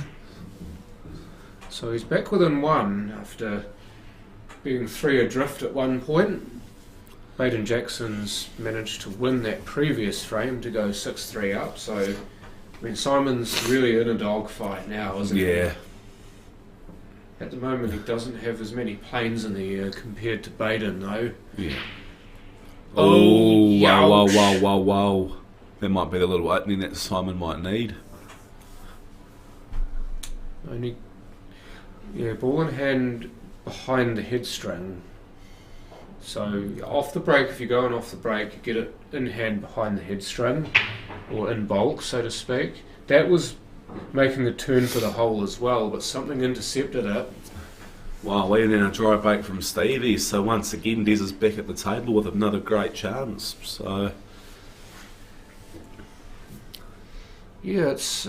Speaker 3: So he's back within 1 after being 3 adrift at one point. Baden Jackson's managed to win that previous frame to go 6-3 up. So, I mean, Simon's really in a dogfight now, isn't he?
Speaker 4: Yeah.
Speaker 3: At the moment, he doesn't have as many planes in the air compared to Baden, though.
Speaker 4: Yeah.
Speaker 3: Oh,
Speaker 4: wow. That might be the little opening that Simon might need.
Speaker 3: Ball in hand behind the headstring. So off the break, if you're going off the break, you get it in hand behind the headstring, or in bulk, so to speak. That was making a turn for the hole as well, but something intercepted it.
Speaker 4: Wow, and then a dry break from Stevie. So once again, Des is back at the table with another great chance. So
Speaker 3: yeah, it's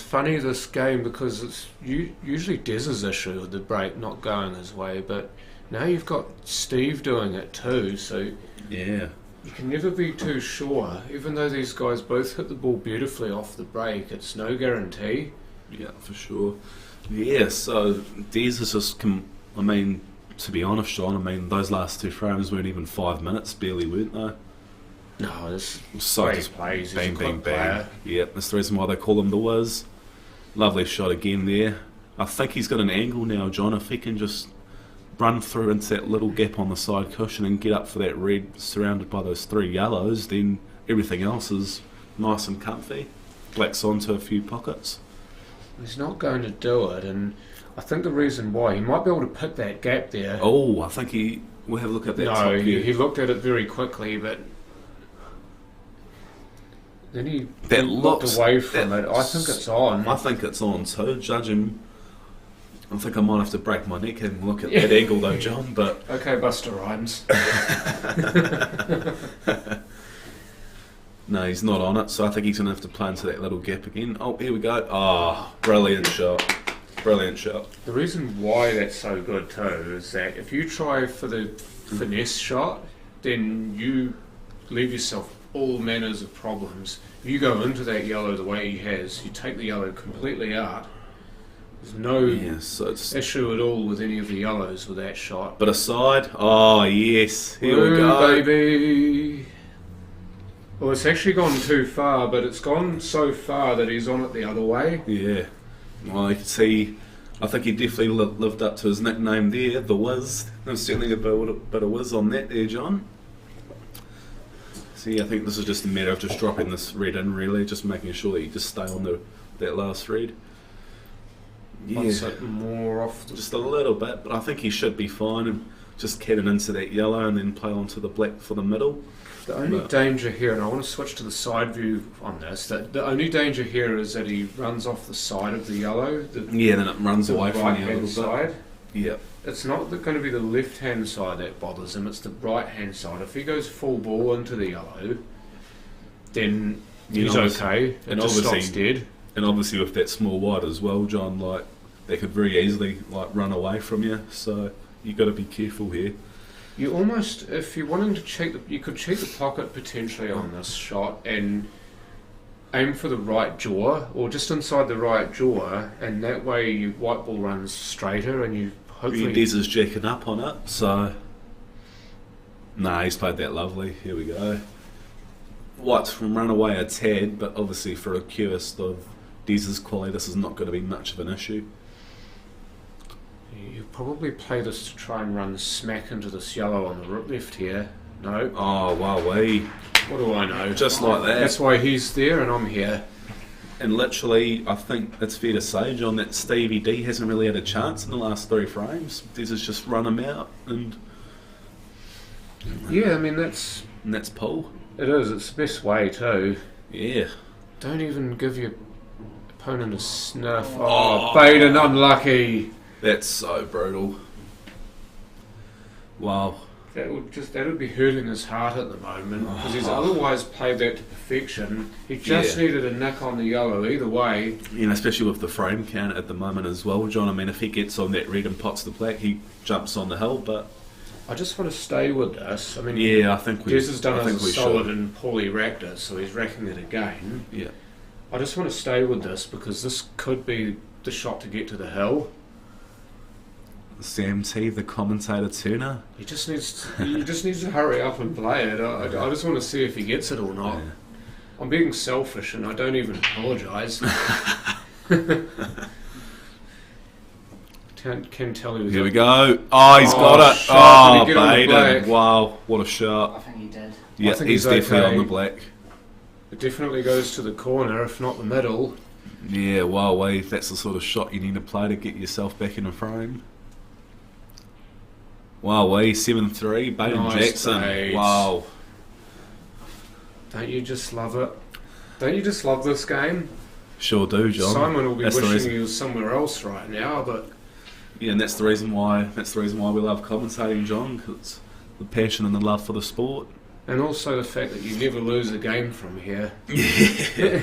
Speaker 3: funny, this game, because it's usually Des's issue with the break not going his way, but now you've got Steve doing it too, so
Speaker 4: yeah,
Speaker 3: you can never be too sure. Even though these guys both hit the ball beautifully off the break, it's no guarantee.
Speaker 4: Yeah, for sure. Yeah, so Des is just, I mean, to be honest, Sean, I mean, those last 2 frames weren't even 5 minutes, barely, weren't they?
Speaker 3: No, it's
Speaker 4: so
Speaker 3: great
Speaker 4: just
Speaker 3: plays.
Speaker 4: bang, bang, bang. Yeah, that's the reason why they call him the Wiz. Lovely shot again there. I think he's got an angle now, John. If he can just run through into that little gap on the side cushion and get up for that red surrounded by those 3 yellows, then everything else is nice and comfy. Black's onto a few pockets.
Speaker 3: He's not going to do it, and I think the reason why, he might be able to pick that gap there.
Speaker 4: Oh, I think we'll have a look at that.
Speaker 3: No, he looked at it very quickly, but then he looked away from it. I think it's on.
Speaker 4: I think it's on too. Judging, I think I might have to break my neck and look at that angle though, John. But
Speaker 3: okay, Buster Rhymes.
Speaker 4: No, he's not on it, so I think he's going to have to play into that little gap again. Oh, here we go. Oh, brilliant shot. Brilliant shot.
Speaker 3: The reason why that's so good too is that if you try for the finesse shot, then you leave yourself all manners of problems. If you go into that yellow the way he has, you take the yellow completely out. There's no
Speaker 4: So it's
Speaker 3: issue at all with any of the yellows with that shot.
Speaker 4: but aside. Oh yes, here we
Speaker 3: Ooh,
Speaker 4: go.
Speaker 3: baby. Well, it's actually gone too far, but it's gone so far that he's on it the other way.
Speaker 4: Yeah. Well, you can see. I think he definitely lived up to his nickname there, the Wiz. There's certainly a bit of whiz on that there, John. See, I think this is just a matter of just dropping this red in, really, just making sure that you just stay on that last red.
Speaker 3: Wants it more off.
Speaker 4: Just a little bit, but I think he should be fine, and just cannon into that yellow and then play onto the black for the middle.
Speaker 3: The only danger here, and I want to switch to the side view on this, that the only danger here is that he runs off the side of the yellow.
Speaker 4: Then it runs away from you a little
Speaker 3: side.
Speaker 4: bit. Yeah.
Speaker 3: It's not going to be the left-hand side that bothers him, it's the right-hand side. If he goes full ball into the yellow, then he's okay. It just stops dead.
Speaker 4: And obviously with that small wide as well, John, like, they could very easily run away from you, so you've got to be careful here.
Speaker 3: You almost, if you're wanting to check, you could check the pocket potentially on this shot and aim for the right jaw, or just inside the right jaw, and that way your white ball runs straighter, and you hopefully.
Speaker 4: Des is jacking up on it, so. Nah, he's played that lovely. Here we go. White's from run away a tad, but obviously for a curist of Des's quality, this is not going to be much of an issue.
Speaker 3: You probably play this to try and run smack into this yellow on the left here. No.
Speaker 4: Oh, wow,
Speaker 3: What do I know?
Speaker 4: Just like that.
Speaker 3: That's why he's there and I'm here.
Speaker 4: And literally, I think it's fair to say, John, that Stevie D hasn't really had a chance in the last 3 frames. Des has just run him out, and
Speaker 3: yeah, I mean that's
Speaker 4: pull.
Speaker 3: It is. It's the best way too.
Speaker 4: Yeah.
Speaker 3: Don't even give your opponent a sniff. Oh, Baden, unlucky.
Speaker 4: That's so brutal. Wow.
Speaker 3: That would be hurting his heart at the moment, because he's otherwise played that to perfection. He just needed a nick on the yellow either way.
Speaker 4: You know, especially with the frame count at the moment as well, John. I mean, if he gets on that red and pots the black, he jumps on the hill, but
Speaker 3: I just want to stay with this. I mean,
Speaker 4: yeah, I think
Speaker 3: Des has done us a solid and Paulie racked it, so he's racking it again.
Speaker 4: Yeah.
Speaker 3: I just want to stay with this because this could be the shot to get to the hill.
Speaker 4: Sam T, the commentator Turner.
Speaker 3: He just needs to hurry up and play it. I just want to see if he gets it or not.
Speaker 4: Yeah.
Speaker 3: I'm being selfish and I don't even apologise. Can tell he was.
Speaker 4: Here we go. Oh, he's got it.
Speaker 3: Shot.
Speaker 4: Oh,
Speaker 3: Did he get on the
Speaker 4: Baden.
Speaker 3: black?
Speaker 4: Wow, what a
Speaker 5: I
Speaker 4: shot.
Speaker 5: think he did.
Speaker 4: Yeah,
Speaker 3: I think
Speaker 4: he's
Speaker 3: he's
Speaker 4: definitely
Speaker 3: okay.
Speaker 4: on the black.
Speaker 3: It definitely goes to the corner, if not the middle.
Speaker 4: Yeah, wow, that's the sort of shot you need to play to get yourself back in a frame. Wow, 7-3, Baden
Speaker 3: Nice
Speaker 4: Jackson.
Speaker 3: days.
Speaker 4: Wow.
Speaker 3: Don't you just love it? Don't you just love this game?
Speaker 4: Sure do, John.
Speaker 3: Simon will be
Speaker 4: That's the
Speaker 3: wishing
Speaker 4: reason.
Speaker 3: he was somewhere else right now, but
Speaker 4: Yeah, and that's the reason why we love commentating, John, because it's the passion and the love for the sport.
Speaker 3: and also the fact that you never lose a game from here.
Speaker 4: Yeah.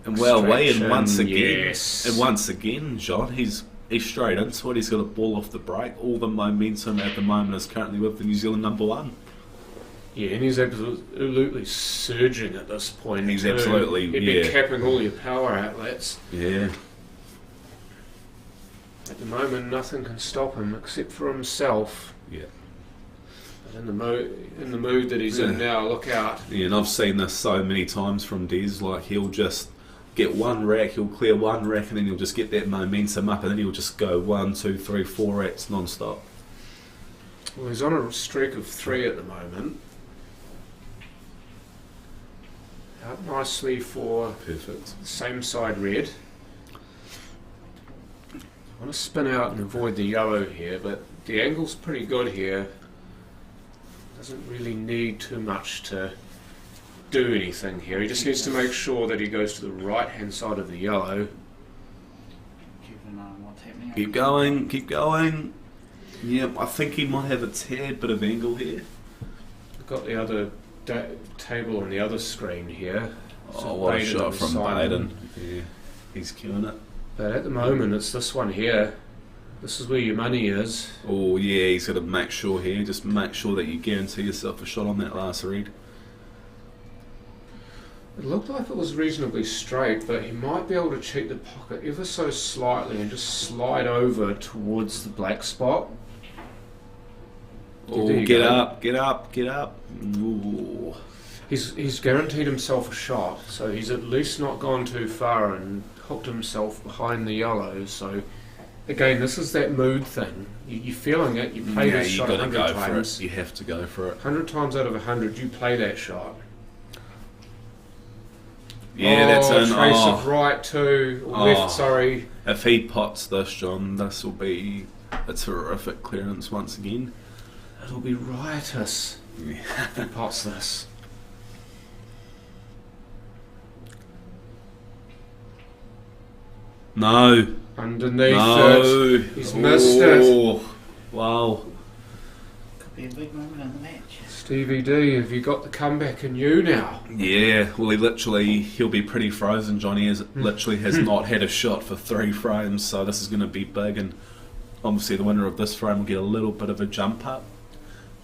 Speaker 4: And well, and once again,
Speaker 3: yes.
Speaker 4: and once again, John, he's straight into it. He's got a ball off the break. All the momentum at the moment is currently with the New Zealand number 1.
Speaker 3: Yeah, and he's absolutely surging at this point.
Speaker 4: He's
Speaker 3: too.
Speaker 4: absolutely,
Speaker 3: He'd be capping all your power outlets.
Speaker 4: Yeah.
Speaker 3: At the moment, nothing can stop him except for himself.
Speaker 4: Yeah.
Speaker 3: But in the mood that he's in now, look out.
Speaker 4: Yeah, and I've seen this so many times from Des. Like, he'll just get one rack, he'll clear one rack, and then he'll just get that momentum up, and then he'll just go 1, 2, 3, 4 racks non-stop.
Speaker 3: Well, he's on a streak of 3 at the moment. Out nicely for
Speaker 4: Perfect.
Speaker 3: the same side red. I want to spin out and avoid the yellow here, but the angle's pretty good here. Doesn't really need too much to do anything here. He just needs to make sure that he goes to the right hand side of the yellow.
Speaker 5: Keep an eye on what's happening.
Speaker 4: Keep going, keep going. Yep, I think he might have a tad bit of angle here.
Speaker 3: I've got the other table on the other screen here.
Speaker 4: Oh, what a shot from Baden. Yeah. He's queuing it.
Speaker 3: But at the moment, it's this one here. This is where your money is.
Speaker 4: Oh yeah, he's got to make sure here. Just make sure that you guarantee yourself a shot on that last read.
Speaker 3: It looked like it was reasonably straight, but he might be able to cheat the pocket ever so slightly and just slide over towards the black spot.
Speaker 4: Oh,
Speaker 3: There you
Speaker 4: get
Speaker 3: go.
Speaker 4: up, get up, get up. Ooh.
Speaker 3: He's guaranteed himself a shot, so he's at least not gone too far and hooked himself behind the yellow. So again, this is that mood thing. You're feeling it. You play this
Speaker 4: you
Speaker 3: shot
Speaker 4: got to
Speaker 3: 100
Speaker 4: go
Speaker 3: times.
Speaker 4: for it. You have to go for it.
Speaker 3: 100 times out of 100, you play that shot.
Speaker 4: Yeah, that's
Speaker 3: a
Speaker 4: in.
Speaker 3: trace
Speaker 4: Oh,
Speaker 3: of right too, or
Speaker 4: Oh.
Speaker 3: left. Sorry.
Speaker 4: if he pots this, John, this will be a terrific clearance once again.
Speaker 3: It'll be riotous
Speaker 4: Yeah.
Speaker 3: if he pots this.
Speaker 4: No,
Speaker 3: Underneath
Speaker 4: no.
Speaker 3: it. He's missed it.
Speaker 4: Oh, wow.
Speaker 5: Could be a big moment in the match.
Speaker 3: Stevie D, have you got the comeback in you now?
Speaker 4: Yeah, well, he'll be pretty frozen. Johnny literally has not had a shot for 3 frames, so this is going to be big, and obviously the winner of this frame will get a little bit of a jump up.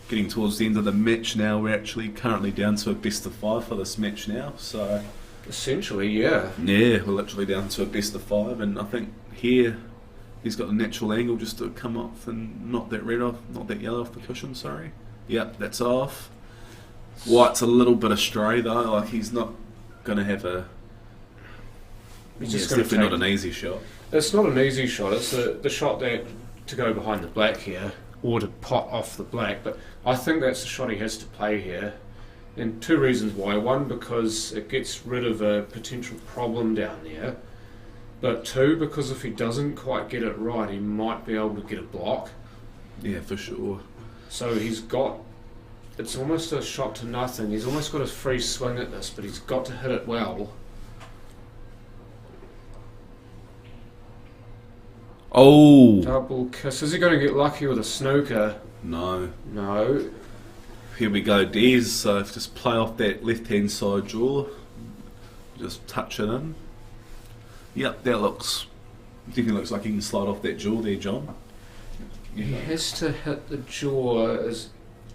Speaker 4: Getting towards the end of the match now, we're actually currently down to a best of 5 for this match now, so
Speaker 3: Essentially, yeah.
Speaker 4: yeah, we're literally down to a best of 5, and I think here he's got a natural angle just to come off and knock that red off, not that yellow off the cushion, sorry. Yep, that's off. White's a little bit astray though, like he's not going to have a...
Speaker 3: He's
Speaker 4: Yeah,
Speaker 3: just
Speaker 4: it's
Speaker 3: going to
Speaker 4: definitely
Speaker 3: take...
Speaker 4: not an easy shot.
Speaker 3: It's not an easy shot. It's the shot that to go behind the black here, or to pot off the black. But I think that's the shot he has to play here. And 2 reasons why. One, because it gets rid of a potential problem down there. But 2, because if he doesn't quite get it right, he might be able to get a block.
Speaker 4: Yeah, for sure.
Speaker 3: So he's got... It's almost a shot to nothing. He's almost got a free swing at this, but he's got to hit it well.
Speaker 4: Oh!
Speaker 3: Double kiss. Is he going to get lucky with a snooker?
Speaker 4: No.
Speaker 3: No.
Speaker 4: Here we go, Des. So just play off that left-hand side jaw. Just touch it in. Yep, that definitely looks like he can slide off that jaw there, John.
Speaker 3: He has to hit the jaw as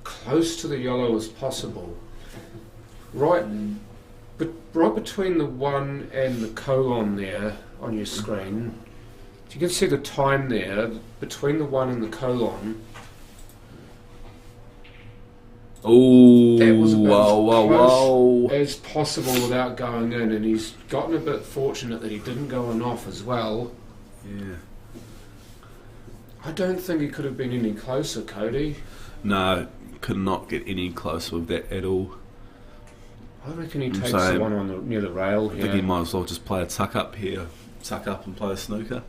Speaker 3: close to the yellow as possible. Right between the 1 and the colon there on your screen. You can see the time there between the 1 and the colon.
Speaker 4: Oh,
Speaker 3: That was
Speaker 4: wow,
Speaker 3: about
Speaker 4: wow,
Speaker 3: as
Speaker 4: wow.
Speaker 3: close as possible without going in, and he's gotten a bit fortunate that he didn't go in off as well.
Speaker 4: Yeah.
Speaker 3: I don't think he could have been any closer, Cody.
Speaker 4: No, could not get any closer with that at all.
Speaker 3: I reckon he takes
Speaker 4: So,
Speaker 3: the one on near the rail
Speaker 4: I
Speaker 3: here.
Speaker 4: think he might as well just play a tuck up here. Tuck up and play a snooker.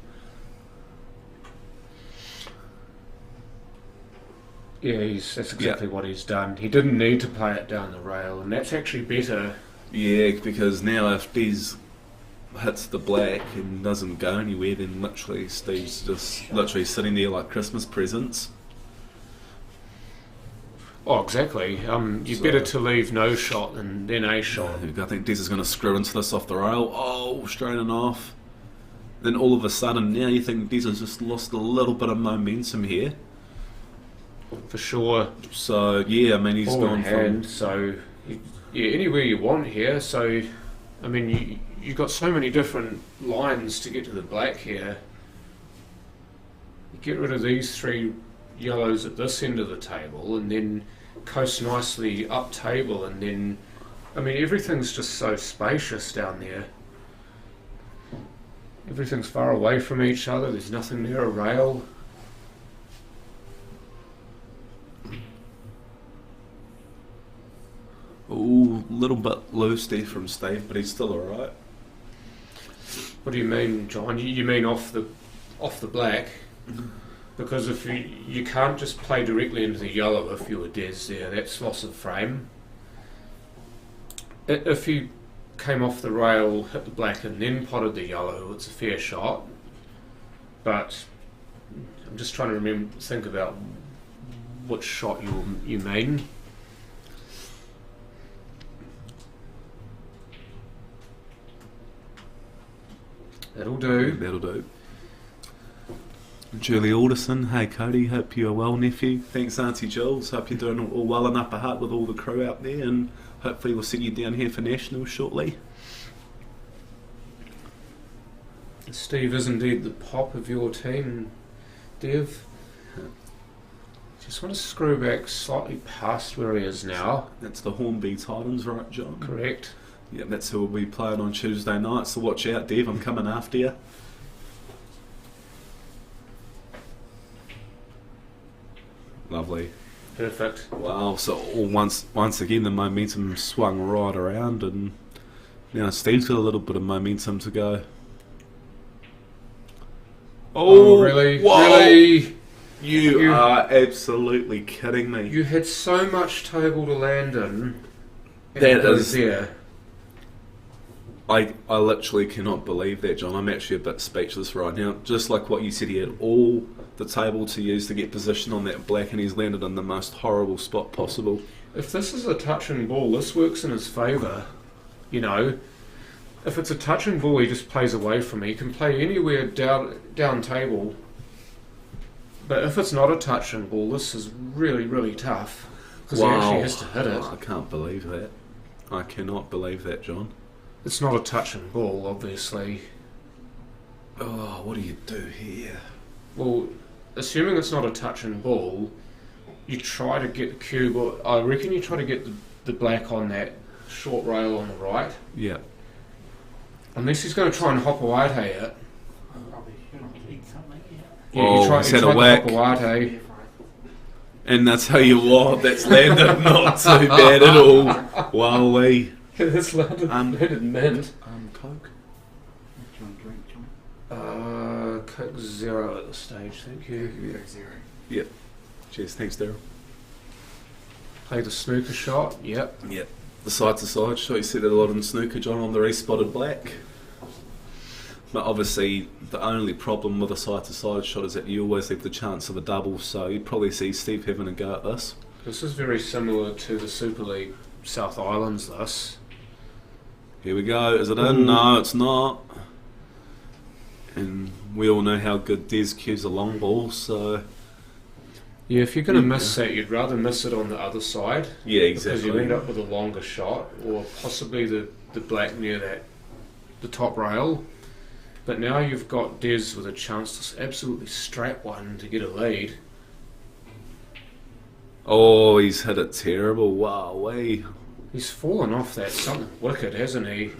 Speaker 3: Yeah, that's exactly what he's done. He didn't need to play it down the rail, and that's actually better.
Speaker 4: Yeah, because now if Des hits the black and doesn't go anywhere, then literally Steve's just literally sitting there like Christmas presents.
Speaker 3: Oh, exactly. You're
Speaker 4: So-
Speaker 3: better to leave no shot than a shot.
Speaker 4: I think Des is going to screw into this off the rail. Oh, straining off. Then all of a sudden, now you think Des has just lost a little bit of momentum here.
Speaker 3: For sure.
Speaker 4: So, yeah, I mean, he's
Speaker 3: Ball
Speaker 4: gone
Speaker 3: in
Speaker 4: from...
Speaker 3: hand, so yeah, anywhere you want here. So, I mean, you've got so many different lines to get to the black here. You get rid of these 3 yellows at this end of the table, and then coast nicely up table, and then, I mean, everything's just so spacious down there. Everything's far away from each other. There's nothing near a rail.
Speaker 4: Ooh, a little bit loose there from Steve, but he's still alright.
Speaker 3: What do you mean, John? You mean off the black? Because if you can't just play directly into the yellow if you were Des there, that's loss of frame. If you came off the rail, hit the black and then potted the yellow, it's a fair shot. But I'm just trying to think about which shot you mean. That'll do.
Speaker 4: That'll do. Julie Alderson, hey Cody, hope you are well, nephew. Thanks, Auntie Jules. Hope you're doing all well in Upper Hutt with all the crew out there, and hopefully we'll see you down here for Nationals shortly.
Speaker 3: Steve is indeed the pop of your team, Dev. Just want to screw back slightly past where he is now.
Speaker 4: That's the Hornby Titans, right, John?
Speaker 3: Correct.
Speaker 4: Yeah, that's who we'll be playing on Tuesday night, so watch out, Dev, I'm coming after you. Lovely.
Speaker 3: Perfect.
Speaker 4: Wow, so once again the momentum swung right around, and now Steve's got a little bit of momentum to go.
Speaker 3: Oh, really?
Speaker 4: Whoa.
Speaker 3: Really?
Speaker 4: You are absolutely kidding me.
Speaker 3: You had so much table to land in. And
Speaker 4: That
Speaker 3: it goes
Speaker 4: is-
Speaker 3: there.
Speaker 4: I literally cannot believe that, John. I'm actually a bit speechless right now. Just like what you said, he had all the table to use to get position on that black, and he's landed in the most horrible spot possible.
Speaker 3: If this is a touching ball, this works in his favour. You know, if it's a touching ball, he just plays away from me. He can play anywhere down table. But if it's not a touching ball, this is really, really tough. Because he actually has to hit it.
Speaker 4: I can't believe that. I cannot believe that, John.
Speaker 3: It's not a touching ball, obviously.
Speaker 4: Oh, what do you do here?
Speaker 3: Well, assuming it's not a touching ball, you try to get the cube, or I reckon you try to get the black on that short rail on the right.
Speaker 4: Yeah.
Speaker 3: Unless he's going to try and hopawate it.
Speaker 5: Probably should eat something, yeah.
Speaker 3: Yeah,
Speaker 4: Oh,
Speaker 3: you try
Speaker 4: he's had
Speaker 3: to
Speaker 4: a whack.
Speaker 3: hopawate.
Speaker 4: And that's how you what, that's landed not too bad at all. Wowee.
Speaker 3: It's landed mint.
Speaker 4: Coke?
Speaker 5: Do you want to drink, John?
Speaker 3: Coke Zero at this stage, thank you.
Speaker 5: Coke Zero.
Speaker 4: Yep. Cheers, thanks, Daryl.
Speaker 3: Play the snooker shot, yep.
Speaker 4: Yep. The side to side shot, you see that a lot in snooker, John, on the re-spotted black. But obviously, the only problem with a side to side shot is that you always leave the chance of a double, so you'd probably see Steve having a go at this.
Speaker 3: This is very similar to the Super League South Islands, this.
Speaker 4: Here we go. Is it in? No, it's not. And we all know how good Des cues a long ball, so...
Speaker 3: Yeah, if you're going to miss that, you'd rather miss it on the other side.
Speaker 4: Yeah, exactly.
Speaker 3: Because you end up with a longer shot, or possibly the black near the top rail. But now you've got Des with a chance to absolutely strap one to get a lead.
Speaker 4: Oh, he's hit it terrible. Wowee.
Speaker 3: He's fallen off that something wicked, hasn't he?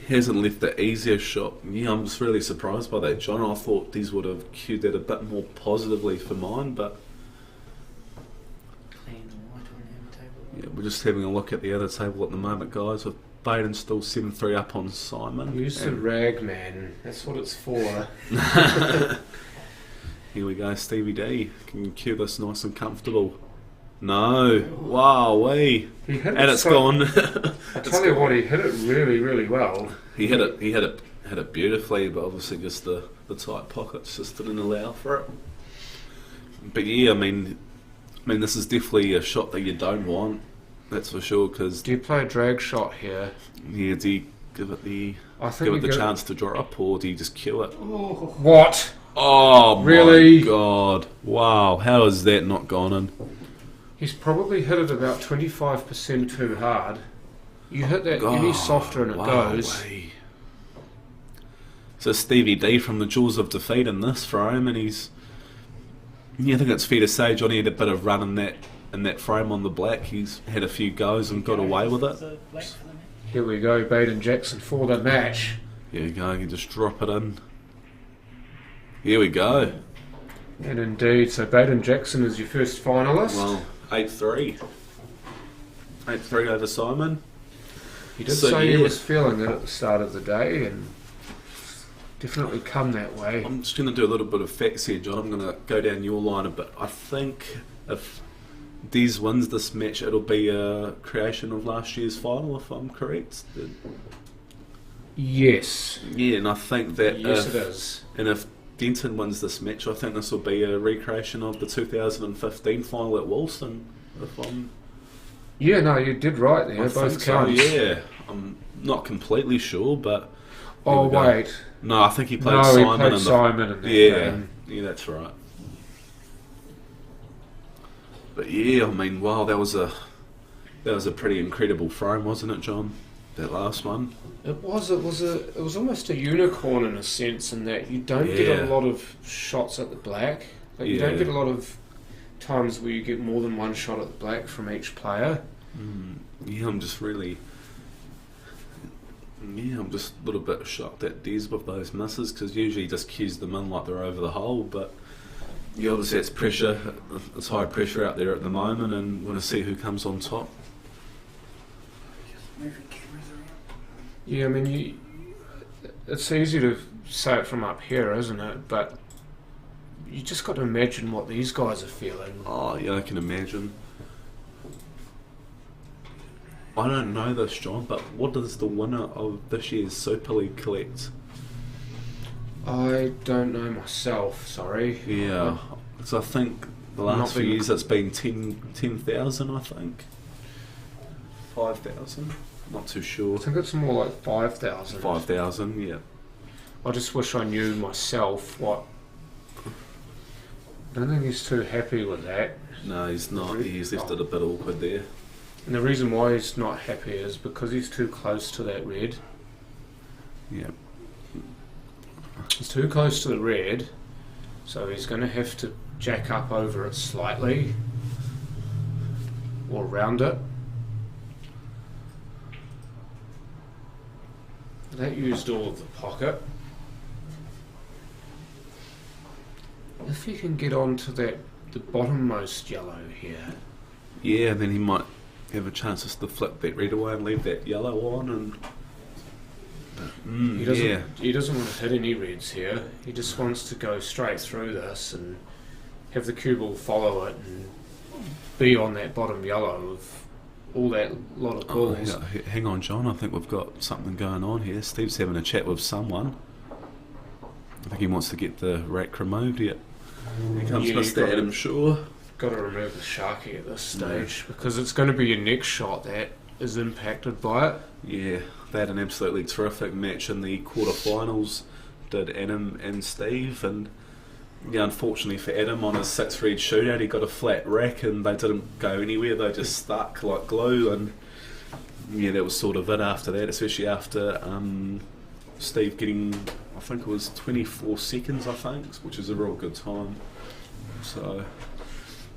Speaker 4: He hasn't left the easiest shot. Yeah, I'm just really surprised by that, John. I thought Des would have cued that a bit more positively for mine, but
Speaker 5: Clean and white on the table.
Speaker 4: yeah, we're just having a look at the other table at the moment, guys, with Baden still 7-3 up on Simon.
Speaker 3: Use the rag, man. That's what it's for.
Speaker 4: Here we go, Stevie D. Can you cue this nice and comfortable? No. Wowee.
Speaker 3: He hit
Speaker 4: And
Speaker 3: it
Speaker 4: it's
Speaker 3: so-
Speaker 4: gone.
Speaker 3: I tell you what, he hit it really, really well.
Speaker 4: He hit it beautifully, but obviously just the tight pockets just didn't allow for it. But yeah, I mean, this is definitely a shot that you don't want. That's for sure. Because
Speaker 3: Do you play a drag shot here?
Speaker 4: yeah, do you give it the
Speaker 3: I think
Speaker 4: the chance to draw up, or do you just kill it?
Speaker 3: What?
Speaker 4: Oh
Speaker 3: Really?
Speaker 4: my god! Wow, how has that not gone in?
Speaker 3: He's probably hit it about 25% too hard. You hit that any softer and it goes.
Speaker 4: Wowee. So Stevie D from the jaws of defeat in this frame, and he's. Yeah, I think it's fair to say Johnny had a bit of run in that frame on the black. He's had a few goes and got away with it.
Speaker 5: The black for the match.
Speaker 3: Here we go, Baden Jackson for the match.
Speaker 4: Here we go, you can just drop it in. Here we go.
Speaker 3: And indeed, so Baden Jackson is your first finalist.
Speaker 4: Well, 8-3. 8-3 over Simon.
Speaker 3: He did
Speaker 4: so
Speaker 3: say
Speaker 4: yeah.
Speaker 3: he was feeling it at the start of the day, and definitely come that way.
Speaker 4: I'm just going to do a little bit of facts here, John. I'm going to go down your line a bit. I think if Des wins this match, it'll be a creation of last year's final, if I'm correct.
Speaker 3: Yes.
Speaker 4: Yeah, and I think that
Speaker 3: Yes, it is.
Speaker 4: And if Denton wins this match, I think this will be a recreation of the 2015 final at Woolston. If I'm
Speaker 3: Yeah, no, you did right there.
Speaker 4: I
Speaker 3: Both
Speaker 4: think so,
Speaker 3: counts.
Speaker 4: yeah. I'm not completely sure, but
Speaker 3: Oh, wait.
Speaker 4: No, I think he played
Speaker 3: No,
Speaker 4: Simon.
Speaker 3: he played
Speaker 4: in
Speaker 3: Simon in that
Speaker 4: yeah,
Speaker 3: game.
Speaker 4: yeah, that's right. But yeah, I mean, wow, that was a pretty incredible frame, wasn't it, John? That last one.
Speaker 3: It was almost a unicorn in a sense, in that you don't get
Speaker 4: Yeah.
Speaker 3: a lot of shots at the black. Like, you don't
Speaker 4: Yeah.
Speaker 3: get a lot of times where you get more than one shot at the black from each player.
Speaker 4: Yeah, I'm just a little bit shocked at Des with those misses, because usually he just cues them in like they're over the hole, but yeah, obviously it's pressure, it's high pressure out there at the moment, and we want to see who comes on top.
Speaker 3: Yeah, I mean, it's easy to say it from up here, isn't it? But you just got to imagine what these guys are feeling.
Speaker 4: Oh yeah, I can imagine. I don't know this, John, but what does the winner of this year's Super League collect?
Speaker 3: I don't know myself, sorry.
Speaker 4: Yeah, because I think the last few years it's been 10,000, I think. 5,000? Not too sure.
Speaker 3: I think it's more like 5,000.
Speaker 4: 5,000, yeah.
Speaker 3: I just wish I knew myself what... I don't think he's too happy with that.
Speaker 4: No, he's not. He's left it a bit awkward there.
Speaker 3: And the reason why he's not happy is because he's too close to that red.
Speaker 4: Yeah.
Speaker 3: He's too close to the red, so he's going to have to jack up over it slightly, or round it. That used all of the pocket. If he can get onto the bottommost yellow here.
Speaker 4: Yeah, then he might have a chance just to flip that red away and leave that yellow on, and
Speaker 3: He doesn't want to hit any reds here. He just wants to go straight through this and have the cue ball follow it and be on that bottom yellow with all that lot of balls.
Speaker 4: Hang on, John. I think we've got something going on here. Steve's having a chat with someone. I think he wants to get the rack removed yet. Here comes Mr. Adam Shaw.
Speaker 3: Got to remove the Sharky at this stage because it's going to be your next shot that is impacted by it.
Speaker 4: Yeah, they had an absolutely terrific match in the quarterfinals, did Adam and Steve, and yeah, unfortunately for Adam, on his 6 red shootout he got a flat rack and they didn't go anywhere, they just stuck like glue, and yeah, that was sort of it after that, especially after Steve getting, I think it was 24 seconds, I think, which is a real good time. So...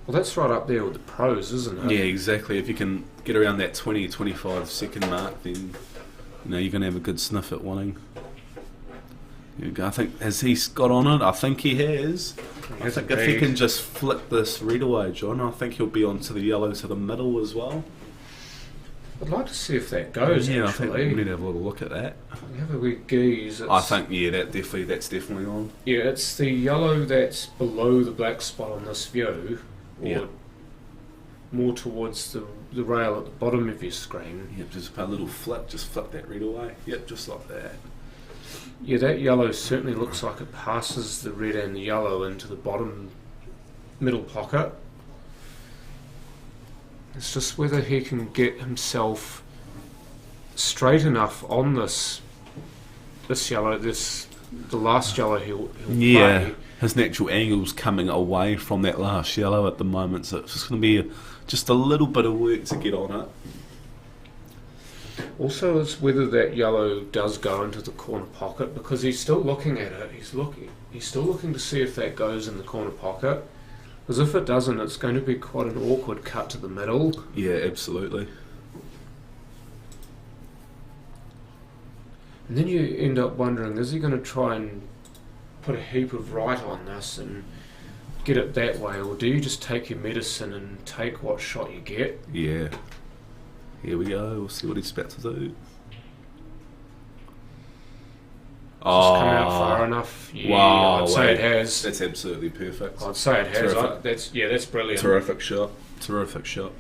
Speaker 3: Well, that's right up there with the pros, isn't it?
Speaker 4: Yeah, exactly. If you can get around that 20-25 second mark, then you're going to have a good sniff at winning. I think, has he got on it? I think he has. I think if he can just flick this red away, John, I think he'll be onto the yellow to the middle as well.
Speaker 3: I'd like to see if that goes,
Speaker 4: yeah,
Speaker 3: actually.
Speaker 4: I think we need to have a little look at that.
Speaker 3: We have a wee gaze.
Speaker 4: I think, yeah, that's definitely on.
Speaker 3: Yeah, it's the yellow that's below the black spot on this view, or more towards the rail at the bottom of your screen.
Speaker 4: Yep, just a little flick, just flick that red away. Yep, just like that.
Speaker 3: Yeah, that yellow certainly looks like it passes the red and the yellow into the bottom middle pocket. It's just whether he can get himself straight enough on this yellow, the last yellow he'll play.
Speaker 4: His natural angle's coming away from that last yellow at the moment, so it's just going to be just a little bit of work to get on it.
Speaker 3: Also, it's whether that yellow does go into the corner pocket, because he's still looking at it. He's still looking to see if that goes in the corner pocket. Because if it doesn't, it's going to be quite an awkward cut to the middle.
Speaker 4: Yeah, absolutely.
Speaker 3: And then you end up wondering, is he going to try and put a heap of right on this and get it that way, or do you just take your medicine and take what shot you get?
Speaker 4: Yeah. Here we go. We'll see what he's about to do.
Speaker 3: Just come out far enough. Yeah,
Speaker 4: wow,
Speaker 3: I'd say it has.
Speaker 4: That's absolutely perfect.
Speaker 3: I'd say it has.
Speaker 4: Terrific.
Speaker 3: That's brilliant.
Speaker 4: Terrific shot. Terrific shot.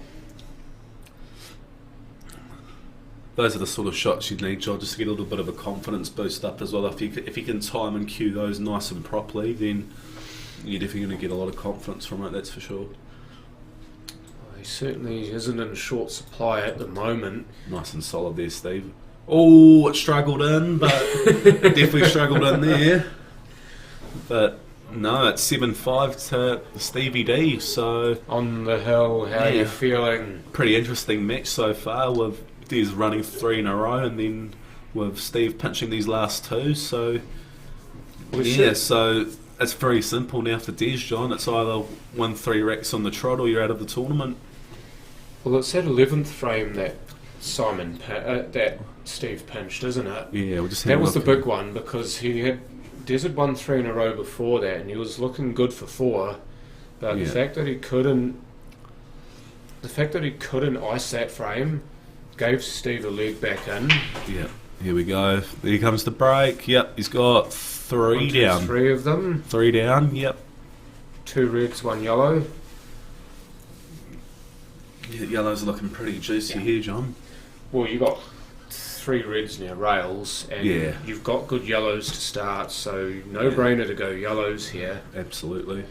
Speaker 4: Those are the sort of shots you'd need, John, just to get a little bit of a confidence boost up as well. If you can time and cue those nice and properly, then you're definitely going to get a lot of confidence from it, that's for sure.
Speaker 3: He certainly isn't in short supply at the moment.
Speaker 4: Nice and solid there, Steve. Oh, it struggled in, but definitely struggled in there. But no, it's 7-5 to Stevie D. So
Speaker 3: On the hill, how are you
Speaker 4: Yeah.
Speaker 3: feeling?
Speaker 4: pretty interesting match so far, with Des running 3 in a row, and then with Steve pinching these last 2. So so it's very simple now for Des, John. It's either win 3 racks on the trot or you're out of the tournament.
Speaker 3: Well, it's that 11th frame that that Steve pinched, isn't it?
Speaker 4: Yeah, we'll just have
Speaker 3: That
Speaker 4: a
Speaker 3: was the
Speaker 4: look.
Speaker 3: big one because Des had won 3 in a row before that, and he was looking good for 4. But
Speaker 4: Yeah.
Speaker 3: the fact that he couldn't ice that frame gave Steve a leg back in.
Speaker 4: Yeah, here we go. Here comes the break. Yep, he's got 3
Speaker 3: 1, 2,
Speaker 4: down.
Speaker 3: 3 of them.
Speaker 4: 3 down, yep.
Speaker 3: 2 reds, 1 yellow.
Speaker 4: Yeah, yellow's looking pretty juicy here, John.
Speaker 3: Well, you got 3 reds now, rails, and
Speaker 4: Yeah.
Speaker 3: you've got good yellows to start, so no-brainer to go yellows here.
Speaker 4: Absolutely.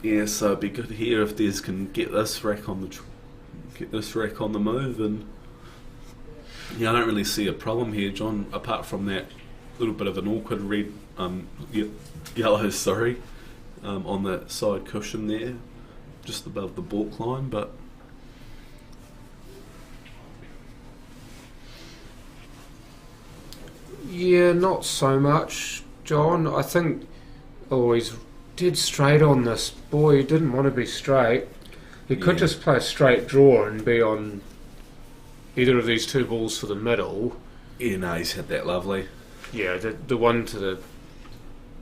Speaker 4: Yeah, so it'd be good to hear if Des can get this rack on the move, and yeah, I don't really see a problem here, John. Apart from that little bit of an awkward red, yellow, sorry, on the side cushion there, just above the balk line, but.
Speaker 3: Yeah, not so much, John. I think he's dead straight on this. Boy, he didn't want to be straight. He could
Speaker 4: Yeah.
Speaker 3: just play a straight draw and be on either of these 2 balls for the middle.
Speaker 4: Yeah, no, he's had that lovely.
Speaker 3: Yeah, the one to the...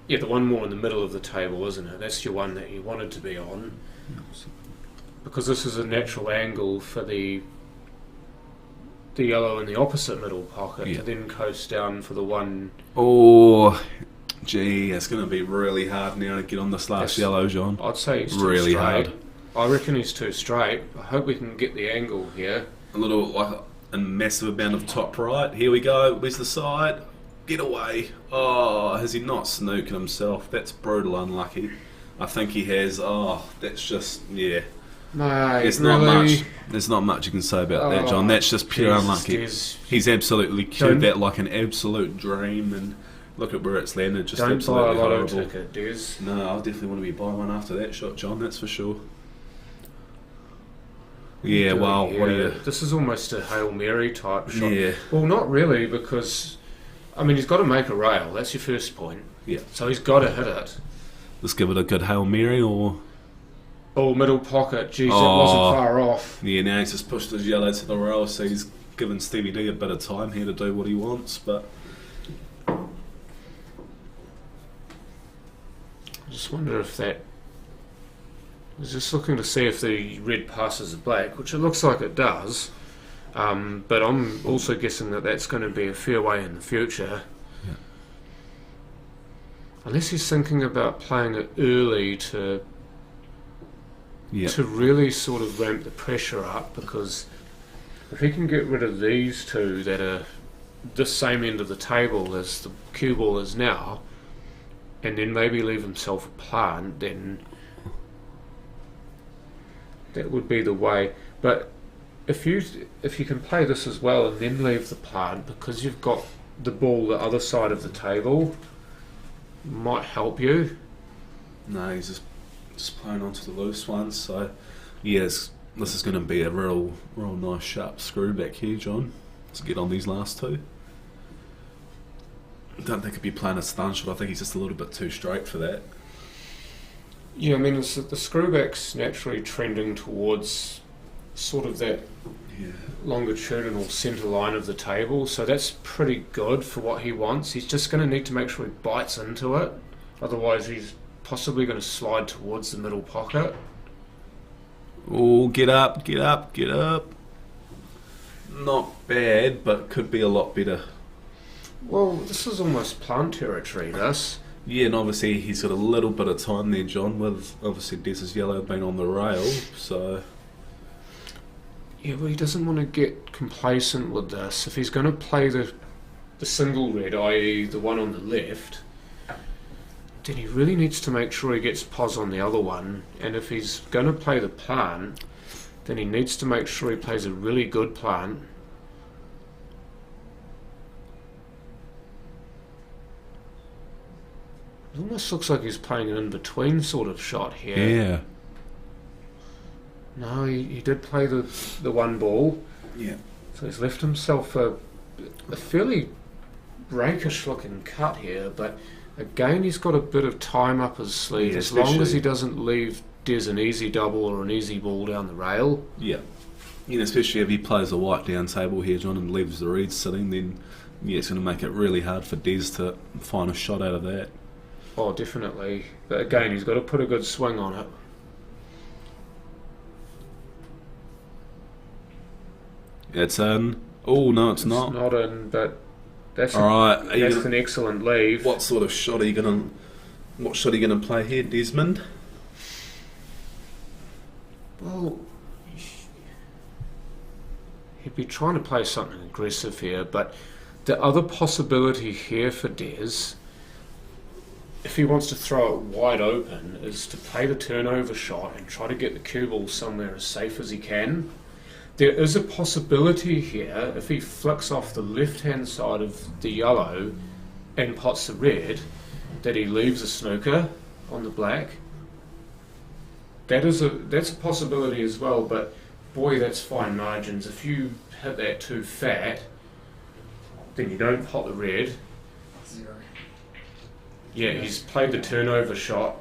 Speaker 3: Yeah, the one more in the middle of the table, isn't it? That's your one that you wanted to be on. Because this is a natural angle for the yellow in the opposite middle pocket
Speaker 4: Yeah.
Speaker 3: to then coast down for the one...
Speaker 4: Oh, gee, it's going to be really hard now to get on this last
Speaker 3: Yes.
Speaker 4: yellow, John.
Speaker 3: I'd say he's too
Speaker 4: Really
Speaker 3: straight.
Speaker 4: hard.
Speaker 3: I reckon he's too straight. I hope we can get the angle here.
Speaker 4: A little, like a massive amount of top right. Here we go. Where's the side? Get away. Oh, has he not snooked himself? That's brutal unlucky. I think he has. Oh, that's just, yeah.
Speaker 3: Mate,
Speaker 4: There's
Speaker 3: really?
Speaker 4: not much. There's not much you can say about that, John. That's just pure
Speaker 3: Jesus,
Speaker 4: unlucky.
Speaker 3: Des.
Speaker 4: He's absolutely cued
Speaker 3: Don't-
Speaker 4: that like an absolute dream, and look at where it's landed. Just
Speaker 3: Don't buy a
Speaker 4: absolutely
Speaker 3: lotto
Speaker 4: horrible.
Speaker 3: ticket, Des.
Speaker 4: No, I'll definitely want to be buying one after that shot, John. That's for sure. Yeah, well, what do you?
Speaker 3: This is almost a Hail Mary type shot.
Speaker 4: Yeah,
Speaker 3: Well, not really, because I mean he's got to make a rail. That's your first point.
Speaker 4: Yeah.
Speaker 3: So he's got to hit it.
Speaker 4: let's give it a good Hail Mary, or
Speaker 3: Oh, middle pocket. Geez, that
Speaker 4: Oh.
Speaker 3: wasn't far off.
Speaker 4: yeah. Now he's just pushed his yellow to the rail, so he's given Stevie D a bit of time here to do what he wants. But
Speaker 3: I just wonder if that. I was just looking to see if the red passes the black, which it looks like it does. But I'm also guessing that that's going to be a fair way in the future.
Speaker 4: Yeah.
Speaker 3: Unless he's thinking about playing it early to
Speaker 4: yeah,
Speaker 3: really sort of ramp the pressure up, because if he can get rid of these 2 that are the same end of the table as the cue ball is now, and then maybe leave himself a plant, then that would be the way. But if you can play this as well and then leave the plant, because you've got the ball the other side of the table, might help you.
Speaker 4: no, he's just playing onto the loose ones. So yes, this is going to be a real nice sharp screw back here, John, to get on these last 2. I don't think he'd be playing a stun shot. I think he's just a little bit too straight for that.
Speaker 3: Yeah, I mean, the screwback's naturally trending towards sort of that
Speaker 4: Yeah.
Speaker 3: longitudinal centre line of the table, so that's pretty good for what he wants. He's just going to need to make sure he bites into it, otherwise he's possibly going to slide towards the middle pocket.
Speaker 4: Oh, get up, get up, get up. Not bad, but could be a lot better.
Speaker 3: Well, this is almost plant territory, this.
Speaker 4: Yeah, and obviously he's got a little bit of time there, John, with obviously Des's yellow being on the rail, so...
Speaker 3: Yeah, but he doesn't want to get complacent with this. If he's going to play the single red, i.e. the one on the left, then he really needs to make sure he gets pos on the other one. And if he's going to play the plant, then he needs to make sure he plays a really good plant. It almost looks like he's playing an in-between sort of shot here.
Speaker 4: Yeah.
Speaker 3: No, he did play the one ball.
Speaker 4: Yeah.
Speaker 3: So he's left himself a fairly rakish looking cut here, but again he's got a bit of time up his sleeve,
Speaker 4: Yeah,
Speaker 3: as long as
Speaker 4: especially-
Speaker 3: he doesn't leave Des an easy double or an easy ball down the rail.
Speaker 4: Yeah. Yeah, especially if he plays a white down table here, John, and leaves the reeds sitting, then yeah, it's going to make it really hard for Des to find a shot out of that.
Speaker 3: Oh, definitely. But again, he's got to put a good swing on it.
Speaker 4: It's in. Oh no, it's not.
Speaker 3: It's not in, but that's
Speaker 4: All right. Are you
Speaker 3: that's
Speaker 4: gonna,
Speaker 3: an excellent leave.
Speaker 4: what sort of shot are you gonna? What shot are you gonna play here, Desmond?
Speaker 3: Well, he'd be trying to play something aggressive here, but the other possibility here for Des, if he wants to throw it wide open, is to play the turnover shot and try to get the cue ball somewhere as safe as he can. There is a possibility here, if he flicks off the left-hand side of the yellow and pots the red, that he leaves a snooker on the black. That's a possibility as well, but boy, that's fine margins. If you hit that too fat, then you don't pot the red.
Speaker 5: Zero.
Speaker 3: Yeah, he's played the turnover shot.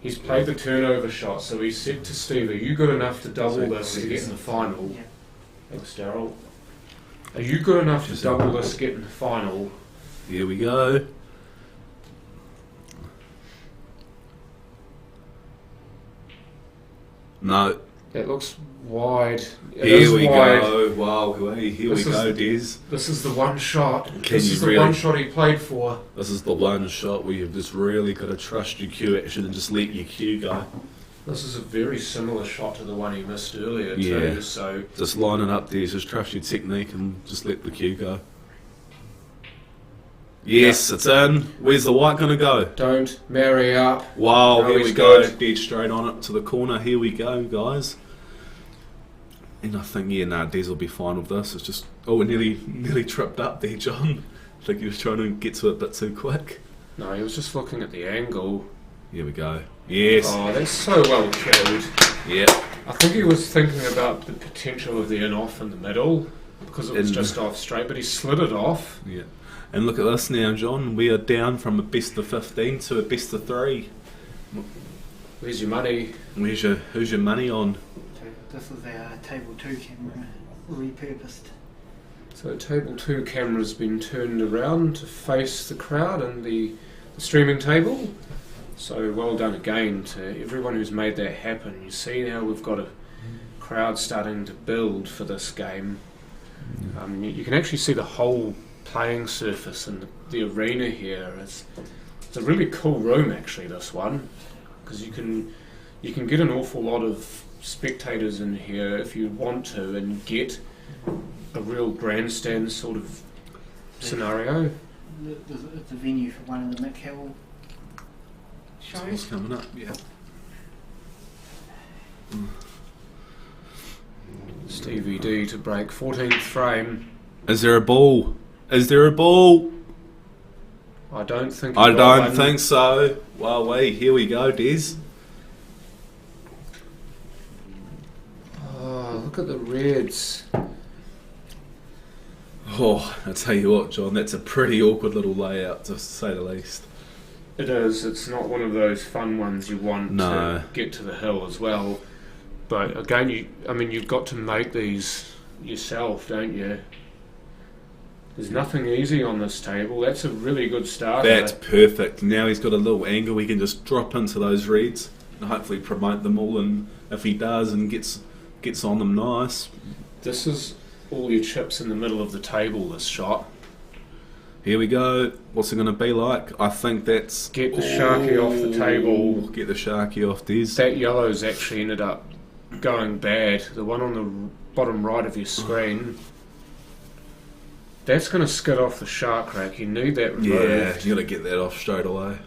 Speaker 3: He's played the turnover shot, so he said to Steve, "Are you good enough to double this to get in the final?"
Speaker 5: Yeah.
Speaker 3: Thanks, Daryl. Are you good enough to double this to get in the final?
Speaker 4: Here we go. No.
Speaker 3: That looks wide. It
Speaker 4: Here
Speaker 3: is
Speaker 4: we
Speaker 3: wide.
Speaker 4: go. Wow, here we
Speaker 3: This is-
Speaker 4: go, Des.
Speaker 3: This is the one shot.
Speaker 4: Can
Speaker 3: This
Speaker 4: you
Speaker 3: is the
Speaker 4: really-
Speaker 3: one shot he played for.
Speaker 4: This is the one shot where you've just really got to trust your cue action and just let your cue go.
Speaker 3: This is a very similar shot to the one he missed earlier
Speaker 4: Yeah.
Speaker 3: too. So
Speaker 4: Just line it up there, just trust your technique and just let the cue go. Yes, it's in. Where's the white going to go?
Speaker 3: don't marry up.
Speaker 4: Wow,
Speaker 3: No,
Speaker 4: here
Speaker 3: he's
Speaker 4: we go.
Speaker 3: good.
Speaker 4: Dead straight on it to the corner. Here we go, guys. And I think, yeah, Des will be fine with this. It's just, oh, we nearly tripped up there, John. I think he was trying to get to it a bit too quick.
Speaker 3: No, he was just looking at the angle.
Speaker 4: Here we go. Yes.
Speaker 3: Oh, that's so well killed.
Speaker 4: Yeah.
Speaker 3: I think he was thinking about the potential of the in-off in the middle because it was
Speaker 4: In-
Speaker 3: just off straight, but he slid it off.
Speaker 4: Yeah. And look at this now, John. We are down from a best of 15 to a best of 3.
Speaker 3: Where's your money?
Speaker 4: Who's your money on?
Speaker 5: So this is our table 2 camera repurposed.
Speaker 3: So table 2 camera's been turned around to face the crowd and the streaming table. So well done again to everyone who's made that happen. You see now we've got a crowd starting to build for this game. You can actually see the whole playing surface and the arena here. It's a really cool room actually, this one, because you can get an awful lot of spectators in here if you want to and get a real grandstand sort of scenario.
Speaker 5: It's a venue for one of the Mick Hill
Speaker 4: What's
Speaker 5: shows.
Speaker 4: coming up? Yeah.
Speaker 3: Stevie D to break 14th frame.
Speaker 4: Is there a ball? Is there a ball?
Speaker 3: I don't think.
Speaker 4: I
Speaker 3: he got
Speaker 4: don't
Speaker 3: one.
Speaker 4: think so. Well, wait, here we go, Des.
Speaker 3: Oh, look at the reds.
Speaker 4: Oh, I tell you what, John, that's a pretty awkward little layout, to say the least.
Speaker 3: It is. It's not one of those fun ones you want
Speaker 4: No.
Speaker 3: to get to the hill as well. But again, you've got to make these yourself, don't you? There's nothing easy on this table. That's a really good starter.
Speaker 4: That's perfect. Now he's got a little angle, he can just drop into those reds and hopefully promote them all, and if he does and gets on them nice.
Speaker 3: This is all your chips in the middle of the table, this shot.
Speaker 4: Here we go. What's it going to be like? I think that's...
Speaker 3: Get the Sharky off the table.
Speaker 4: Get the Sharky off, Des.
Speaker 3: That yellow's actually ended up going bad. The one on the bottom right of your screen. That's going to skid off the shark rack. You need that removed.
Speaker 4: Yeah, you got to get that off straight away.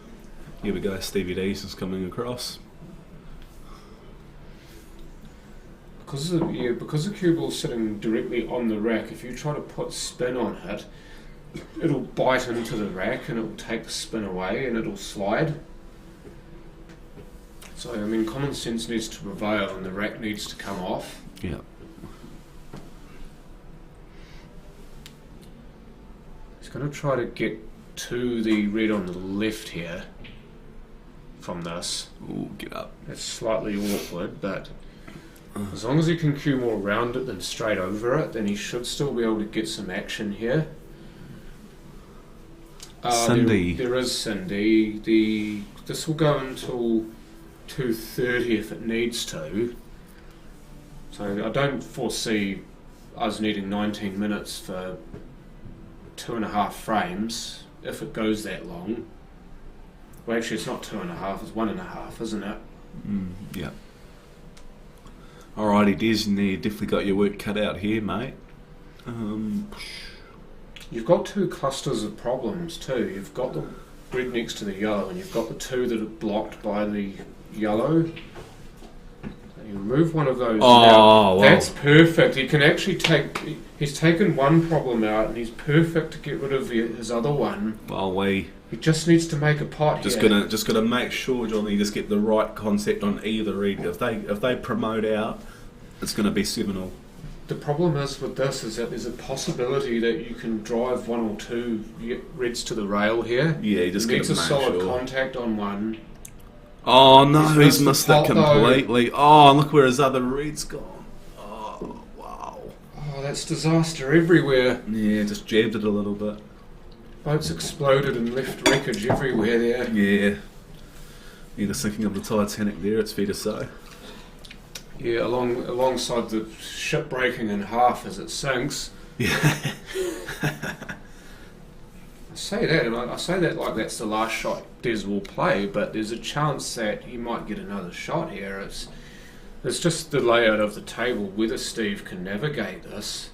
Speaker 4: Here we go, Stevie D's is coming across.
Speaker 3: Because the cue ball's sitting directly on the rack, if you try to put spin on it, it'll bite into the rack and it'll take the spin away and it'll slide. So, I mean, common sense needs to prevail and the rack needs to come off.
Speaker 4: Yeah.
Speaker 3: He's going to try to get to the red on the left here from this.
Speaker 4: Ooh, get up.
Speaker 3: It's slightly awkward, but as long as he can cue more around it than straight over it, then he should still be able to get some action here.
Speaker 4: Cindy.
Speaker 3: There is Cindy. This will go until 2:30 if it needs to. So I don't foresee us needing 19 minutes for 2.5 frames if it goes that long. Well, actually, it's not 2.5; it's 1.5, isn't it?
Speaker 4: Yeah. Alrighty, Des, you definitely got your work cut out here, mate.
Speaker 3: You've got two clusters of problems too. You've got the red next to the yellow, and you've got the two that are blocked by the yellow. So you remove one of those.
Speaker 4: Oh, wow.
Speaker 3: That's perfect. He can actually he's taken one problem out, and he's perfect to get rid of his other one.
Speaker 4: Well,
Speaker 3: He just needs to make a pot
Speaker 4: just
Speaker 3: here.
Speaker 4: gotta make sure, Johnny, you just get the right concept on either read. If they promote out, it's gonna be 7-0.
Speaker 3: The problem is with this is that there's a possibility that you can drive one or two reds to the rail here.
Speaker 4: Yeah, you just
Speaker 3: He needs a
Speaker 4: gotta make
Speaker 3: solid
Speaker 4: sure.
Speaker 3: contact on one.
Speaker 4: Oh no, he's missed
Speaker 3: the
Speaker 4: it
Speaker 3: pot,
Speaker 4: completely. Oh, look where his other red's gone. Oh, wow.
Speaker 3: Oh, that's disaster everywhere.
Speaker 4: Yeah, just jabbed it a little bit.
Speaker 3: Boats exploded and left wreckage everywhere there.
Speaker 4: Yeah. You're just thinking of the Titanic there, it's fair to say.
Speaker 3: Yeah, alongside the ship breaking in half as it sinks.
Speaker 4: Yeah.
Speaker 3: I say that, and I say that like that's the last shot Des will play, but there's a chance that he might get another shot here. It's just the layout of the table, whether Steve can navigate this.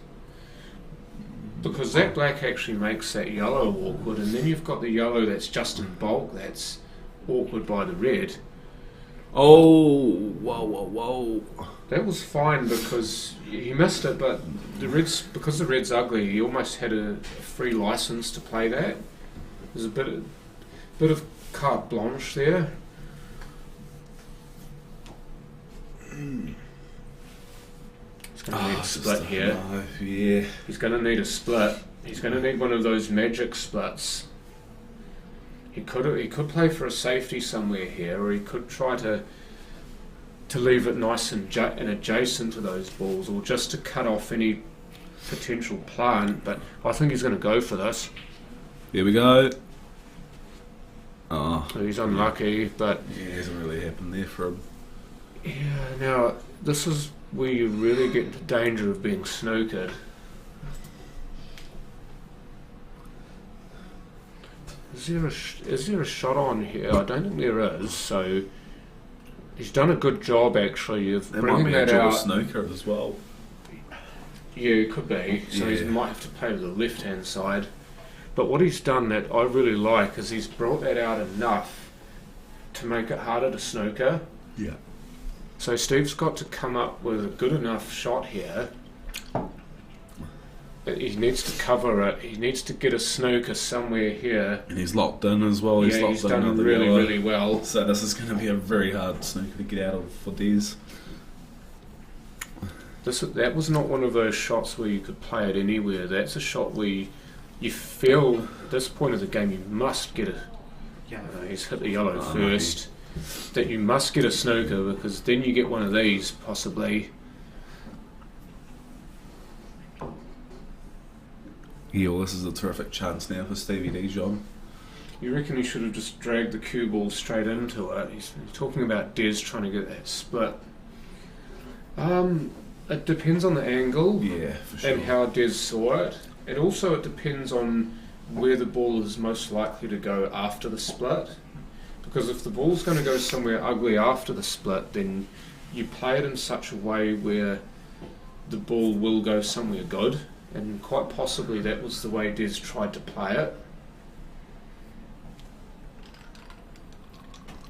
Speaker 3: Because that black actually makes that yellow awkward, and then you've got the yellow that's just in bulk that's awkward by the red.
Speaker 4: Oh, whoa.
Speaker 3: That was fine because he missed it, but because the red's ugly, he almost had a free license to play that. There's a bit of carte blanche there. He's going to need a split here.
Speaker 4: Yeah.
Speaker 3: He's going to need a split. He's going to need one of those magic splits. He could play for a safety somewhere here, or he could try to leave it nice and adjacent to those balls, or just to cut off any potential plant. But I think he's going to go for this.
Speaker 4: Here we go. Oh.
Speaker 3: He's unlucky, but
Speaker 4: Yeah, it hasn't really happened there for him.
Speaker 3: yeah. Now this is where you really get into danger of being snookered. Is there a shot on here? I don't think there is. So he's done a good job actually of
Speaker 4: There might
Speaker 3: bringing
Speaker 4: be a
Speaker 3: that
Speaker 4: dual
Speaker 3: out.
Speaker 4: snooker as well.
Speaker 3: Yeah, it could be. So he
Speaker 4: Yeah.
Speaker 3: might have to play to the left-hand side. But what he's done that I really like is he's brought that out enough to make it harder to snooker.
Speaker 4: Yeah.
Speaker 3: So Steve's got to come up with a good enough shot here. But he needs to cover it. He needs to get a snooker somewhere here.
Speaker 4: And he's locked in as well. He's
Speaker 3: Yeah,
Speaker 4: locked
Speaker 3: he's
Speaker 4: in
Speaker 3: done
Speaker 4: another
Speaker 3: really,
Speaker 4: yellow.
Speaker 3: really well.
Speaker 4: So this is going to be a very hard snooker to get out of for Des.
Speaker 3: That was not one of those shots where you could play it anywhere. That's a shot where you feel at this point of the game you must get it. He's hit the yellow first. That you must get a snooker because then you get one of these possibly.
Speaker 4: Yeah, well, this is a terrific chance now for Stevie D, John.
Speaker 3: You reckon he should have just dragged the cue ball straight into it? He's talking about Des trying to get that split. It depends on the angle
Speaker 4: Yeah, for sure.
Speaker 3: and how Des saw it. And also it depends on where the ball is most likely to go after the split. Because if the ball's going to go somewhere ugly after the split, then you play it in such a way where the ball will go somewhere good. And quite possibly that was the way Des tried to play it.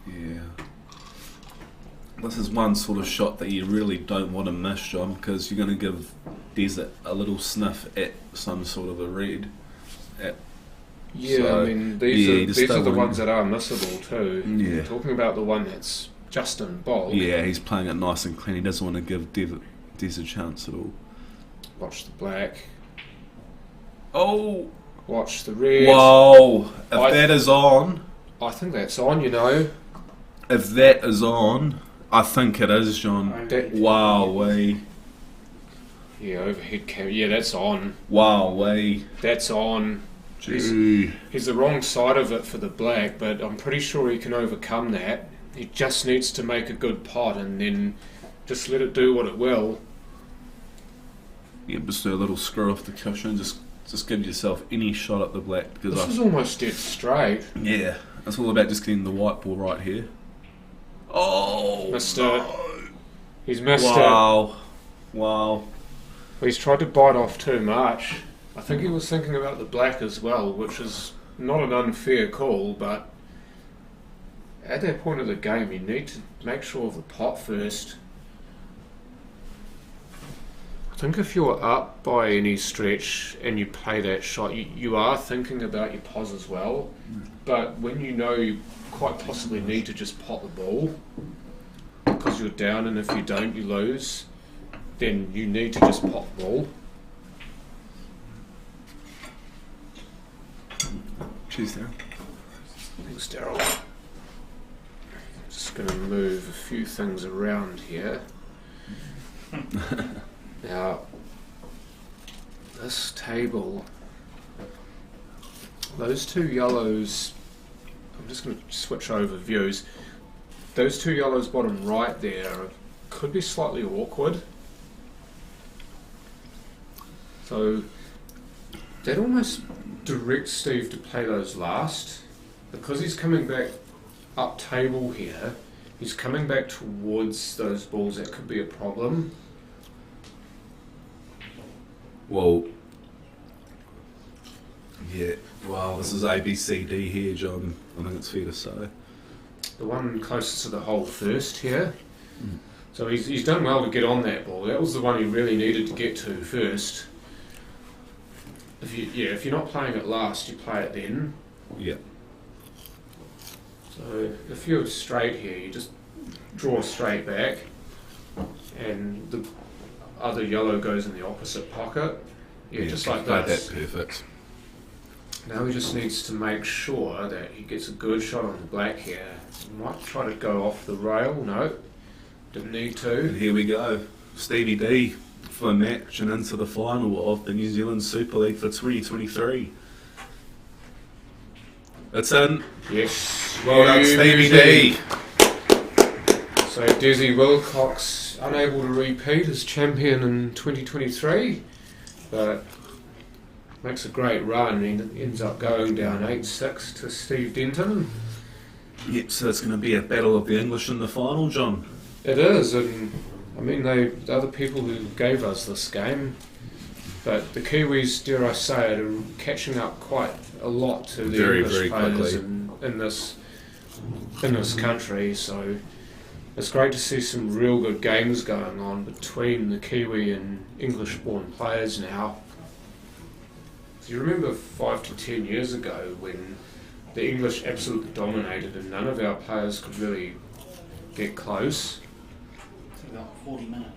Speaker 4: Yeah. This is one sort of shot that you really don't want to miss, John, because you're going to give Des a little sniff at some sort of a red.
Speaker 3: Yeah,
Speaker 4: So,
Speaker 3: I mean,
Speaker 4: yeah,
Speaker 3: these are the
Speaker 4: don't
Speaker 3: ones that are missable too.
Speaker 4: Yeah.
Speaker 3: Talking about the one that's just in bulk.
Speaker 4: Yeah, he's playing it nice and clean. He doesn't want to give Des a chance at all.
Speaker 3: Watch the black.
Speaker 4: Oh!
Speaker 3: Watch the red.
Speaker 4: Whoa! If that is on,
Speaker 3: I think that's on, you know.
Speaker 4: if that is on, I think it is, John. Wow, way.
Speaker 3: Yeah, overhead camera. Yeah, that's on.
Speaker 4: Wow, way.
Speaker 3: That's on.
Speaker 4: Gee.
Speaker 3: He's the wrong side of it for the black, but I'm pretty sure he can overcome that. He just needs to make a good pot and then just let it do what it will.
Speaker 4: Yeah, just do a little screw off the cushion. Just give yourself any shot at the black. Because
Speaker 3: This is almost dead straight.
Speaker 4: yeah, it's all about just getting the white ball right here. Oh!
Speaker 3: Missed
Speaker 4: no.
Speaker 3: it. He's missed it.
Speaker 4: Wow. Wow.
Speaker 3: He's tried to bite off too much. I think he was thinking about the black as well, which is not an unfair call, but at that point of the game you need to make sure of the pot first. I think if you're up by any stretch and you play that shot, you are thinking about your pos as well, but when you know you quite possibly need to just pot the ball because you're down, and if you don't you lose, then you need to just pot the ball.
Speaker 4: Cheers, Darryl.
Speaker 3: Thanks, Daryl. Just going to move a few things around here. Now, this table, those two yellows, I'm just going to switch over views. Those two yellows bottom right there could be slightly awkward. So that almost directs Steve to play those last. Because he's coming back up table here, he's coming back towards those balls. That could be a problem.
Speaker 4: Well, yeah. Wow, this is A, B, C, D here, John. I think it's fair to say.
Speaker 3: The one closest to the hole first here. So he's done well to get on that ball. That was the one he really needed to get to first. If you're not playing it last, you play it then.
Speaker 4: Yeah.
Speaker 3: So if you're straight here, you just draw straight back, and the other yellow goes in the opposite pocket. Yeah, just like
Speaker 4: played
Speaker 3: this.
Speaker 4: that perfect.
Speaker 3: Now he just needs to make sure that he gets a good shot on the black here. He might try to go off the rail. No, didn't need to.
Speaker 4: And here we go. Stevie D for a match and into the final of the New Zealand Super League for 2023. It's in.
Speaker 3: Yes.
Speaker 4: Well done, Stevie D.
Speaker 3: So Des Wilcox unable to repeat as champion in 2023, but makes a great run. He ends up going down 8-6 to Steve Denton.
Speaker 4: Yep, so it's going to be a battle of the English in the final, John.
Speaker 3: It is, and I mean they're the people who gave us this game, but the Kiwis, dare I say it, are catching up quite a lot to the
Speaker 4: Very,
Speaker 3: English
Speaker 4: very
Speaker 3: players
Speaker 4: quickly.
Speaker 3: in this country. So it's great to see some real good games going on between the Kiwi and English-born players now. Do you remember 5 to 10 years ago when the English absolutely dominated and none of our players could really get close?
Speaker 5: It's about 40 minutes.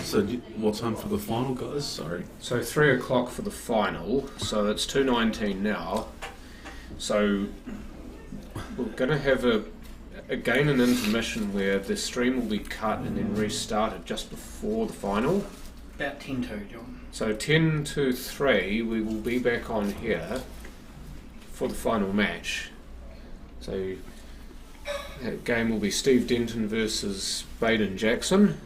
Speaker 4: So what time for the final, guys? Sorry.
Speaker 3: So 3 o'clock for the final, so it's 2:19 now. So we're going to have again an intermission where the stream will be cut and then restarted just before the final.
Speaker 5: About 10 to, John.
Speaker 3: So 10 to 3 we will be back on here for the final match. So that game will be Steve Denton versus Baden Jackson.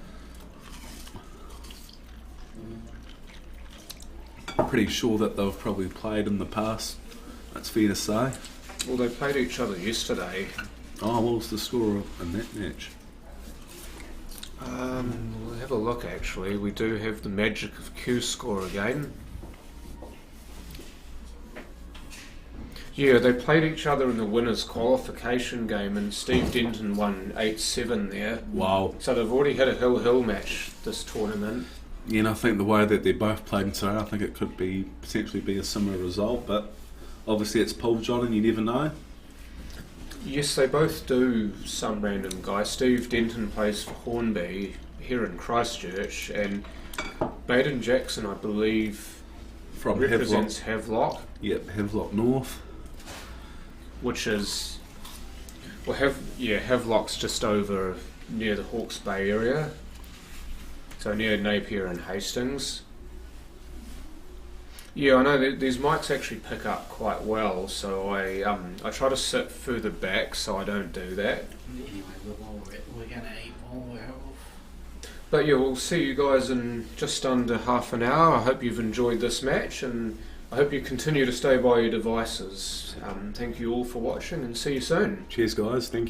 Speaker 4: Pretty sure that they've probably played in the past. That's fair to say.
Speaker 3: Well, they played each other yesterday.
Speaker 4: Oh, what was the score in that match?
Speaker 3: We'll have a look actually. We do have the magic of Q score again. Yeah, they played each other in the winners qualification game and Steve Denton won 8-7 there.
Speaker 4: Wow.
Speaker 3: So they've already had a hill-hill match this tournament.
Speaker 4: you know, I think the way that they're both playing today, I think it could be potentially be a similar result, but obviously it's Paul John and you never know.
Speaker 3: Yes, they both do, some random guy. Steve Denton plays for Hornby here in Christchurch, and Baden Jackson, I believe,
Speaker 4: From
Speaker 3: represents Havelock.
Speaker 4: Yep, Havelock North.
Speaker 3: Which is, well, Havelock's just over near the Hawke's Bay area, so near Napier and Hastings. Yeah, I know these mics actually pick up quite well, so I try to sit further back so I don't do that.
Speaker 5: Anyway, we're going to eat while we're off.
Speaker 3: But yeah, we'll see you guys in just under half an hour. I hope you've enjoyed this match, and I hope you continue to stay by your devices. Thank you all for watching, and see you soon.
Speaker 4: Cheers guys, thank you.